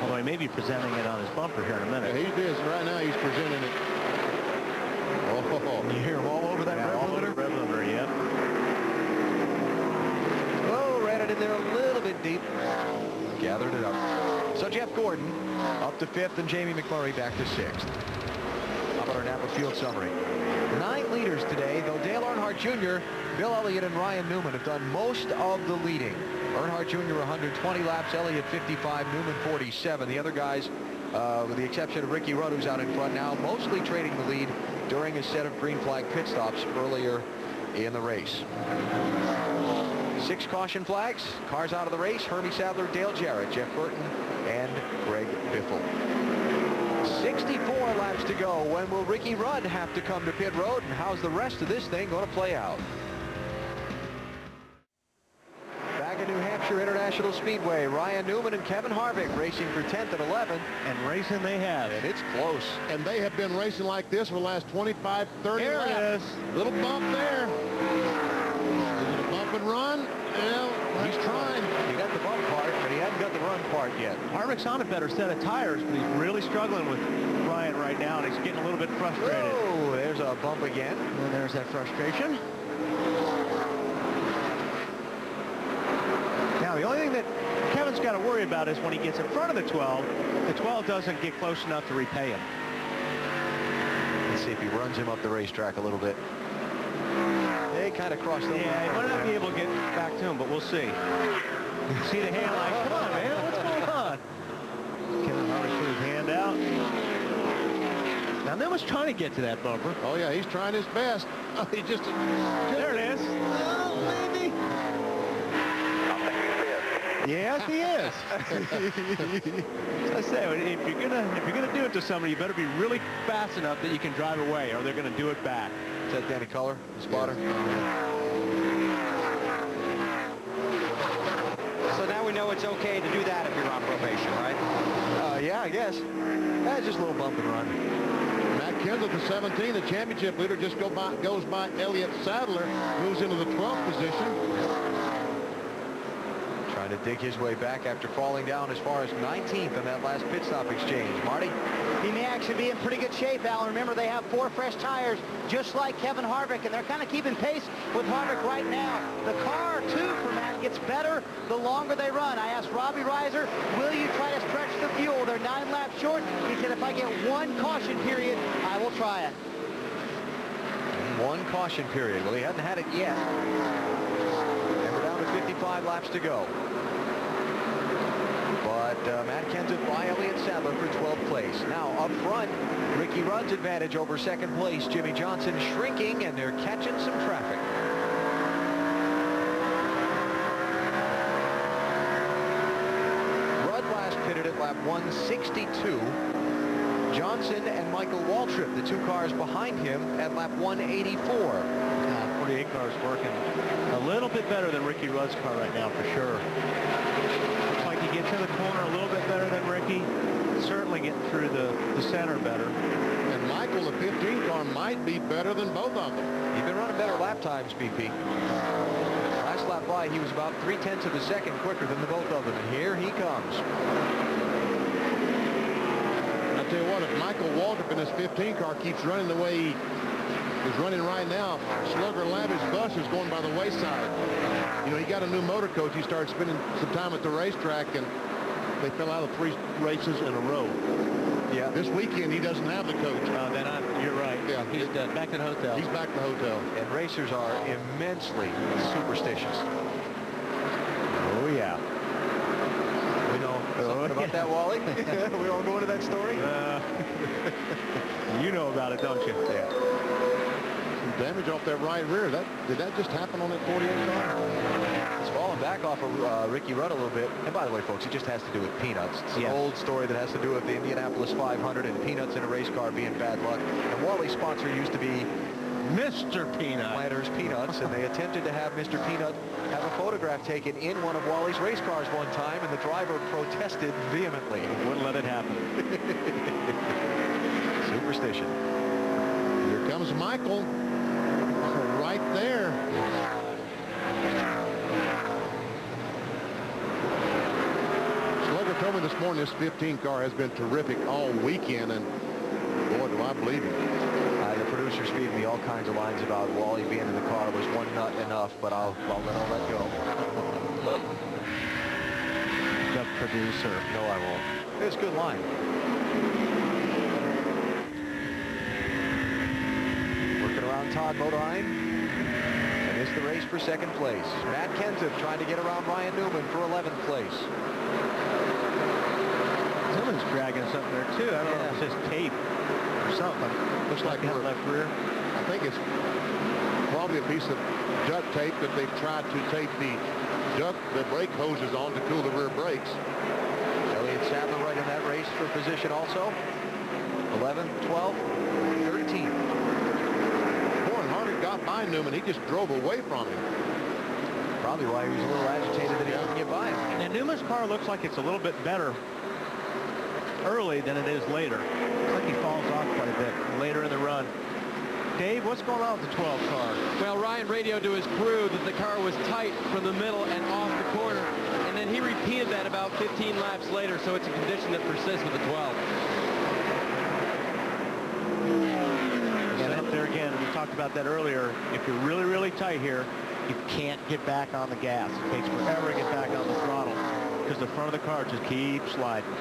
Although he may be presenting it on his bumper here in a minute. Yeah, he is. Right now he's presenting it. Oh, you hear him all over that rev limiter? Rev limiter, yep. Oh, ran it in there a little bit deep. Gathered it up. So Jeff Gordon up to 5th and Jamie McMurray back to 6th. How about our Napa Field summary? 9 leaders today, though Dale Earnhardt Jr., Bill Elliott, and Ryan Newman have done most of the leading. Earnhardt Jr. 120 laps, Elliott 55, Newman 47. The other guys, with the exception of Ricky Rudd, who's out in front now, mostly trading the lead during a set of green flag pit stops earlier in the race. 6 caution flags, cars out of the race, Hermie Sadler, Dale Jarrett, Jeff Burton, and Greg Biffle. 64 laps to go. When will Ricky Rudd have to come to pit road, and how's the rest of this thing going to play out? Back at New Hampshire International Speedway, Ryan Newman and Kevin Harvick racing for 10th and 11th. And racing they have. And it's close. And they have been racing like this for the last 25, 30 there laps. There it is. Little bump there. Is it a bump and run? Well, he's trying. He got the bump part, but he hasn't got the run part yet. Harvick's on a better set of tires, but he's really struggling with Ryan right now, and he's getting a little bit frustrated. Oh, there's a bump again. And there's that frustration. Now, the only thing that Kevin's got to worry about is when he gets in front of the 12 doesn't get close enough to repay him. Let's see if he runs him up the racetrack a little bit. They kind of crossed over. Yeah, he might not be able to get back to him, but we'll see. See the hand like, come on, man, what's going on? Kevin Harvick put his hand out. Now, Newman's trying to get to that bumper. Oh, yeah, he's trying his best. Oh, he just there it is. Oh, maybe. Yes, he is. I say, if you're gonna do it to somebody, you better be really fast enough that you can drive away, or they're gonna do it back. Is that Danny Culler, the spotter? So now we know it's okay to do that if you're on probation, right? Yeah, I guess. That's just a little bump and run. Matt Kenseth, the 17, the championship leader, just goes by Elliott Sadler, moves into the 12th position. Trying to dig his way back after falling down as far as 19th in that last pit stop exchange. Marty? He may actually be in pretty good shape, Alan. Remember, they have 4 fresh tires, just like Kevin Harvick, and they're kind of keeping pace with Harvick right now. The car, too, for Matt, gets better the longer they run. I asked Robbie Reiser, will you try to stretch the fuel? They're 9 laps short. He said, if I get 1 caution period, I will try it. 1 caution period. Well, he hasn't had it yet. And we're down to 5 laps to go. But Matt Kenseth by Elliott Sadler for 12th place. Now up front, Ricky Rudd's advantage over second place. Jimmy Johnson shrinking, and they're catching some traffic. Rudd last pitted at lap 162. Johnson and Michael Waltrip, the 2 cars behind him, at lap 184. 48 car's working a little bit better than Ricky Rudd's car right now, for sure. Looks like he gets in the corner a little bit better than Ricky. Certainly getting through the center better. And Michael, the 15 car, might be better than both of them. He's been running better lap times, BP. Last lap by, he was about 0.3 of a second quicker than the both of them. And here he comes. I'll tell you what, if Michael Waltrip in his 15 car keeps running the way he is running right now, Slugger Labby's bus is going by the wayside. You know, he got a new motor coach. He started spending some time at the racetrack, and they fell out of 3 races in a row. Yeah. This weekend, he doesn't have the coach. You're right. Yeah. He's back to the hotel. He's back to the hotel. And racers are immensely superstitious. Oh, yeah. We know something about that, Wally? We all go into that story? You know about it, don't you? Yeah. Some damage off that right rear. Did that just happen on that 48 car? It's falling back off of Ricky Rudd a little bit. And by the way, folks, it just has to do with peanuts. It's an old story that has to do with the Indianapolis 500 and peanuts in a race car being bad luck. And Wally's sponsor used to be Mr. Peanut. Planters Peanuts, and they attempted to have Mr. Peanut have a photograph taken in one of Wally's race cars one time, and the driver protested vehemently. Wouldn't let it happen. Superstition. Here comes Michael. Right there. Slugger told me this morning this 15 car has been terrific all weekend, and boy, do I believe him. The producer's feeding me all kinds of lines about Wally being in the car. Was one nut enough, but I'll let all that go. The producer. No, I won't. It's a good line. Working around Todd Modine. And it's the race for second place. Matt Kenseth trying to get around Ryan Newman for 11th place. Someone's dragging something there, too. I don't know if it's just tape or something. Looks like that left rear. I think it's probably a piece of duct tape that they've tried to tape the brake hoses on to cool the rear brakes. Elliott Sadler right in that race for position also. 11, 12, 13. Warren Harvick got by Newman. He just drove away from him. Probably why he was a little agitated that he couldn't get by him. And Newman's car looks like it's a little bit better early than it is later. Looks like he falls off quite a bit later in the run. Dave, what's going on with the 12 car? Well, Ryan radioed to his crew that the car was tight from the middle and off the corner, and then he repeated that about 15 laps later, so it's a condition that persists with the 12. And up there again, we talked about that earlier. If you're really, really tight here, you can't get back on the gas. It takes forever to get back on the throttle because the front of the car just keeps sliding.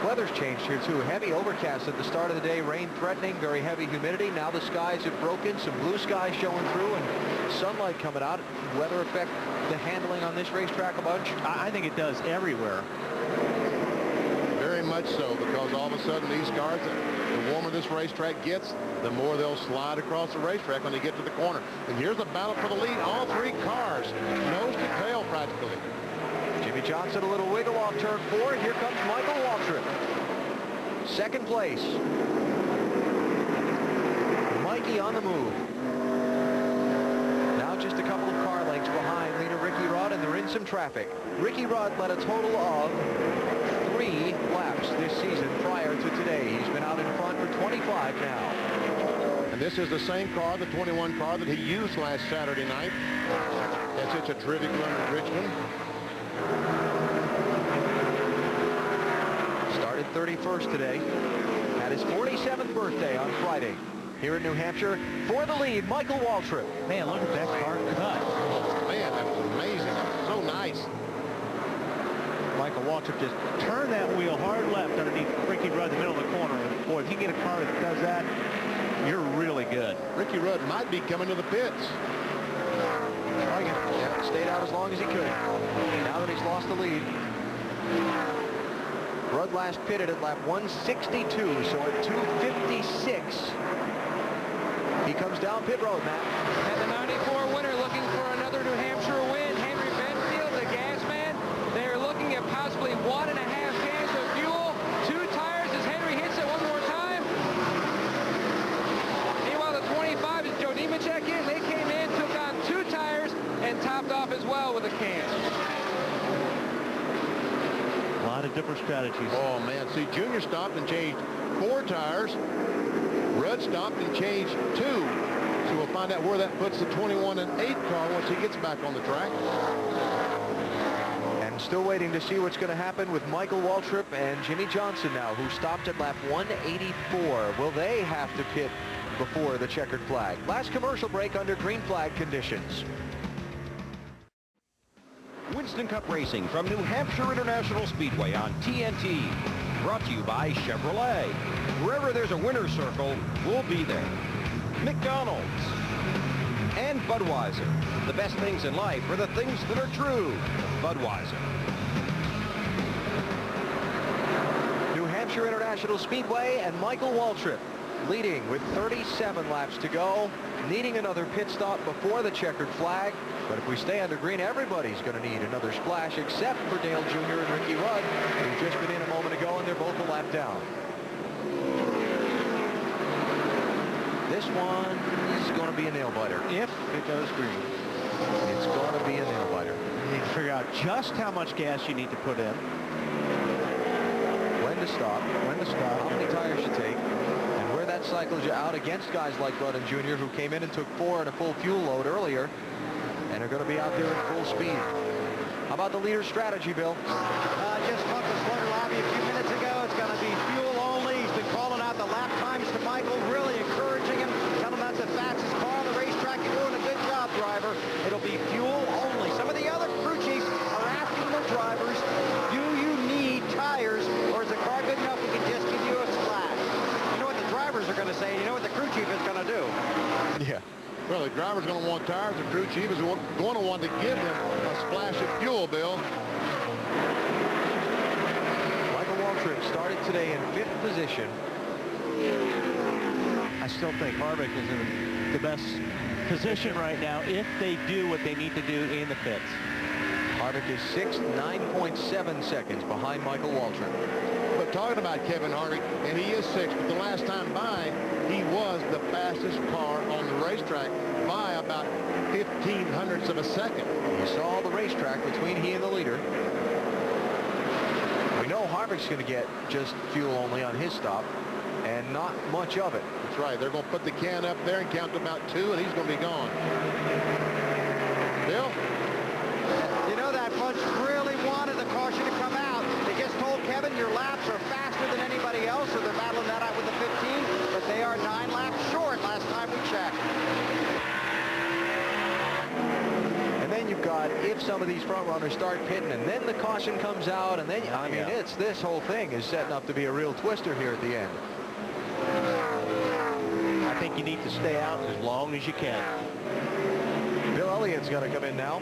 Weather's changed here too. Heavy overcast at the start of the day, rain threatening, very heavy humidity. Now the skies have broken, some blue skies showing through, and sunlight coming out. Weather affect the handling on this racetrack a bunch? I think it does everywhere. Very much so, because all of a sudden these cars, the warmer this racetrack gets, the more they'll slide across the racetrack when they get to the corner. And here's a battle for the lead. All 3 cars, nose to tail practically. Jimmy Johnson, a little wiggle off turn 4, and here comes Michael Waltrip. Second place. Mikey on the move. Now just a couple of car lengths behind leader Ricky Rudd, and they're in some traffic. Ricky Rudd led a total of 3 laps this season prior to today. He's been out in front for 25 now. And this is the same car, the 21 car that he used last Saturday night. That's such a terrific run at Richmond. Started 31st today. Had his 47th birthday on Friday. Here in New Hampshire, for the lead, Michael Waltrip. Man, look at that car cut. Man, that was amazing. So nice. Michael Waltrip just turned that wheel hard left underneath Ricky Rudd in the middle of the corner. And boy, if you get a car that does that, you're really good. Ricky Rudd might be coming to the pits. stayed out as long as he could. Now that he's lost the lead. Rudd last pitted at lap 162, so at 2:56. He comes down pit road, Matt. And the 94 winner looking for another New Hampshire win. Henry Benfield, the gas man. They're looking at possibly 1.5 cans of fuel. 2 tires as Henry hits it one more time. Meanwhile, the 25 is Joe Nemechek in. They came in, took on 2 tires, and topped off as well with a can. A lot of different strategies. Oh, man. See, Junior stopped and changed 4 tires. Rudd stopped and changed 2. So we'll find out where that puts the 21 and 8 car once he gets back on the track. And still waiting to see what's going to happen with Michael Waltrip and Jimmy Johnson now, who stopped at lap 184. Will they have to pit before the checkered flag? Last commercial break under green flag conditions. Winston Cup Racing from New Hampshire International Speedway on TNT. Brought to you by Chevrolet. Wherever there's a winner's circle, we'll be there. McDonald's and Budweiser. The best things in life are the things that are true. Budweiser. New Hampshire International Speedway and Michael Waltrip leading with 37 laps to go, needing another pit stop before the checkered flag. But if we stay under green, everybody's going to need another splash except for Dale Jr. and Ricky Rudd, who've just been in a moment ago, and they're both a lap down. This one is going to be a nail-biter. If it goes green. It's going to be a nail-biter. You need to figure out just how much gas you need to put in. When to stop, how many tires you take, and where that cycles you out against guys like Rudd and Jr., who came in and took 4 and a full fuel load earlier, and are going to be out there at full speed. How about the leader's strategy, Bill? Just talked to Slugger Lobby a few minutes ago. It's going to be fuel only. He's been calling out the lap times to Michael, really encouraging him, telling him that's the fastest car on the racetrack. You're doing a good job, driver. It'll be fuel only. Some of the other crew chiefs are asking their drivers, do you need tires, or is the car good enough we can just give you a splash? You know what the drivers are going to say, and you know what the crew chief is going to do. Yeah. Well, the driver's going to want tires. The crew chief is going to want to give him a splash of fuel, Bill. Michael Waltrip started today in 5th position. I still think Harvick is in the best position right now if they do what they need to do in the pits. Harvick is 6th, 9.7 seconds behind Michael Waltrip. But talking about Kevin Harvick, and he is 6th, but the last time by, he was the fastest car on the racetrack by about 0.15 of a second. You saw the racetrack between he and the leader. We know Harvick's going to get just fuel only on his stop, and not much of it. That's right. They're going to put the can up there and count to about 2, and he's going to be gone. Bill? You know, that bunch really wanted the caution to come out. They just told Kevin, your laps are faster than anybody else, so they're battling that out with the 15, but they are 9 laps short last time we checked. And then you've got, if some of these front runners start pitting, and then the caution comes out, and then, I mean, it's this whole thing is setting up to be a real twister here at the end. I think you need to stay out as long as you can. Bill Elliott's got to come in now.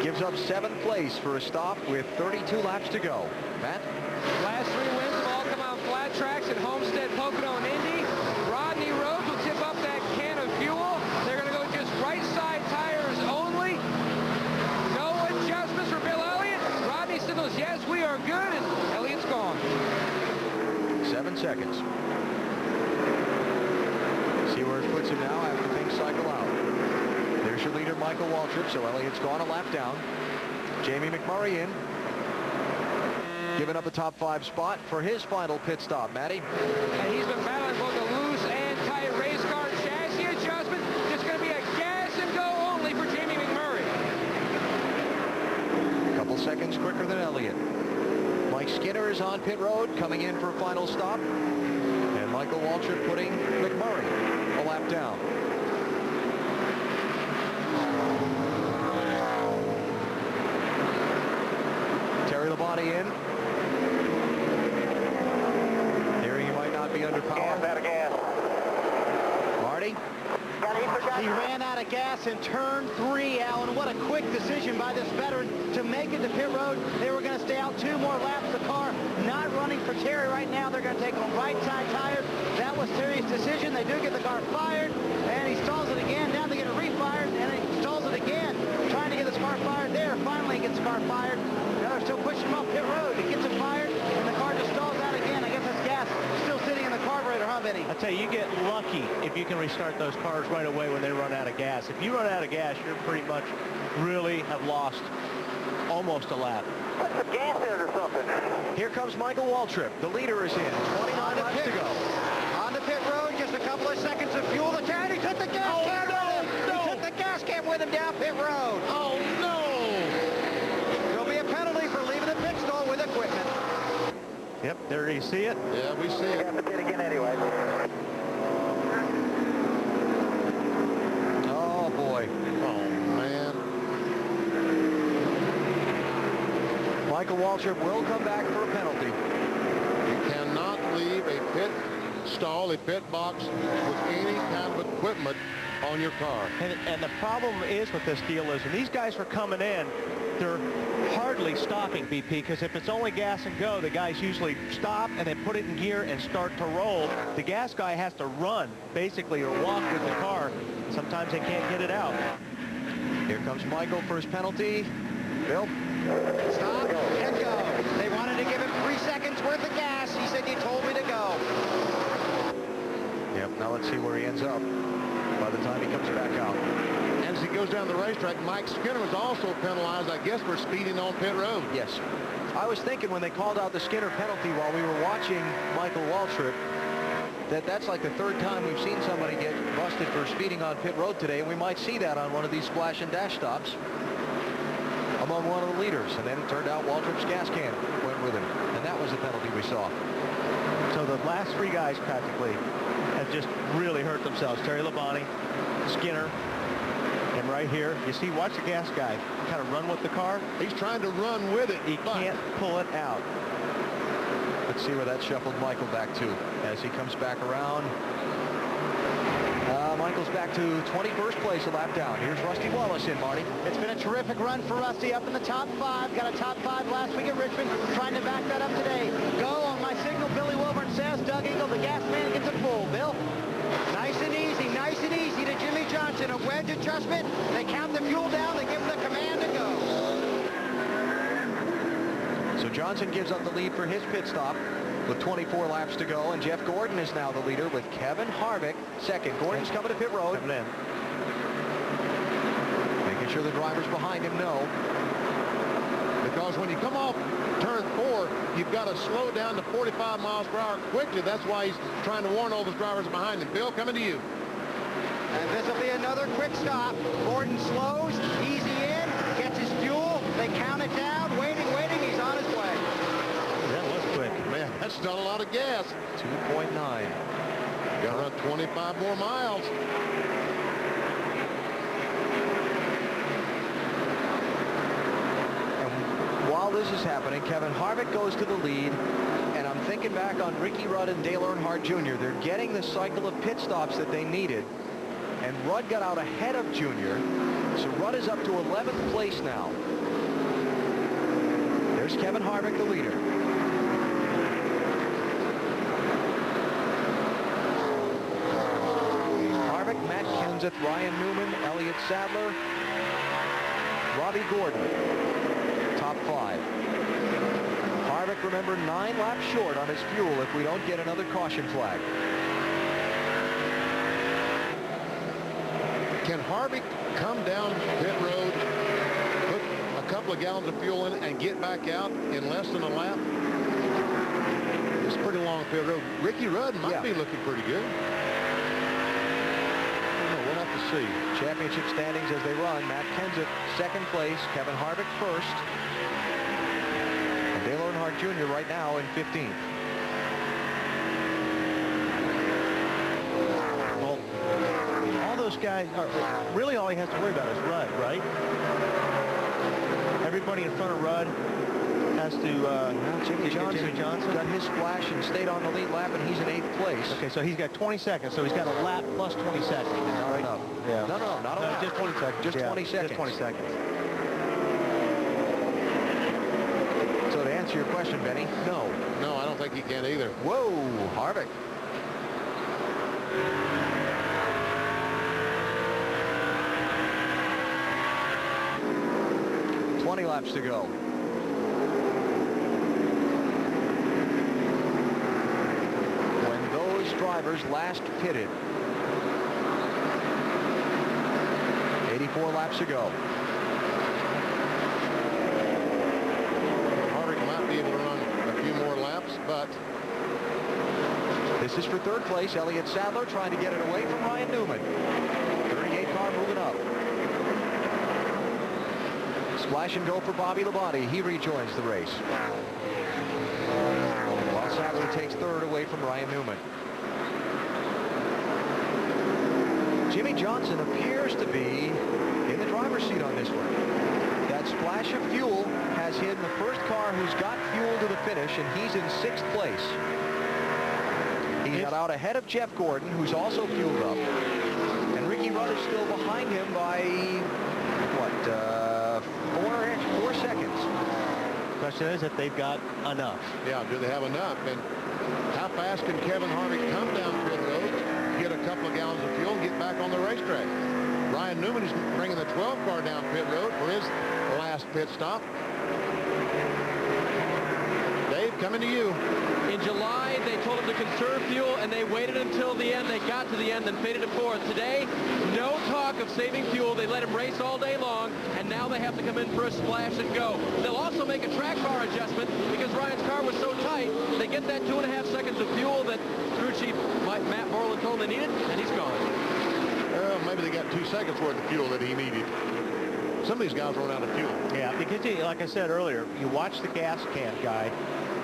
Gives up 7th place for a stop with 32 laps to go. Matt? Last 3 wins have all come on flat tracks at Homestead, Pocono, and Indy. Rodney Rhodes will tip up that can of fuel. They're going to go just right side tires only. No adjustments for Bill Elliott. Rodney signals, yes, we are good, and Elliott's gone. 7 seconds. See where it puts him now after things cycle out. There's your leader, Michael Waltrip, so Elliott's gone a lap down. Jamie McMurray in. Giving up a top 5 spot for his final pit stop. Matty? And he's been battling both a loose and tight race car chassis adjustment. It's going to be a gas and go only for Jamie McMurray. A couple seconds quicker than Elliott. Mike Skinner is on pit road, coming in for a final stop. And Michael Waltrip putting McMurray a lap down. Terry Labonte in. Hearing he might not be under power. Gas, out of gas. Marty? Got He ran out of gas in turn 3, Alan. What a quick decision by this veteran to make it to pit road. They were going to stay out 2 more laps. The car not running for Terry right now. They're going to take on right side tires. That was Terry's decision. They do get the car fired, and he stalls it again. Now they get it refired, and he stalls it again, trying to get this car fired there. Finally, he gets the car fired. Now they're still pushing him off pit road. He gets it fired, and the car just stalls out again. I guess that's gas still sitting in the carburetor, huh, Vinny? I tell you, you get lucky if you can restart those cars right away when they run out of gas. If you run out of gas, you're pretty much really have lost almost a lap. Put some gas in it or something. Here comes Michael Waltrip. The leader is in. 29 laps to go. On the pit road, just a couple of seconds of fuel to turn. He took the gas can with him. He took the gas can with him down pit road. Oh, no! There'll be a penalty for leaving the pit stall with equipment. Yep, there you see it. Yeah, we see it. Have to pit again anyway. Oh, boy. Oh, man. Michael Waltrip will come back for a penalty. You cannot leave a pit stall, a pit box with any kind of equipment on your car. And the problem is with this deal is when these guys are coming in, they're hardly stopping, BP, because if it's only gas and go, the guys usually stop and then put it in gear and start to roll. The gas guy has to run, basically, or walk with the car. Sometimes they can't get it out. Here comes Michael for his penalty. Bill? Stop and go. They wanted to give him 3 seconds worth of gas. He said, you told me to go. Yep, now let's see where he ends up by the time he comes back out. As he goes down the racetrack, Mike Skinner was also penalized, I guess, for speeding on pit road. Yes. I was thinking when they called out the Skinner penalty while we were watching Michael Waltrip, that's like the 3rd time we've seen somebody get busted for speeding on pit road today, and we might see that on one of these splash and dash stops among one of the leaders. And then it turned out Waltrip's gas can went with him, and that was the penalty we saw. So the last 3 guys practically have just really hurt themselves. Terry Labonte, Skinner, and right here, you see, watch the gas guy kind of run with the car. He's trying to run with it. He can't pull it out. Let's see where that shuffled Michael back to as he comes back around. Michael's back to 21st place a lap down. Here's Rusty Wallace in, Marty. It's been a terrific run for Rusty, up in the top 5. Got a top 5 last week at Richmond, trying to back that up today. Go on my signal, Billy Wilburn says. Doug Eagle, the gas man, gets it full. Bill? Nice and easy to Jimmy Johnson. A wedge adjustment. They count the fuel down. They give him the command to go. So Johnson gives up the lead for his pit stop with 24 laps to go, and Jeff Gordon is now the leader with Kevin Harvick second. Gordon's coming to pit road. Coming in. Making sure the drivers behind him know. Because when you come off turn 4, you've got to slow down to 45 miles per hour quickly. That's why he's trying to warn all those drivers behind him. Bill, coming to you. And this will be another quick stop. Gordon slows, easy in, gets his fuel. They count it down, waiting. He's on his way. That was quick. Man, that's not a lot of gas. 2.9. Got to run 25 more miles. And while this is happening, Kevin Harvick goes to the lead, and I'm thinking back on Ricky Rudd and Dale Earnhardt Jr. They're getting the cycle of pit stops that they needed, and Rudd got out ahead of Jr., so Rudd is up to 11th place now. There's Kevin Harvick, the leader. Harvick, Matt Kenseth, Ryan Newman, Elliott Sadler, Robbie Gordon, top 5. Harvick, remember, 9 laps short on his fuel if we don't get another caution flag. Can Harvick come down pit road, put a couple of gallons of fuel in it, and get back out in less than a lap? It's a pretty long pit road. Ricky Rudd might be looking pretty good. We'll have to see. Championship standings as they run. Matt Kenseth, 2nd place. Kevin Harvick, 1st. And Dale Earnhardt Jr. right now in 15th. Well, all those guys are really all he has to worry about is Rudd, right? Everybody in front of Rudd has has to... Jimmy Johnson got his splash and stayed on the lead lap, and he's in 8th place. Okay, so he's got 20 seconds, so he's got a lap plus 20 seconds. Right? No, Yeah. no, not a lap. Just 20 seconds. Just 20 seconds. Just 20 seconds. So to answer your question, Benny, no. No, I don't think he can either. Whoa, Harvick. Laps to go. When those drivers last pitted, 84 laps to go. Harvick might be able to run a few more laps, but this is for 3rd place. Elliott Sadler trying to get it away from Ryan Newman. 38 car moving up. Splash and go for Bobby Labonte. He rejoins the race. While Sadler takes 3rd away from Ryan Newman. Jimmy Johnson appears to be in the driver's seat on this one. That splash of fuel has hidden the first car who's got fuel to the finish, and he's in 6th place. He got out ahead of Jeff Gordon, who's also fueled up. And Ricky Rudd is still behind him by, what, 4 seconds. Question is if they've got enough. Yeah, do they have enough? And how fast can Kevin Harvick come down pit road, get a couple of gallons of fuel, and get back on the racetrack? Ryan Newman is bringing the 12 car down pit road for his last pit stop. Dave, coming to you. In July, they told him to conserve fuel, and they waited until the end. They got to the end, then faded to 4th. Today, no talk of saving fuel. They let him race all day long, and now they have to come in for a splash and go. They'll also make a track bar adjustment because Ryan's car was so tight. They get that 2.5 seconds of fuel that crew chief Matt Borland told them they needed, and he's gone. Well, maybe they got 2 seconds worth of fuel that he needed. Some of these guys run out of fuel. Yeah, because like I said earlier, you watch the gas can guy.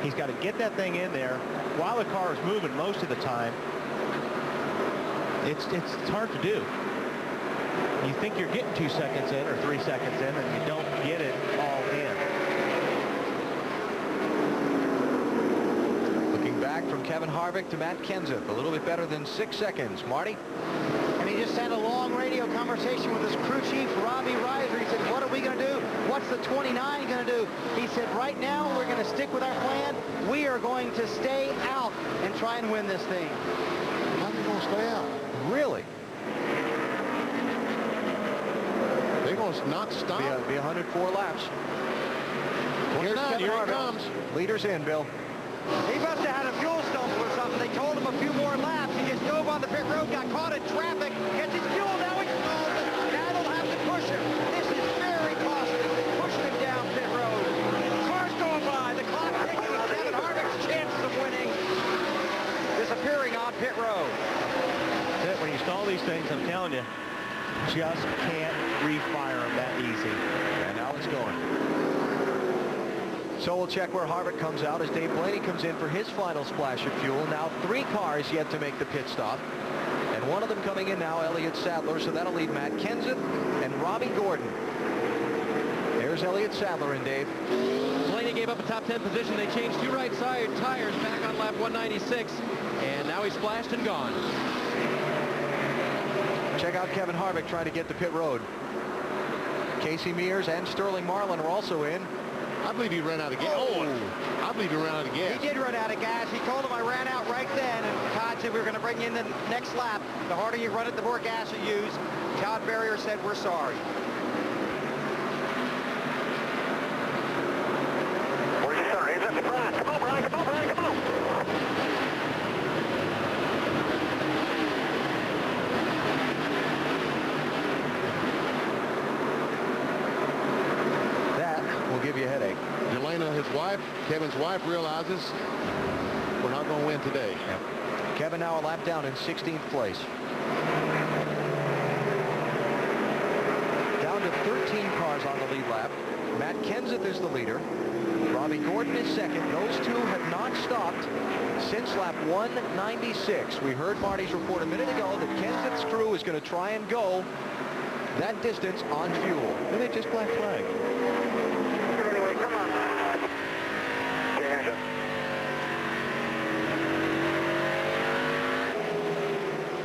He's got to get that thing in there while the car is moving most of the time. It's hard to do. You think you're getting 2 seconds in or 3 seconds in, and you don't get it all in. Looking back from Kevin Harvick to Matt Kenseth, a little bit better than 6 seconds. Marty? And he just had a long radio conversation with his crew chief, Robbie Reiser. He said, what are we going to do? What's the 29 going to do? He said, right now, we're going to stick with our plan. We are going to stay out and try and win this thing. How are they going to stay out? Really? They're going to not stop? Be 104 laps. Here's Kevin here Harvick. he comes. Leaders in, Bill. He must have had a fuel stumble or something. They told him a few more laps. He just dove on the pit road, got caught in traffic, gets his fuel. Now he's stalled. Now they'll have to push him. This is very costly. Pushing him down pit road. Cars going by. The clock ticking. Kevin Harvick's chances of winning disappearing on pit road. That's it. When you stall these things, I'm telling you, just can't refire them that easy. And now it's going. So we'll check where Harvick comes out as Dave Blaney comes in for his final splash of fuel. Now 3 cars yet to make the pit stop. And one of them coming in now, Elliott Sadler. So that'll leave Matt Kenseth and Robbie Gordon. There's Elliott Sadler and Dave. Blaney gave up a top 10 position. They changed 2 right side tires back on lap 196. And now he's splashed and gone. Check out Kevin Harvick trying to get the pit road. Casey Mears and Sterling Marlin are also in. I believe he ran out of gas. Oh, I believe he ran out of gas. He did run out of gas. He told him I ran out right then. And Todd said we were going to bring you in the next lap. The harder you run it, the more gas you use. Todd Berrier said we're sorry. Where's your center? He's at the front. Come on, Brian. Come on, Brian. Come on. Give you a headache. Jelena, his wife, Kevin's wife, realizes we're not going to win today. Yep. Kevin now a lap down in 16th place. Down to 13 cars on the lead lap. Matt Kenseth is the leader. Robbie Gordon is second. Those two have not stopped since lap 196. We heard Marty's report a minute ago that Kenseth's crew is going to try and go that distance on fuel. Then they just black flag.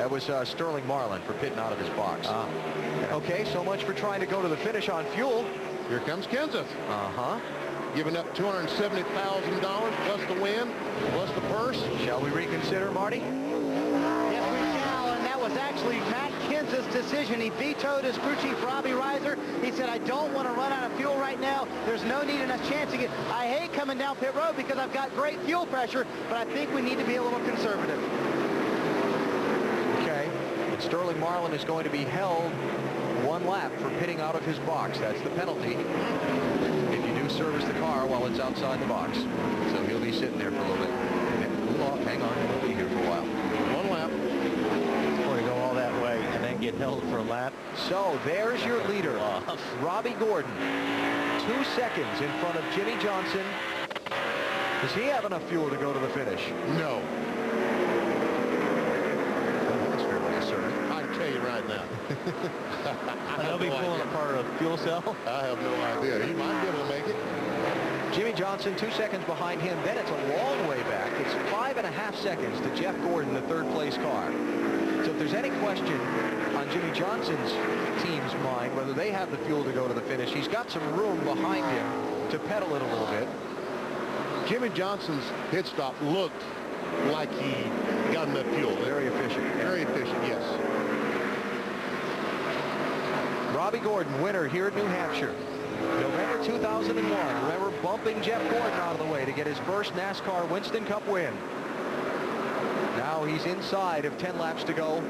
That was Sterling Marlin for pitting out of his box. Okay, so much for trying to go to the finish on fuel. Here comes Kenseth. Giving up $270,000 plus the win, plus the purse. Shall we reconsider, Marty? Yes, we shall, and that was actually Matt Kenseth's decision. He vetoed his crew chief, Robbie Reiser. He said, I don't want to run out of fuel right now. There's no need in us chancing it. I hate coming down pit road because I've got great fuel pressure, but I think we need to be a little conservative. Okay, and Sterling Marlin is going to be held 1 lap for pitting out of his box. That's the penalty if you do service the car while it's outside the box. So he'll be sitting there for a little bit. Cool off, hang on, he'll be here for a while. 1 lap. Before you go all that way and then get held for a lap. So there's your leader, Robbie Gordon. 2 seconds in front of Jimmy Johnson. Does he have enough fuel to go to the finish? No. That's fairly assertive. I can tell you right now. They'll be pulling apart a fuel cell. I have no idea. He might be able to make it. Jimmy Johnson 2 seconds behind him. Then it's a long way back. It's 5.5 seconds to Jeff Gordon, the 3rd place car. So if there's any question on Jimmy Johnson's team's mind whether they have the fuel to go to the finish, he's got some room behind him to pedal it a little bit. Jimmy Johnson's pit stop looked like he got enough fuel. Very efficient. Very efficient, yes. Robbie Gordon, winner here at New Hampshire. November 2001. Remember bumping Jeff Gordon out of the way to get his first NASCAR Winston Cup win. Now he's inside of 10 laps to go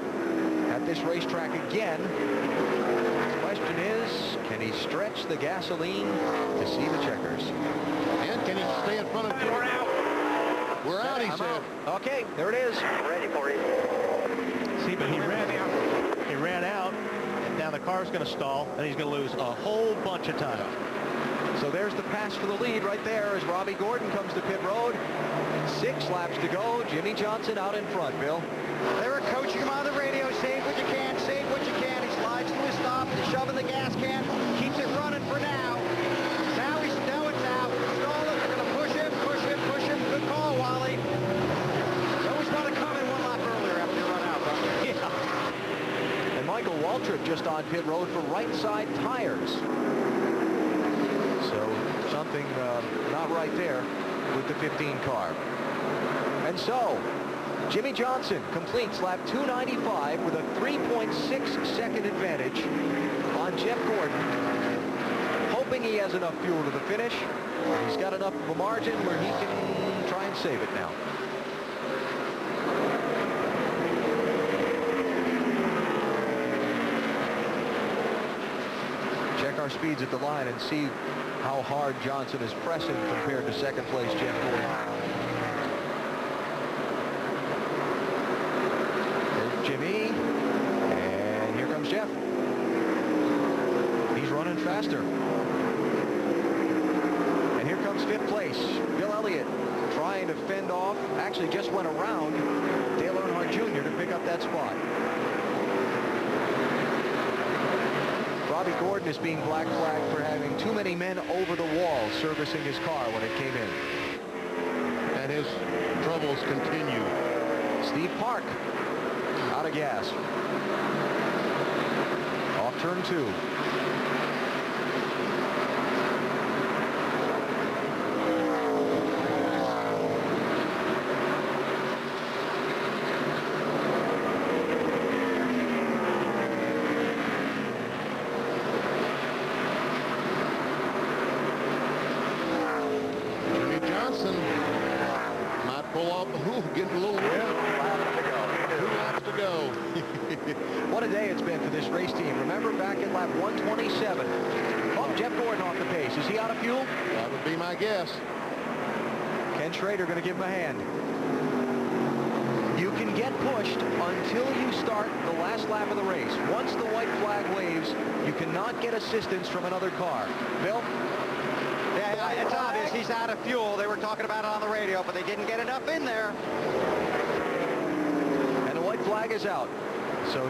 at this racetrack again. The question is, can he stretch the gasoline to see the checkers? And can he stay in front of you? We're out. We're out, he said. Okay, there it is. Ready for you. See, but he ran out, and now the car's going to stall, and he's going to lose a whole bunch of time. So there's the pass for the lead right there as Robbie Gordon comes to pit road. 6 laps to go. Jimmy Johnson out in front, Bill. They were coaching him on the radio, save what you can, save what you can. He slides to his stop, he's shoving the gas can, keeps it running for now. Now it's out. Stall it, they're going to push him, push him, push him. Good call, Wally. You always want to come in 1 lap earlier after you run out, huh? Yeah. And Michael Waltrip just on pit road for right side tires. So something not right there with the 15 car. And so Jimmy Johnson completes lap 295 with a 3.6 second advantage on Jeff Gordon. Hoping he has enough fuel to the finish. He's got enough of a margin where he can try and save it now. Check our speeds at the line and see how hard Johnson is pressing compared to 2nd place Jeff Gordon. There's Jimmy, and here comes Jeff. He's running faster. And here comes 5th place, Bill Elliott, trying to fend off, actually just went around Dale Earnhardt Jr. to pick up that spot. Robbie Gordon is being black flagged for having too many men over the wall servicing his car when it came in. And his troubles continue. Steve Park out of gas. Off turn 2. Getting a little warm. 2 laps to go. What a day it's been for this race team. Remember back at lap 127. Oh, Jeff Gordon off the pace. Is he out of fuel? That would be my guess. Ken Schrader going to give him a hand. You can get pushed until you start the last lap of the race. Once the white flag waves, you cannot get assistance from another car. Bill? Yeah, it's obvious he's out of fuel. They were talking about it on the radio, but they didn't get enough in there. And the white flag is out. So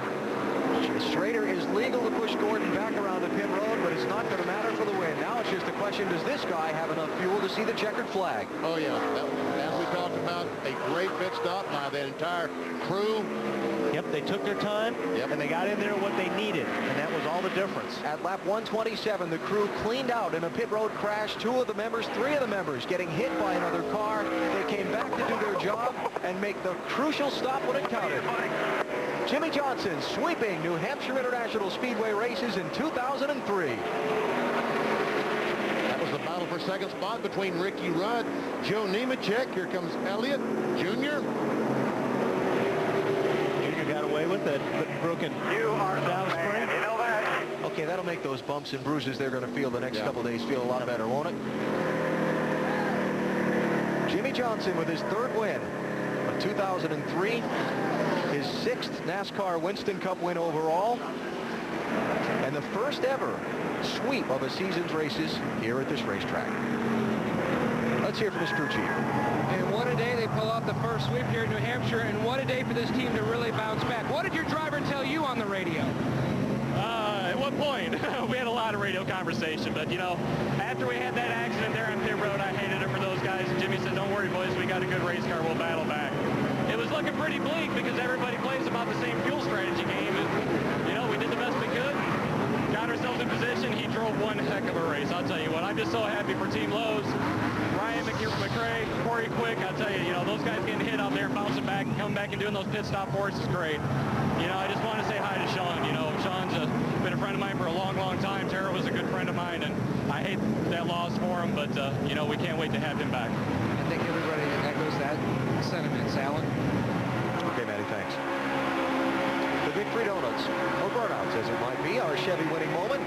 Schrader is legal to push Gordon back around the pit road, but it's not going to matter for the win. Now it's just a question, does this guy have enough fuel to see the checkered flag? Oh, yeah. As we talked about, a great pit stop by that entire crew. Yep. They took their time, and they got in there what they needed, and that was all the difference. At lap 127, the crew cleaned out in a pit road crash. 3 of the members getting hit by another car. They came back to do their job and make the crucial stop when it counted. Jimmy Johnson sweeping New Hampshire International Speedway races in 2003. That was the battle for second spot between Ricky Rudd, Joe Nemechek. Here comes Elliott Jr. Junior got away with it, but broken down spring. You know that. Okay, that'll make those bumps and bruises they're going to feel the next couple days feel a lot better, won't it? Jimmy Johnson with his 3rd win of 2003. His 6th NASCAR Winston Cup win overall. And the first ever sweep of a season's races here at this racetrack. Let's hear from his crew chief. And what a day they pull off the first sweep here in New Hampshire, and what a day for this team to really bounce back. What did your driver tell you on the radio? At what point? We had a lot of radio conversation, but, you know, after we had that accident there on pit road, I hated it for those guys. And Jimmy said, don't worry, boys, we got a good race car. We'll battle back. It was looking pretty bleak because everybody plays about the same fuel strategy game. And, you know, we did the best we could, got ourselves in position. He drove one heck of a race. I'll tell you what, I'm just so happy for Team Lowe's. Ryan McCrae, Corey Quick, I'll tell you, those guys getting hit out there and bouncing back and coming back and doing those pit stop for us is great. You know, I just want to say hi to Sean. You know, Sean's been a friend of mine for a long, long time. Tara was a good friend of mine, and I hate that loss for him, but, you know, we can't wait to have him back. I think everybody echoes that sentiment, Alan. Okay, Matty, thanks. The Victory Donuts, or burnouts as it might be, our Chevy winning moment.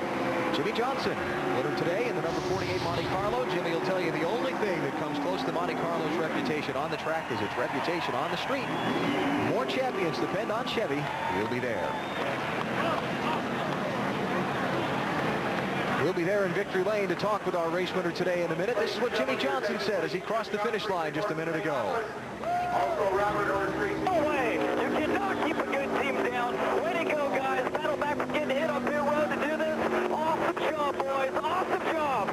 Jimmy Johnson, winner today in the number 48 Monte Carlo. Jimmy will tell you the only thing that comes close to Monte Carlo's reputation on the track is its reputation on the street. More champions depend on Chevy. We'll be there. We'll be there in Victory Lane to talk with our race winner today in a minute. This is what Jimmy Johnson said as he crossed the finish line just a minute ago. No way. You cannot keep a good team down. Way to go, guys. Battle back for getting hit on pit road to do this. Awesome job, boys. Awesome job.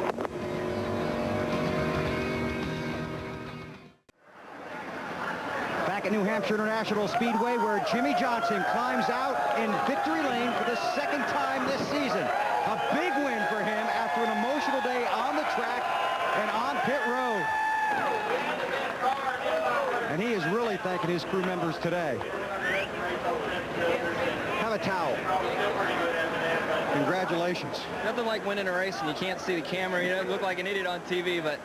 Back at New Hampshire International Speedway, where Jimmy Johnson climbs out in victory lane for the 2nd time this season. A big win for him after an emotional day on the track and on pit road. And he is really thanking his crew members today. Have a towel. Congratulations. Nothing like winning a race and you can't see the camera. You look like an idiot on TV, but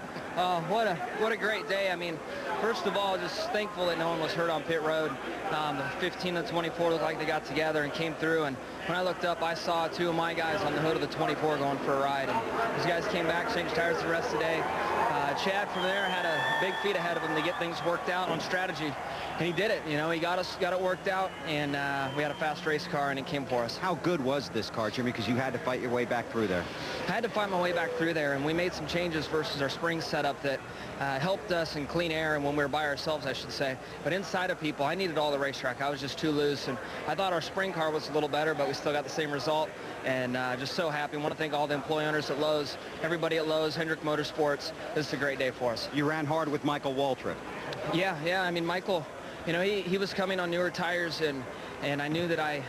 what a great day. I mean, first of all, just thankful that no one was hurt on pit road. The 15 and the 24 looked like they got together and came through. And when I looked up, I saw 2 of my guys on the hood of the 24 going for a ride. And those guys came back, changed tires the rest of the day. Chad from there had a big feat ahead of him to get things worked out on strategy. And he did it. You know, he got it worked out, and we had a fast race car, and it came for us. How good was this car, Jimmy, because you had to fight your way back through there? I had to fight my way back through there, and we made some changes versus our spring setup that helped us in clean air and when we were by ourselves, I should say. But inside of people, I needed all the racetrack. I was just too loose, and I thought our spring car was a little better, but we still got the same result. And just so happy. I want to thank all the employee owners at Lowe's, everybody at Lowe's, Hendrick Motorsports. This is a great day for us. You ran hard with Michael Waltrip. Yeah. I mean, Michael, you know, he was coming on newer tires, and I knew that I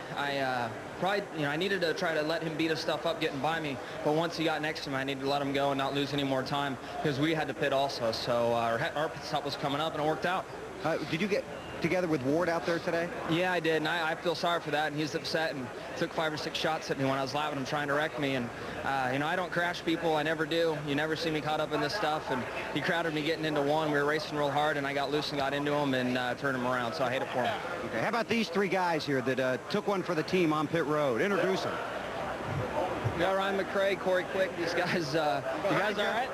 probably, you know, I needed to try to let him beat his stuff up getting by me. But once he got next to me, I needed to let him go and not lose any more time because we had to pit also. So our pit stop was coming up, and it worked out. Did you get together with Ward out there today? Yeah, I did, and I feel sorry for that, and he's upset and took 5 or 6 shots at me when I was lapping him trying to wreck me. And you know, I don't crash people. I never do. You never see me caught up in this stuff. And he crowded me getting into one. We were racing real hard, and I got loose and got into him and turned him around. So I hate it for him. Okay, how about these 3 guys here that took one for the team on pit road? Introduce them. We got Ryan McCrae, Corey Quick. These guys, you guys all right?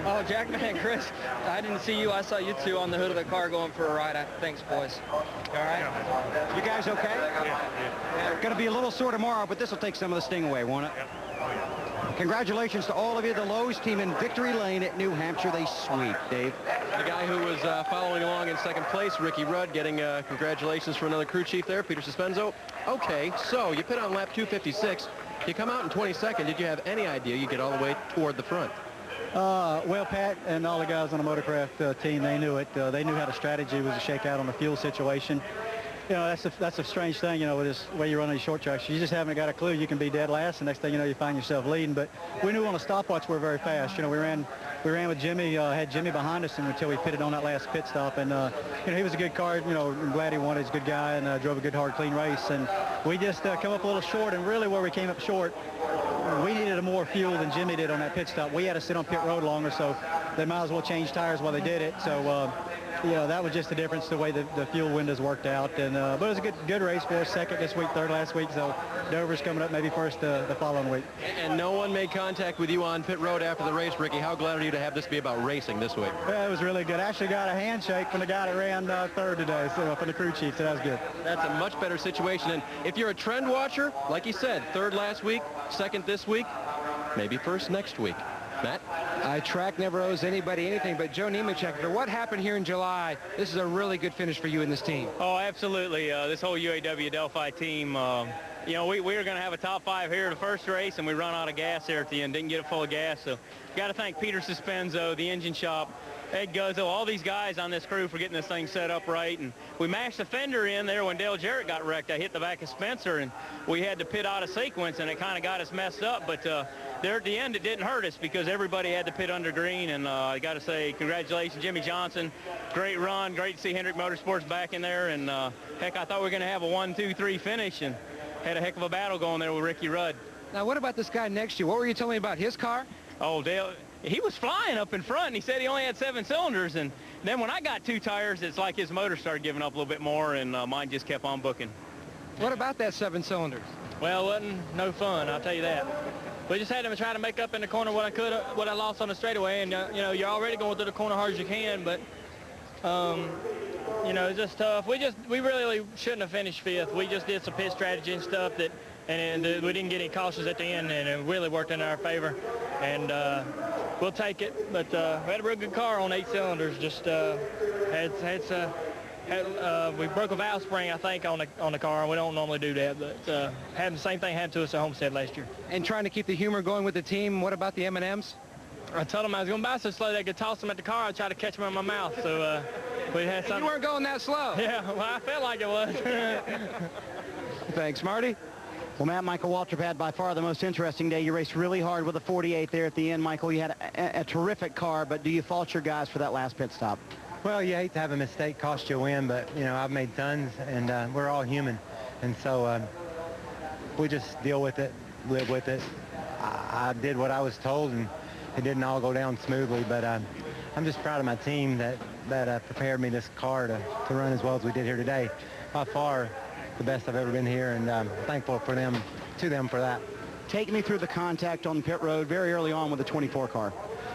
Oh, Jack, man, Chris, I didn't see you. I saw you 2 on the hood of the car going for a ride. Thanks, boys. All right? You guys okay? Yeah. Going to be a little sore tomorrow, but this will take some of the sting away, won't it? Congratulations to all of you, the Lowe's team in victory lane at New Hampshire. They sweep, Dave. The guy who was following along in second place, Ricky Rudd, getting congratulations from another crew chief there, Peter Suspenzo. Okay, so you pit on lap 256. You come out in 22nd. Did you have any idea you'd get all the way toward the front? Well, Pat and all the guys on the Motorcraft team, they knew it. They knew how the strategy was to shake out on the fuel situation. You know, that's a strange thing, you know, with this way you run these short tracks. You just haven't got a clue. You can be dead last, and next thing you know, you find yourself leading. But we knew on the stopwatch we were very fast. You know, we ran with Jimmy, had Jimmy behind us until we pitted on that last pit stop. And, you know, he was a good car. You know, I'm glad he won. He's a good guy and drove a good, hard, clean race. And we just come up a little short, and really where we came up short, we needed a more fuel than Jimmy did on that pit stop. We had to sit on pit road longer, so they might as well change tires while they did it. So, you know, that was just the difference, the way the fuel windows worked out. And but it was a good race for us. Second this week, third last week. So Dover's coming up maybe first the following week. And no one made contact with you on pit road after the race, Ricky. How glad are you to have this be about racing this week? Yeah, it was really good. I actually got a handshake from the guy that ran third today, so from the crew chief, so that was good. That's a much better situation. And if you're a trend watcher, like you said, third last week, second this week, maybe first next week. Matt? Track never owes anybody anything, but Joe Nemechek, for what happened here in July, this is a really good finish for you and this team. Oh, absolutely. This whole UAW Delphi team, you know, we were going to have a top 5 here the first race, and we run out of gas there at the end. Didn't get it full of gas. So got to thank Peter Suspenzo, the engine shop, Ed Guzzo, all these guys on this crew for getting this thing set up right. And we mashed the fender in there when Dale Jarrett got wrecked. I hit the back of Spencer, and we had to pit out of sequence, and it kind of got us messed up. But there at the end, it didn't hurt us because everybody had to pit under green. And I got to say, congratulations, Jimmy Johnson. Great run. Great to see Hendrick Motorsports back in there. And, heck, I thought we were going to have a 1-2-3 finish and had a heck of a battle going there with Ricky Rudd. Now, what about this guy next to you? What were you telling me about his car? Oh, Dale, he was flying up in front, and he said he only had 7 cylinders. And then when I got 2 tires, it's like his motor started giving up a little bit more, and mine just kept on booking. What about that 7 cylinders? Well, it wasn't no fun, I'll tell you that. We just had to try to make up in the corner what I lost on the straightaway. And, you know, you're already going through the corner hard as you can, but, you know, it's just tough. We really shouldn't have finished 5th. We just did some pit strategy and stuff and we didn't get any cautions at the end, and it really worked in our favor. And we'll take it. But we had a real good car on 8 cylinders. Just we broke a valve spring, I think, on the car. We don't normally do that, but having the same thing happened to us at Homestead last year. And trying to keep the humor going with the team. What about the M&Ms? I told them I was going by so slow they could toss them at the car. I tried to catch them in my mouth. So we had something. You weren't going that slow. Yeah, well, I felt like it was. Thanks, Marty. Well, Matt, Michael Waltrip had by far the most interesting day. You raced really hard with a 48 there at the end. Michael, you had a terrific car, but do you fault your guys for that last pit stop? Well, you hate to have a mistake cost you a win, but, you know, I've made tons, and we're all human. And so we just deal with it, live with it. I did what I was told, and it didn't all go down smoothly, but I'm just proud of my team that prepared me this car to run as well as we did here today. By far the best I've ever been here, and I'm thankful to them for that. Take me through the contact on pit road very early on with the 24 car.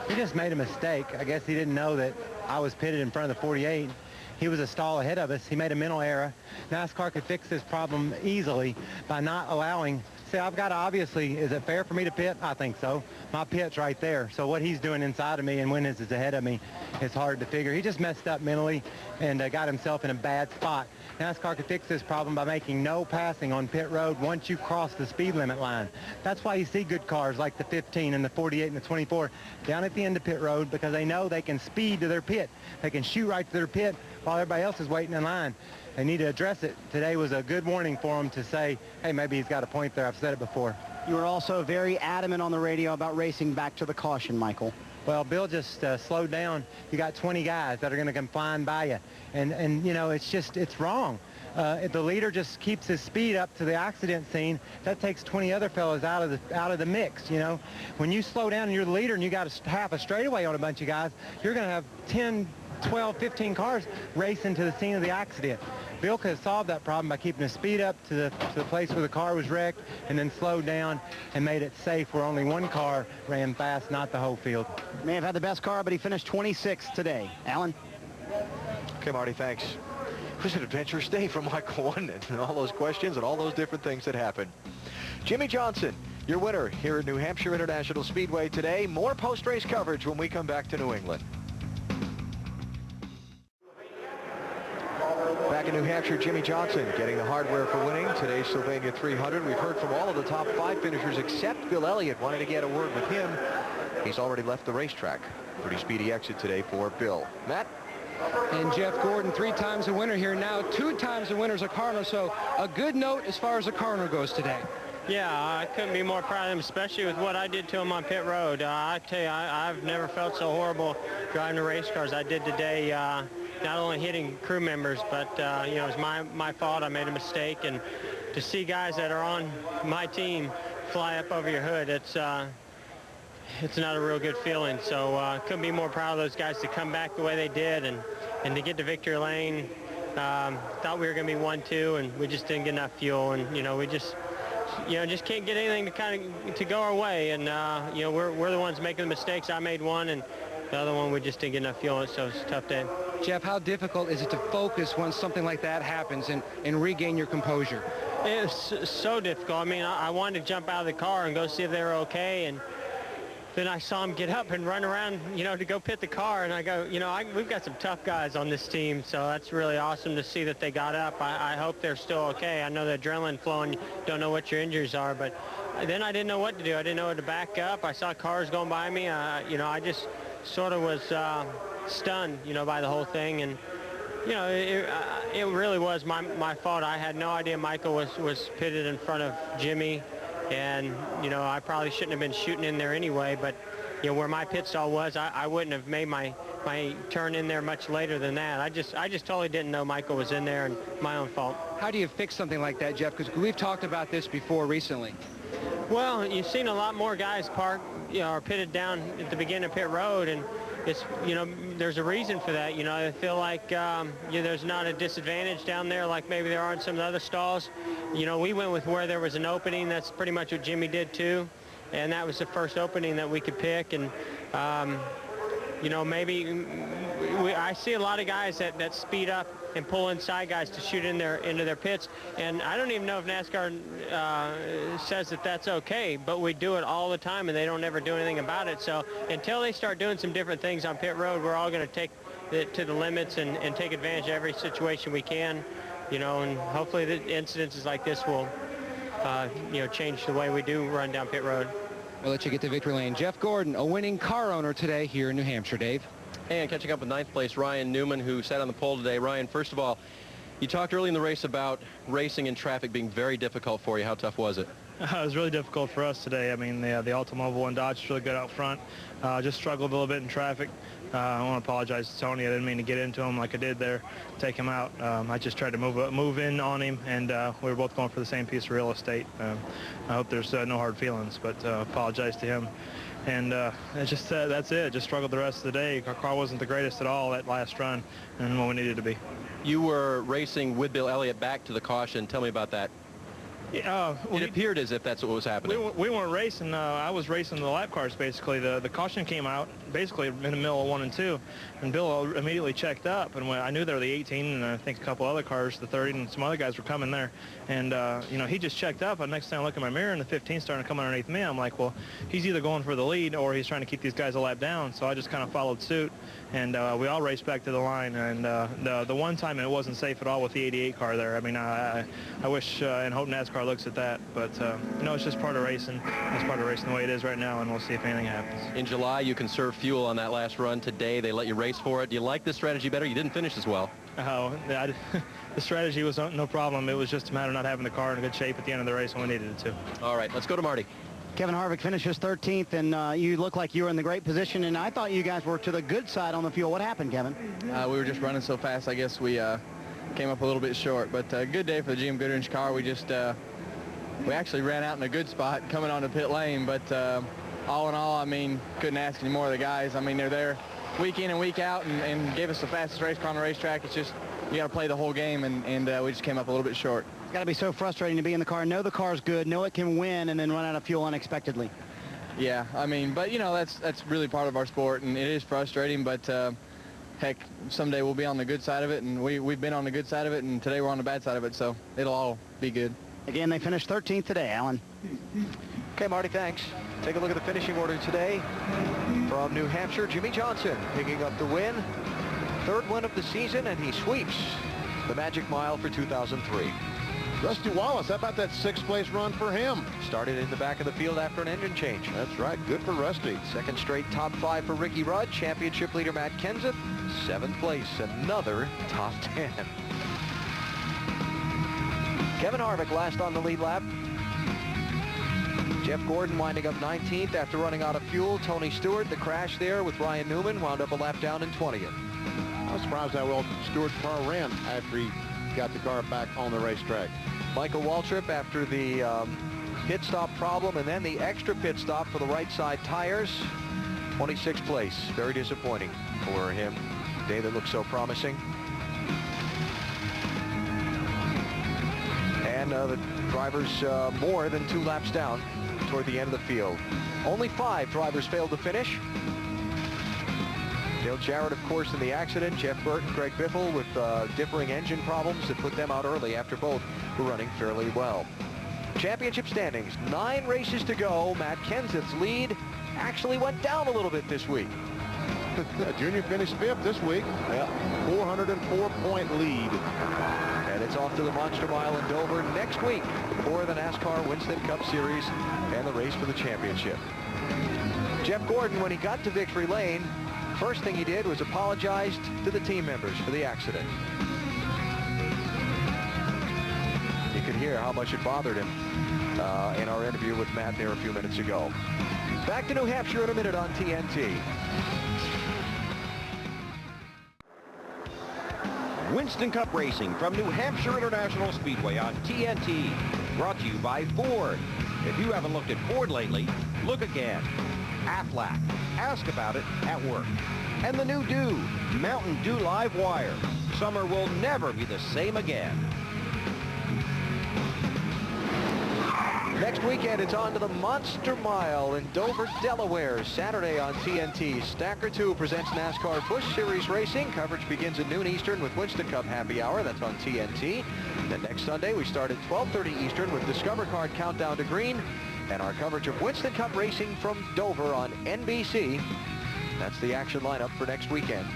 He just made a mistake. I guess he didn't know that I was pitted in front of the 48. He was a stall ahead of us. He made a mental error. NASCAR could fix this problem easily by not allowing. See, I've got to obviously, is it fair for me to pit? I think so. My pit's right there. So what he's doing inside of me and when his is ahead of me, it's hard to figure. He just messed up mentally and got himself in a bad spot. NASCAR could fix this problem by making no passing on pit road once you cross the speed limit line. That's why you see good cars like the 15 and the 48 and the 24 down at the end of pit road, because they know they can speed to their pit. They can shoot right to their pit while everybody else is waiting in line. They need to address it. Today was a good warning for them to say, hey, maybe he's got a point there. I've said it before. You were also very adamant on the radio about racing back to the caution, Michael. Well, Bill just slowed down. You got 20 guys that are going to come flying by you. And you know, it's wrong. The leader just keeps his speed up to the accident scene. That takes 20 other fellows out of the mix, you know. When you slow down and you're the leader and you got half a straightaway on a bunch of guys, you're going to have 10, 12, 15 cars racing to the scene of the accident. Bill could have solved that problem by keeping the speed up to the place where the car was wrecked and then slowed down and made it safe where only one car ran fast, not the whole field. May have had the best car, but he finished 26th today. Alan? Okay, Marty, thanks. It was an adventurous day for Michael, wasn't it? And all those questions and all those different things that happened. Jimmy Johnson, your winner here at New Hampshire International Speedway today. More post-race coverage when we come back to New England. Back in New Hampshire, Jimmy Johnson getting the hardware for winning today's Sylvania 300. We've heard from all of the top 5 finishers except Bill Elliott. Wanted to get a word with him. He's already left the racetrack. Pretty speedy exit today for Bill. Matt? And Jeff Gordon, 3 times a winner here now, 2 times a winner as a Cardinal. So a good note as far as the Cardinal goes today. Yeah, I couldn't be more proud of him, especially with what I did to him on pit road. I tell you, I've never felt so horrible driving the race cars I did today. Not only hitting crew members, but you know, it's my fault. I made a mistake, and to see guys that are on my team fly up over your hood, it's not a real good feeling. So couldn't be more proud of those guys to come back the way they did, and to get to victory lane. Thought we were going to be 1-2, and we just didn't get enough fuel, and you know, we just can't get anything to go our way, and you know, we're the ones making the mistakes. I made one, and the other one we just didn't get enough fuel, so it's a tough day. Jeff, how difficult is it to focus when something like that happens and regain your composure? It's so difficult. I mean, I wanted to jump out of the car and go see if they were okay, and then I saw them get up and run around, you know, to go pit the car, and I go, you know, we've got some tough guys on this team, so that's really awesome to see that they got up. I hope they're still okay. I know the adrenaline flowing, don't know what your injuries are, but then I didn't know what to do. I didn't know where to back up. I saw cars going by me. You know, I just sort of was stunned, you know, by the whole thing, and you know, it really was my fault. I had no idea Michael was pitted in front of Jimmy, and you know, I probably shouldn't have been shooting in there anyway, but you know, where my pit stall was, I wouldn't have made my turn in there much later than that. I just totally didn't know Michael was in there, and my own fault. How do you fix something like that, Jeff? Because we've talked about this before recently. Well, you've seen a lot more guys park, you know, or pitted down at the beginning of pit road, and it's, you know, there's a reason for that. You know, I feel like you know, there's not a disadvantage down there like maybe there are in some of the other stalls. You know, we went with where there was an opening. That's pretty much what Jimmy did too, and that was the first opening that we could pick. And you know, maybe I see a lot of guys that speed up and pull inside guys to shoot into their pits, and I don't even know if NASCAR says that that's okay, but we do it all the time, and they don't ever do anything about it. So until they start doing some different things on pit road, we're all going to take it to the limits and take advantage of every situation we can, you know, and hopefully the incidences like this will you know, change the way we do run down pit road. We'll let you get to victory lane. Jeff Gordon, a winning car owner today here in New Hampshire. Dave? And catching up with 9th place Ryan Newman, who sat on the pole today. Ryan, first of all, you talked early in the race about racing in traffic being very difficult for you. How tough was it? It was really difficult for us today. I mean, the Automobile and Dodge is really good out front. Just struggled a little bit in traffic. I want to apologize to Tony. I didn't mean to get into him like I did there, take him out. I just tried to move in on him, and we were both going for the same piece of real estate. I hope there's no hard feelings, but apologize to him. And it's just that's it. Just struggled the rest of the day. Our car wasn't the greatest at all that last run, and what we needed to be. You were racing with Bill Elliott back to the caution. Tell me about that. It appeared as if that's what was happening. We weren't racing. I was racing the lap cars, basically. The caution came out basically in the middle of 1 and 2, and Bill immediately checked up. And when I knew they were the 18, and I think a couple other cars, the 30, and some other guys were coming there. And, you know, he just checked up. And next time I look in my mirror, and the 15 starting to come underneath me, I'm like, well, he's either going for the lead or he's trying to keep these guys a lap down. So I just kind of followed suit, and we all raced back to the line. And the one time it wasn't safe at all with the 88 car there. I mean, I wish and hope NASCAR looks at that, but you know, it's just part of racing. It's part of racing the way it is right now, and we'll see if anything happens. In July, you conserved fuel on that last run. Today, they let you race for it. Do you like this strategy better? You didn't finish as well. Oh, the strategy was no problem. It was just a matter of not having the car in good shape at the end of the race when we needed it to. All right, let's go to Marty. Kevin Harvick finishes 13th, and you look like you were in the great position, and I thought you guys were to the good side on the fuel. What happened, Kevin? We were just running so fast, I guess we came up a little bit short, but good day for the GM Goodwrench car. We just we actually ran out in a good spot coming onto pit lane, but all in all, I mean, couldn't ask any more of the guys. I mean, they're there week in and week out and gave us the fastest race car on the racetrack. It's just you got to play the whole game, and we just came up a little bit short. It's got to be so frustrating to be in the car, know the car's good, know it can win, and then run out of fuel unexpectedly. Yeah, I mean, but, you know, that's really part of our sport, and it is frustrating, but heck, someday we'll be on the good side of it, and we've been on the good side of it, and today we're on the bad side of it, so it'll all be good. Again, they finished 13th today, Alan. Okay, Marty, thanks. Take a look at the finishing order today. From New Hampshire, Jimmy Johnson picking up the win. 3rd win of the season, and he sweeps the Magic Mile for 2003. Rusty Wallace, how about that 6th place run for him? Started in the back of the field after an engine change. That's right. Good for Rusty. Second straight top 5 for Ricky Rudd. Championship leader Matt Kenseth. 7th place. Another top 10. Kevin Harvick last on the lead lap. Jeff Gordon winding up 19th after running out of fuel. Tony Stewart, the crash there with Ryan Newman, wound up a lap down in 20th. I was surprised how well Stewart's car ran after he got the car back on the racetrack. Michael Waltrip after the pit stop problem and then the extra pit stop for the right side tires. 26th place. Very disappointing for him. Day that looked so promising. And the drivers more than 2 laps down toward the end of the field. Only 5 drivers failed to finish. Dale Jarrett, of course, in the accident. Jeff Burton, Greg Biffle with differing engine problems that put them out early after both were running fairly well. Championship standings, 9 races to go. Matt Kenseth's lead actually went down a little bit this week. Junior finished 5th this week. Yeah, 404-point lead. And it's off to the Monster Mile in Dover next week for the NASCAR Winston Cup Series and the race for the championship. Jeff Gordon, when he got to victory lane, first thing he did was apologized to the team members for the accident. You could hear how much it bothered him in our interview with Matt there a few minutes ago. Back to New Hampshire in a minute on TNT. Winston Cup Racing from New Hampshire International Speedway on TNT. Brought to you by Ford. If you haven't looked at Ford lately, look again. Aflac. Ask about it at work. And the new Dew, Mountain Dew Live Wire. Summer will never be the same again. Next weekend, it's on to the Monster Mile in Dover, Delaware. Saturday on TNT. Stacker 2 presents NASCAR Busch Series Racing. Coverage begins at noon Eastern with Winston Cup Happy Hour. That's on TNT. Then next Sunday, we start at 12:30 Eastern with Discover Card Countdown to Green. And our coverage of Winston Cup Racing from Dover on NBC. That's the action lineup for next weekend.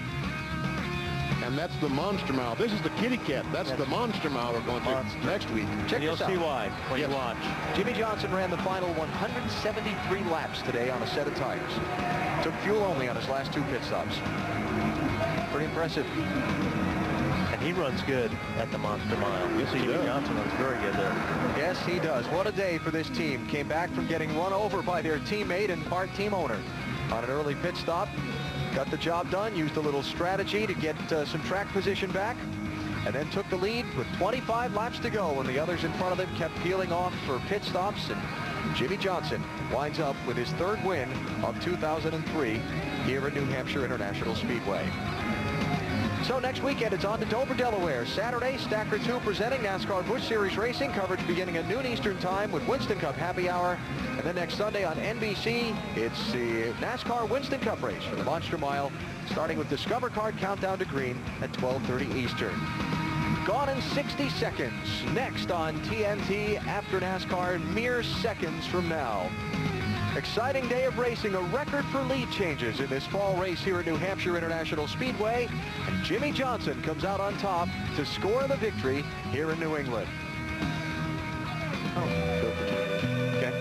And that's the Monster Mile. This is the Kitty Cat. That's the Monster Mile we're going to next week. Check You'll this out. see why when you watch. Jimmy Johnson ran the final 173 laps today on a set of tires. Took fuel only on his last 2 pit stops. Pretty impressive. And he runs good at the Monster Mile. Yes, he Jimmy does. Johnson runs very good there. Yes, he does. What a day for this team. Came back from getting run over by their teammate and part team owner on an early pit stop. Got the job done, used a little strategy to get some track position back, and then took the lead with 25 laps to go when the others in front of them kept peeling off for pit stops. And Jimmy Johnson winds up with his 3rd win of 2003 here at New Hampshire International Speedway. So next weekend, it's on to Dover, Delaware. Saturday, Stacker 2 presenting NASCAR Busch Series Racing. Coverage beginning at noon Eastern Time with Winston Cup Happy Hour. And then next Sunday on NBC, it's the NASCAR Winston Cup race for the Monster Mile, starting with Discover Card Countdown to Green at 12:30 Eastern. Gone in 60 seconds. Next on TNT after NASCAR, mere seconds from now. Exciting day of racing, a record for lead changes in this fall race here at New Hampshire International Speedway. And Jimmy Johnson comes out on top to score the victory here in New England. Okay.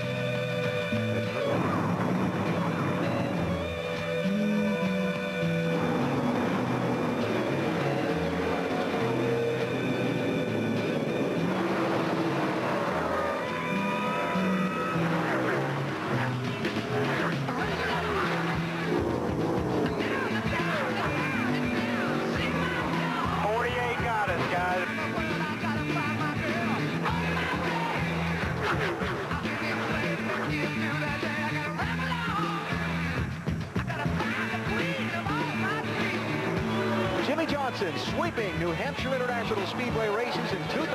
Sweeping New Hampshire International Speedway races in 2000.